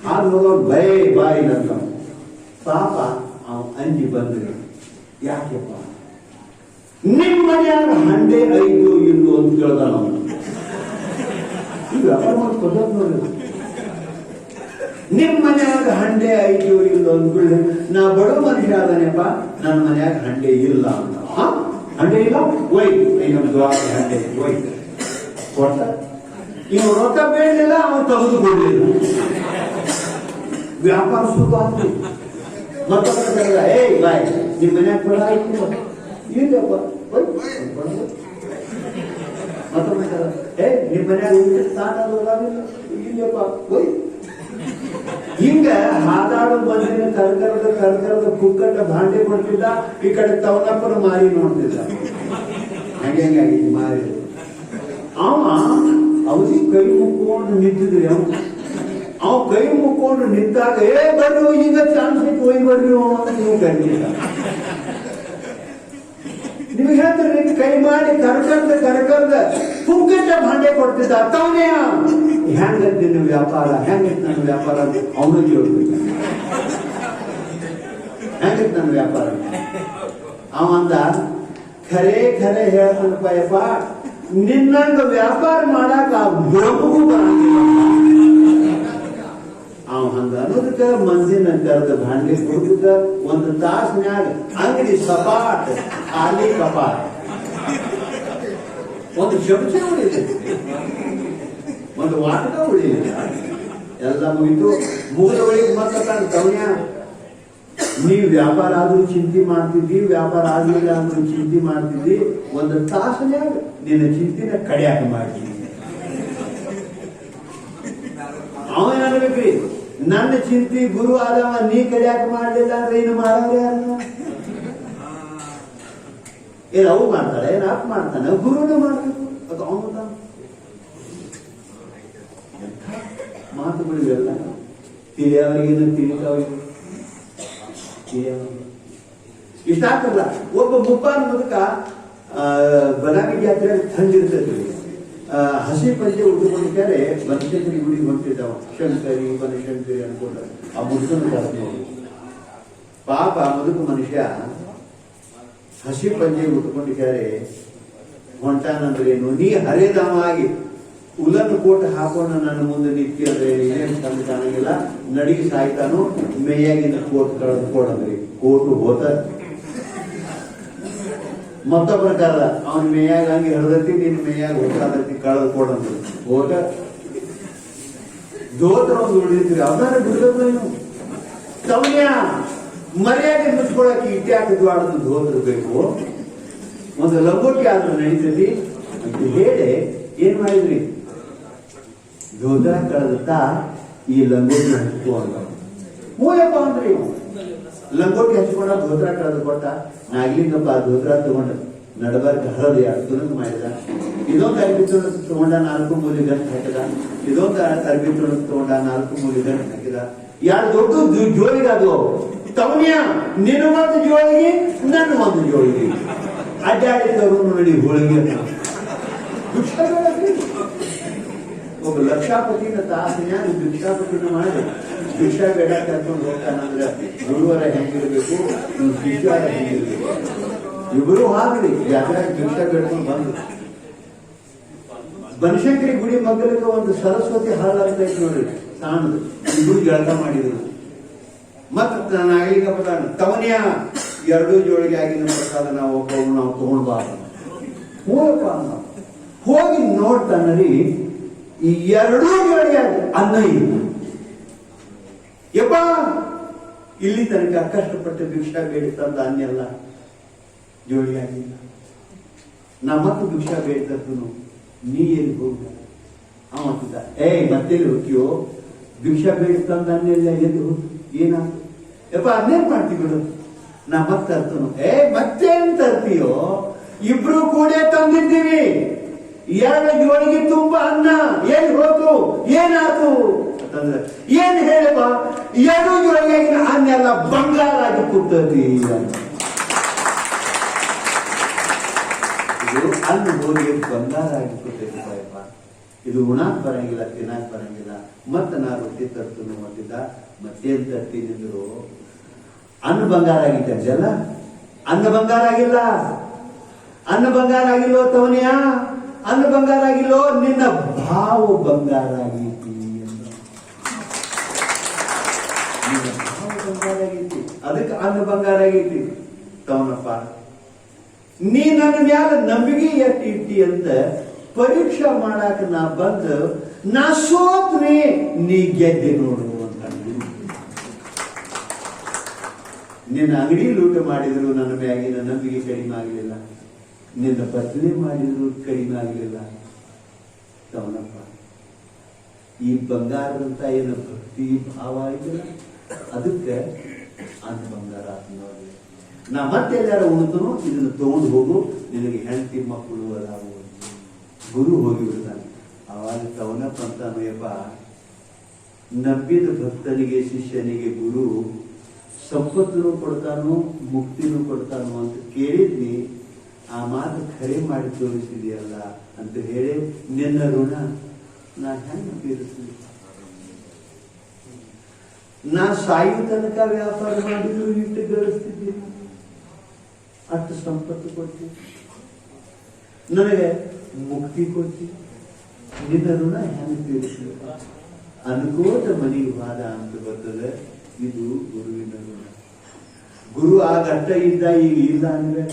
ಹಾದು ಹೋಗೋರು ಬಾ ಇಲ್ಲ ಅಂತ. ಪಾಪ ಅವ ಅಂಜಿ ಬಂದ್ರಿ. ಯಾಕೆಪ್ಪ ನಿಮ್ಮ ಮನೆಯಾಗ ಹಂಡೆ ಐದು ಇಲ್ಲು ಅಂತ ಕೇಳ್ದ. ನಾವು ಈ ವ್ಯಾಪಾರ ಮಾಡಿ ಕೊಡೋದು ನೋಡಿ. ನಿಮ್ ಮನೆಯಾಗ ಹಂಡೆ ಐದು ಇಲ್ಲು ಅಂದ್ಕೊಳ್ಳಿ. ನಾ ಬಡ ಮನುಷ್ಯ ಆದನೆಪ್ಪ, ನನ್ನ ಮನೆಯಾಗ ಹಂಡೆ ಇಲ್ಲ ಅಂತ. ಹಂಡೆ ಇಲ್ಲ, ಹೋಯ್ತು ನಮ್ಮ ದ್ವಾರ ಹಂಡೆ ಹೋಯ್ತು ಕೊಟ್ಟ. ಇವ್ ರೊಕ್ಕ ಬೇಡಲಿಲ್ಲ, ಅವನು ತಗೊಂಡು ಕೊಡ್ಲಿಲ್ಲ. ವ್ಯಾಪಾರ ಶುರು ಆಯ್ತು. ಮತ್ತೊಬ್ಬ ಬಾಯ್ ನಿಮ್ ಮನ್ಯಾಗ ಕೊಡ ಆಯ್ತು ಇಲ್ಲಪ್ಪ, ಮತ್ತೊಮ್ಮೆ ನಿಮ್ ಮನ್ಯಾಗ ಇಲ್ಲಪ್ಪ ಹೋಯ್. ಹಿಂಗ ಹಾದಾಡು ಬಂದಿನ ಕರ್ಕರದ ಕುಕ್ಕಟ್ಟ ಭಾಂಡೆ ಕೊಡ್ತಿದ್ದ. ಈ ಕಡೆ ತವನಪ್ಪನ ಮಾರಿ ನೋಡ್ತಿದ್ದ. ಹಂಗಾಗಿ ಮಾರಿ ಅವನಿಗೆ ಕೈ ಮುಕ್ಕೊಂಡು ನಿಂತಿದ್ರಿ. ಅವ್ ಕೈ ಮುಕ್ಕೊಂಡು ನಿಂತಾಗ ಬರ್ರಿ ಈಗ ಚಾನ್ಸ್ ಐತಿ, ಹೋಗಿ ಬರ್ರಿ ನೀವು ಕಂಡಿದ್ದ. ನಿಮ್ಗೆ ಹೇಳ್ತಾರೆ, ಕೈ ಮಾಡಿ ಕರ್ಕರ್ದ ಕುಕ್ಕಟ್ಟ ಭಾಂಡೆ ಕೊಡ್ತಿದ್ದ. ತವನೇ ಹೆಂಗಂತ ನಿಮ್ಮ ವ್ಯಾಪಾರ, ಹೆಂಗೈತಿ ನನ್ನ ವ್ಯಾಪಾರ ಅಂತ ಅವನು ಕೇಳ್ತಿದ್ದ. ಹೆಂಗೈತಿ ನನ್ನ ವ್ಯಾಪಾರ ಅವಂದ. ಖರೆ ಹೇಳ್ತಾನಪ್ಪ, ಯಪ್ಪ ನಿನ್ನಂಗ ವ್ಯಾಪಾರ ಮಾಡಾಕ ಬ್ರಹ್ಮಗೂ ಬರಂಗಿಲ್ಲ. ಅವ ಹಂಗ ಅನ್ನೋದಕ್ಕ ಮಂದಿನ ಕರೆದ ಭಾಂಡೆ ಕೊಡ್ತಿದ್ದ. ಒಂದು ತಾಸಿನ್ಯಾಗ ಅಂಗಡಿ ಸಪಾಟ್ ಖಾಲಿ ಕಪಾಟ್. ಒಂದು ಶಬ್ದ ಉಳಿದ, ಒಂದು ವಾಟಕ ಉಳಿಲಿಲ್ಲ. ಎಲ್ಲ ಮುಗಿತು. ಮುಗಿದ ಒಳಗೆ ಮತ್ತೆ ತವನ್ಯ, ನೀವು ವ್ಯಾಪಾರ ಆದ್ರೂ ಚಿಂತೆ ಮಾಡ್ತಿದ್ದಿ, ವ್ಯಾಪಾರ ಆಗ್ಲಿಲ್ಲ ಅಂದ್ರೂ ಚಿಂತೆ ಮಾಡ್ತಿದ್ದಿ. ಒಂದು ತಾಸನ್ಯಾಗ ನಿನ್ನ ಚಿಂತಿನ ಕಡಿಯಾಕ ಮಾಡ್ತೀನಿ. ಅವನ್ ಅನ್ಬೇಕ್ರಿ, ನನ್ನ ಚಿಂತೆ ಗುರು ಆದವ ನೀ ಕಡಿಯಾಕ ಮಾಡ್ಲಿಲ್ಲ ಅಂದ್ರೆ ಇನ್ನು ಮಾಡೋರು ಯಾರು? ಏನು ಅವು ಮಾಡ್ತಾಳೆ, ಏನು ಅಪ್ ಮಾಡ್ತಾನೆ, ಗುರುನೇ ಮಾಡ್ಬೇಕು. ಅದು ಅವನ ಮಾತುಗಳು ಇವೆಲ್ಲ ತಿಳಿಯವರಿಗೇನು ತಿಳಿದವರಿಗೆ ಇಷ್ಟ ಆಗ್ತಲ್ಲ. ಒಬ್ಬ ಮುಪ್ಪಾನ ಮುದುಕ ಬದಾಮಿ ಜಾತ್ರೆಯಲ್ಲಿ ಥಂಡಿರ್ತೈತಿ, ಹಸಿ ಪಂಚೆ ಉಟ್ಕೊಂಡಿದ್ದಾರೆ. ಬನಶಂಕರಿ ಗುಡಿಗೆ ಹೊಂಟಿದ್ದಾವ, ಶಂಕರಿ ಬನಶಂಕರಿ ಅನ್ಕೊಂಡ ಆ ಮುದುಕನ ಕರೆದು ಪಾಪ ಮುದುಕ ಮನುಷ್ಯ ಹಸಿ ಪಂಚೆ ಉಟ್ಕೊಂಡಿದ್ದಾರೆ. ಹೊಂಟಾನಂದ್ರೇನು, ನೀ ಹರೇದಾಮಾಗಿ ಉಲನ್ನು ಕೋಟ್ ಹಾಕೊಂಡು ನನ್ನ ಮುಂದೆ ನಿಂತಿ ಅಂದ್ರೆ ಏನೇನು ತಂದು ಕಾಣಂಗಿಲ್ಲ, ನಡಿಗೆ ಸಾಯ್ತಾನು. ಮೇಯಾಗಿನ ಕೋಟ್ ಕಳೆದು ಕೊಡಂದ್ರಿ, ಕೋಟು ಹೋತ ಮತ್ತೊಬ್ಬರ ಕಾಲ ಅವನ ಮೇಯಾಗ ಹಂಗೆ ಹರಿದತಿ, ನಿನ್ನ ಮೇಯಾಗ ಹೋಗ್ತಾದತಿ, ಕಳೆದು ಕೊಡಂದ್ರಿ ಹೋಟ ದೋತ್ರ ಒಂದು ಉಳಿದಿದ್ರಿ. ಅವನಾರ ಬಿಡಬೇಕು ತವನ್ಯ ಮರ್ಯಾದೆ ಮುಚ್ಕೊಳಕ್ಕೆ ಇಟ್ಯಾಕದು ಆಡೋದು ಧೋತ್ರ ಬೇಕು, ಒಂದು ಲಂಗೋಟಿ ಆದ್ರೂ ನಡೀತೈತಿ ಅಂತ ಹೇಳಿ ಏನ್ ಮಾಡಿದ್ರಿ, ಧೋತ್ರ ಕಳೆದತ್ತಾ ಈ ಲಂಗೋಟಿ ಹಚ್ಕೋ ಅಂದ. ಮೂಯಪ್ಪ ಅಂದ್ರಿ ಲಂಗೋಟಿ ಹಚ್ಕೊಂಡ ಧೋತ್ರ ಕಳೆದು ಕೊಟ್ಟ. ನಾಗ್ಲಿಂಗಪ್ಪ ಧೋತ್ರ ತಗೊಂಡ ನಡಬಾರ್ಕ ಹಳದಿ ತುಣಕ್ ಮಾಡಿದ. ಇದೊಂದು ಅರ್ಬಿ ತುಣಕ್ ತಗೊಂಡ 4 ಮೂಲಿ ಗಂಟು ಹಾಕಿದ. ಇದೊಂದು ಅರ್ಬಿ ತುಣಕ್ ತಗೊಂಡ 4 ಮೂಲಿ ಗಂಟು ಹಾಕಿದ. ಯಾರು ದೊಡ್ಡ ಜೋಳಿಗೆ ಅದು ತವನ್ಯ, ನಿನ್ನ ಒಂದು ಜೋಳಿಗೆ, ನನ್ನ ಒಂದು ಜೋಳಿಗೆ, ಅಡ್ಡಾಡಿದವರು ನೋಡಿ ಹೋಳಿಗೆ. ಒಬ್ಬ ಲಕ್ಷಾಪತಿನ ತಾಸಿನ್ಯಾಗ ಭಿಕ್ಷಾಪತಿನ ಮಾಡಿ ಭಿಕ್ಷಾ ಬೇಡ ಕರ್ಕೊಂಡು ಹೋಗ್ತಾನಂದ್ರೆ ಗುರುವರ ಹೆಂಗಿರ್ಬೇಕು, ಶಿಷ್ಯರ ಹೆಂಗಿರ್ಬೇಕು. ಇಬ್ಬರು ಹಾಕ್ರಿ ಯಾವ್ಯಾವ ಭಿಕ್ಷಾ ಬೇಡ್ಕೊಂಡು ಬಂದ್ರು. ಬನಶಂಕರಿ ಗುಡಿ ಮಗ್ಗಲಿಗೆ ಒಂದು ಸರಸ್ವತಿ ಹಾಲ್ ಅಂತ ಐತಿ ನೋಡ್ರಿ, ಸಾಣದು. ಇಬ್ಬರು ಜಳಕ ಮಾಡಿದ್ರು. ಮತ್ತ ನಾಗಲಿಂಗಪ್ಪ ತವನ್ಯ 2 ಜೋಳಿಗೆ ಆಗಿನ ಪ್ರಸಾದ ನಾವು ತಗೊಂಡ್ ಬಾ. ಹೋಗಪ್ಪ ಹೋಗಿ ನೋಡ್ತಾನರಿ, ಈ 2 ಜೋಳಿಗೆ ಅನ್ನ ಇಲ್ಲ. ಯಪ್ಪ ಇಲ್ಲಿ ತನಕ ಕಷ್ಟಪಟ್ಟು ಭಿಕ್ಷಾ ಬೇಡಿ ತಂದ ಅನ್ನ ಎಲ್ಲ ಜೋಳಿ ಆಗಿಲ್ಲ. ನಾ ಮತ್ತು ಭಿಕ್ಷಾ ಬೇಡಿ ತರ್ತನು, ನೀ ಎಲ್ಲಿ ಹೋಗ ಅವತ್ತಿದ್ದ. ಮತ್ತೆಲ್ಲಿ ಹೋಗ್ತೀಯೋ, ಭಿಕ್ಷಾ ಬೇಡಿ ತಂದ ಅನ್ನೆಲ್ಲ ಎಲ್ಲಿ ಹೋಗಿ ಏನಾಯ್ತು ಯಪ್ಪ, ಅದನ್ನೇನ್ ಮಾಡ್ತೀವಿ ಬಿಡು, ನಾ ಮತ್ತೆ ತರ್ತನು. ಮತ್ತೇನ್ ತರ್ತೀಯೋ, ಇಬ್ರು ಕೂಡ ತಂದಿದ್ದೀವಿ, 2 ಜೋಳಿಗೆ ತುಂಬಾ ಅನ್ನ ಎಲ್ಲಿ ಹೋತು, ಏನಾತು ಅಂತಂದ್ರೆ ಏನ್ ಹೇಳಪ್ಪ, 2 ಜೋಳಿಗೆ ಅನ್ನ ಎಲ್ಲ ಬಂಗಾರ ಆಗಿ ಕೂತತಿ. ಇದು ಅನ್ನ ಹೋಗಿ ಬಂಗಾರ ಆಗಿ ಕೂತೈತಿ ಬಾಯಪ್ಪ. ಇದು ಉಣಾಕ್ ಬರಂಗಿಲ್ಲ, ತಿನ್ನಾಕ್ ಬರಂಗಿಲ್ಲ. ಮತ್ತ ನಾ ರೊಟ್ಟಿ ತರ್ತನು ಮತ್ತಿದ್ದ, ಮತ್ತೇನ್ ತರ್ತೀನಿದ್ರು ಅನ್ನ ಬಂಗಾರ ಆಗಿದ್ದಲ್ಲ. ಅನ್ನ ಬಂಗಾರ ಆಗಿಲ್ಲ, ಅನ್ನ ಬಂಗಾರ ಆಗಿಲ್ಲೋ ತವನಿಯ, ಅನ್ನ ಬಂಗಾರ ಆಗಿಲ್ಲೋ, ನಿನ್ನ ಭಾವ ಬಂಗಾರ ಆಗೈತಿ. ನಿನ್ನ ಭಾವ ಬಂಗಾರ ಆಗೈತಿ, ಅದಕ್ಕೆ ಅನ್ನ ಬಂಗಾರ ಆಗೈತಿ. ತವನಪ್ಪ, ನೀ ನನ್ನ ಮ್ಯಾಲ ನಂಬಿಕೆ ಎಷ್ಟಿಟ್ಟಿ ಅಂತ ಪರೀಕ್ಷೆ ಮಾಡಾಕ ನಾ ಬಂದ, ನಾ ಸೋತ್ರಿ, ನೀ ಗೆದ್ದೆ ನೋಡು ಅಂತ. ನಿನ್ನ ಅಂಗಡಿ ಲೂಟ ಮಾಡಿದ್ರು ನನ್ನ ಮ್ಯಾಗಿನ ನಂಬಿಕೆ ಕಡಿಮೆ ಆಗಲಿಲ್ಲ, ನಿನ್ನ ಬದಲಿ ಮಾಡಿದ್ರು ಕಡಿಮೆ ಆಗಲಿಲ್ಲ. ತವನಪ್ಪ, ಈ ಬಂಗಾರದಂತ ಏನು ಭಕ್ತಿ ಭಾವ ಇದೆಯಲ್ಲ, ಅದಕ್ಕೆ ಅನ್ನ ಬಂಗಾರ ನೋಡಿ. ನಾ ಮತ್ತೆ ಎಲ್ಲಾರ ಉಳಿತನು, ಇದನ್ನು ತಗೊಂಡು ಹೋಗು, ನಿನಗೆ ಹೆಂಡತಿ ಮಕ್ಕಳು ಅದಾವು. ಗುರು ಹೋಗಿ ಬಿಡ್ತಾನೆ. ಅವಾಗ ತವನಪ್ಪ ಅಂತಾನಯ್ಯಪ್ಪ, ನಂಬಿದ ಭಕ್ತನಿಗೆ ಶಿಷ್ಯನಿಗೆ ಗುರು ಸಂಪತ್ತನ್ನು ಕೊಡ್ತಾನೋ ಮುಕ್ತಿನೂ ಕೊಡ್ತಾನೋ ಅಂತ ಕೇಳಿದ್ನಿ. ಆ ಮಾತು ಖರೆ ಮಾಡಿ ತೋರಿಸಿದೆಯಲ್ಲ ಅಂತ ಹೇಳಿ ನಿನ್ನ ಋಣ ನಾ ಹೆಂಗ ತೀರಿಸ್ತೀನಿ? ನಾ ಸಾಯು ತನಕ ವ್ಯಾಪಾರ ಮಾಡಿದ್ರು ಇಟ್ಟು ಗಳಿಸ್ತಿದ್ದೀನಿ, ಅಷ್ಟು ಸಂಪತ್ತು ಕೊಡ್ತೀನಿ, ನನಗೆ ಮುಕ್ತಿ ಕೊಡ್ತೀನಿ. ನಿನ್ನ ಋಣ ಹೆಂಗ ತೀರಿಸ್ತೀನಿ? ಅನ್ಕೋತ ಮನೆಗೆ ವಾದ ಅಂತ ಬರ್ತದೆ. ಇದು ಗುರುವಿನ ಋಣ. ಗುರು ಆಗ ಅಟ್ಟ ಇದ್ದ, ಈಗ ಇಲ್ಲ ಅಂದ್ರೆ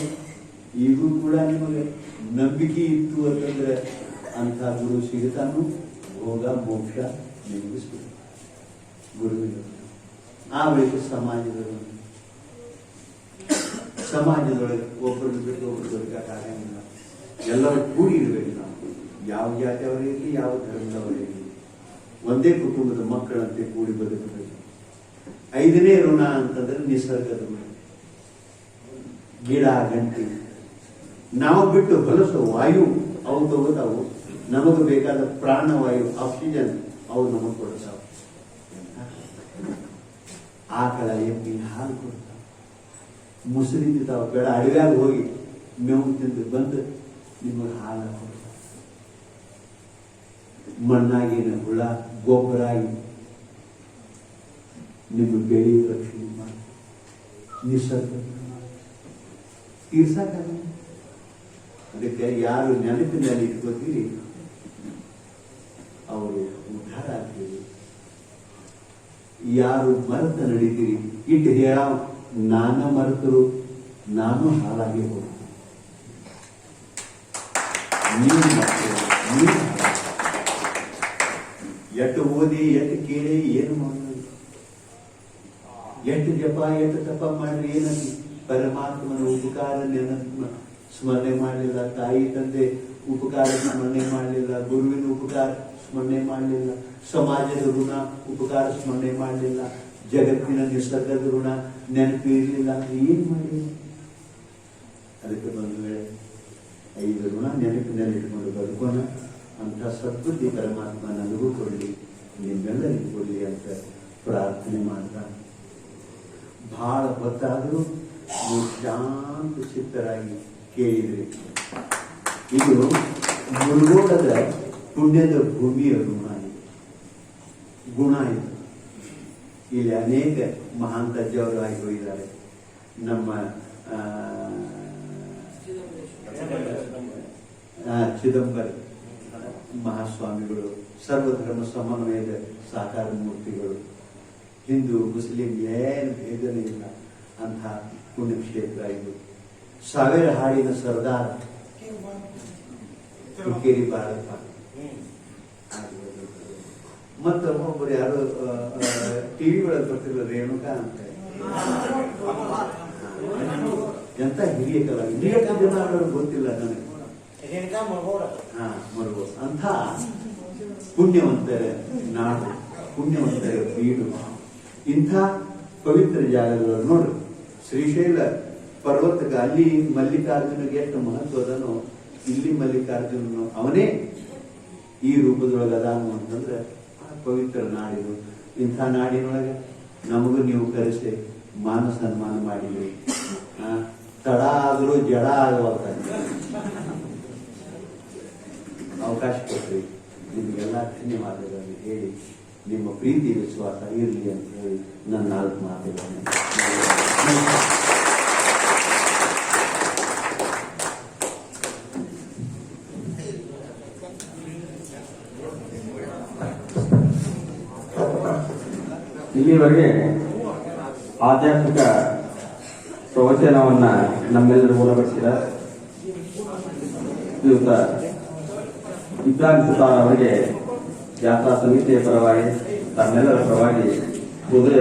ಈಗೂ ಕೂಡ ನಿಮಗೆ ನಂಬಿಕೆ ಇತ್ತು ಅಂತಂದ್ರೆ ಅಂತ ಗುರು ಸಿಗುತ್ತಾನು, ಭೋಗ ಮೋಕ್ಷ ನಿಮಗಿಸ್ಬೇಕು ಗುರುವಿನ. ಆ ಬಳಿಕ ಸಮಾಜದೊಳಗೆ ಒಬ್ಬರನ್ನು ಬಿಟ್ಟು ಒಬ್ಬರು ಬದುಕಾಗಂಗಿಲ್ಲ. ಎಲ್ಲರೂ ಕೂಡಿ ಇರಬೇಕು. ನಾವು ಯಾವ ಜಾತಿಯವರೇ ಇರಲಿ, ಯಾವ ಧರ್ಮದವರೇ ಇರಲಿ, ಒಂದೇ ಕುಟುಂಬದ ಮಕ್ಕಳಂತೆ ಕೂಡಿ ಬದುಕಬೇಕು. 5ನೇ ಋಣ ಅಂತಂದ್ರೆ ನಿಸರ್ಗದ ಋಣ. ಗಿಡ ಗಂಟಿ ನಾವು ಬಿಟ್ಟು ಹೊಲಸು ವಾಯು ಅವು ತಗೋತಾವು, ನಮಗೆ ಬೇಕಾದ ಪ್ರಾಣವಾಯು ಆಕ್ಸಿಜನ್ ಅವು ನಮಗೆ ಕೊಡ್ತಾವ. ಆಕಳ ಎಮ್ಮಿ ಹಾಲು ಕೊಡ್ತಾವ, ಮುಸುರಿ ತಿಂತಾವ, ಬೇಡ ಅಡವ್ಯಾಗ ಹೋಗಿ ಮೇವು ತಿಂದು ಬಂದು ನಿಮಗೆ ಹಾಲು ಕೊಡ್ತಾವ. ಮಣ್ಣಾಗಿನ ಹುಳ ಗೊಬ್ಬರ ಆಗಿ ನಿಮ್ಮ ಬೆಳೆ ರಕ್ಷಣೆ ಮಾಡಿ ನಿಸರ್ಗ ತೀರ್ಸಕ್ಕಾಗಲ್ಲ. ಅದಕ್ಕೆ ಯಾರು ನೆನಪಿನಲ್ಲಿ ಇಟ್ಕೋತೀರಿ ಅವರು ಉದ್ಧಾರ ಆಗ್ತೀರಿ. ಯಾರು ಮರೆತ ನಡೀತೀರಿ ಇಟ್ಟು ಹೇಳ ನಾನ ಮರೆತರು ನಾನು ಹಾಳಾಗಿ ಹೋಗ್ತೀನಿ. ಎಟ್ಟು ಓದಿ ಎಟ್ಟು ಕೇಳಿ ಏನು ಮಾಡೋದು, ಎಟ್ಟು ಜಪ ಎಟ್ಟು ತಪ ಮಾಡ್ರಿ ಏನಂತ ಪರಮಾತ್ಮನ ಉಪಕಾರ ಸ್ಮರಣೆ ಮಾಡಲಿಲ್ಲ, ತಾಯಿ ತಂದೆ ಉಪಕಾರ ಸ್ಮರಣೆ ಮಾಡಲಿಲ್ಲ, ಗುರುವಿನ ಉಪಕಾರ ಸ್ಮರಣೆ ಮಾಡಲಿಲ್ಲ, ಸಮಾಜದ ಋಣ ಉಪಕಾರ ಸ್ಮರಣೆ ಮಾಡಲಿಲ್ಲ, ಜಗತ್ತಿನ ನಿಸರ್ಗದ ಋಣ ನೆನಪು ಇರಲಿಲ್ಲ ಅಂದ್ರೆ ಏನ್ ಮಾಡಿ? ಅದಕ್ಕೆ ಒಂದು ವೇಳೆ 5 ಋಣ ನೆನಪಿನಲ್ಲಿ ಇಟ್ಕೊಂಡು ಬದುಕೋಣ ಅಂತ ಸದ್ಬುದ್ಧಿ ಪರಮಾತ್ಮ ನನಗೂ ಕೊಡಲಿ, ನಿಮ್ಮೆಲ್ಲರಿಗೂ ಕೊಡಲಿ ಅಂತ ಪ್ರಾರ್ಥನೆ ಮಾಡ್ತಾ, ಬಹಳ ಹೊತ್ತಾದರೂ ನೀವು ಶಾಂತ ಚಿತ್ತರಾಗಿ ಕೇಳಿದ್ರಿ. ಇದು ಮುರುಗೋಡದ ಪುಣ್ಯದ ಭೂಮಿಯ ಗುಣ ಇದು. ಇಲ್ಲಿ ಅನೇಕ ಮಹಾನ್ ತಜ್ಜವರು ಆಗಿ ಹೋಗಿದ್ದಾರೆ. ನಮ್ಮ ಚಿದಂಬರ ಮಹಾಸ್ವಾಮಿಗಳು, ಸರ್ವಧರ್ಮ ಸಮನ್ವಯದ ಸಾಕಾರ ಮೂರ್ತಿಗಳು, ಹಿಂದೂ ಮುಸ್ಲಿಂ ಏನು ಭೇದನೆ ಇಲ್ಲ ಅಂಥ ಪುಣ್ಯಕ್ಷೇತ್ರ ಇದು. ಸಾವಿರ ಹಾಡಿನ ಸರ್ದಾರ ಹುಕ್ಕೇರಿ ಬಾಳಪ್ಪ, ಮತ್ತು ಒಬ್ಬರು ಯಾರು ಟಿವಿ ಒಳಗೆ ಬರ್ತಿಲ್ಲ ರೇಣುಕಾ ಅಂತ, ಎಂತ ಹಿರಿಯ ಕಲಾವಿದ, ಜನ ಗೊತ್ತಿಲ್ಲ ನನಗೆ. ಮರುಗೋ ಅಂಥ ಪುಣ್ಯವಂತರ ನಾಡು, ಪುಣ್ಯವಂತರ ಬೀಡು. ಇಂಥ ಪವಿತ್ರ ಜಾಗಗಳು ನೋಡ್ರಿ, ಶ್ರೀಶೈಲ ಪರ್ವತಕ್ಕೆ ಅಲ್ಲಿ ಮಲ್ಲಿಕಾರ್ಜುನಿಗೆ ಎಷ್ಟು ಮಹತ್ವದನೋ ಇಲ್ಲಿ ಮಲ್ಲಿಕಾರ್ಜುನನು ಅವನೇ ಈ ರೂಪದೊಳಗೆ ಅದಾನು ಅಂತಂದ್ರೆ ಪವಿತ್ರ ನಾಡಿದು. ಇಂಥ ನಾಡಿನೊಳಗೆ ನಮಗೂ ನೀವು ಕರೆಸಿ ಮಾನ ಸನ್ಮಾನ ಮಾಡಿದ್ರಿ. ತಡ ಆದರೂ ಜಡ ಆಗುವಾಗ ಅವಕಾಶ ಕೊಟ್ರಿ. ನಿಮಗೆಲ್ಲ ಧನ್ಯವಾದಗಳನ್ನು ಹೇಳಿ ನಿಮ್ಮ ಪ್ರೀತಿ ವಿಶ್ವಾಸ ಇರಲಿ ಅಂತ ಹೇಳಿ ನನ್ನ 4 ಮಾತುಗಳನ್ನು ಇಲ್ಲಿವರೆಗೆ ಆಧ್ಯಾತ್ಮಿಕ ಪ್ರವಚನವನ್ನ ನಮ್ಮೆಲ್ಲರೂ ಒಳಪಡಿಸಿದ ಶ್ರೀಯುತ ಇಬ್ರಾಹಿಂ ಸುತಾರ್ ಅವರಿಗೆ ಯಾತ್ರಾ ಸಮಿತಿಯ ಪರವಾಗಿ ತಮ್ಮೆಲ್ಲರ ಪರವಾಗಿ ಹೃದಯ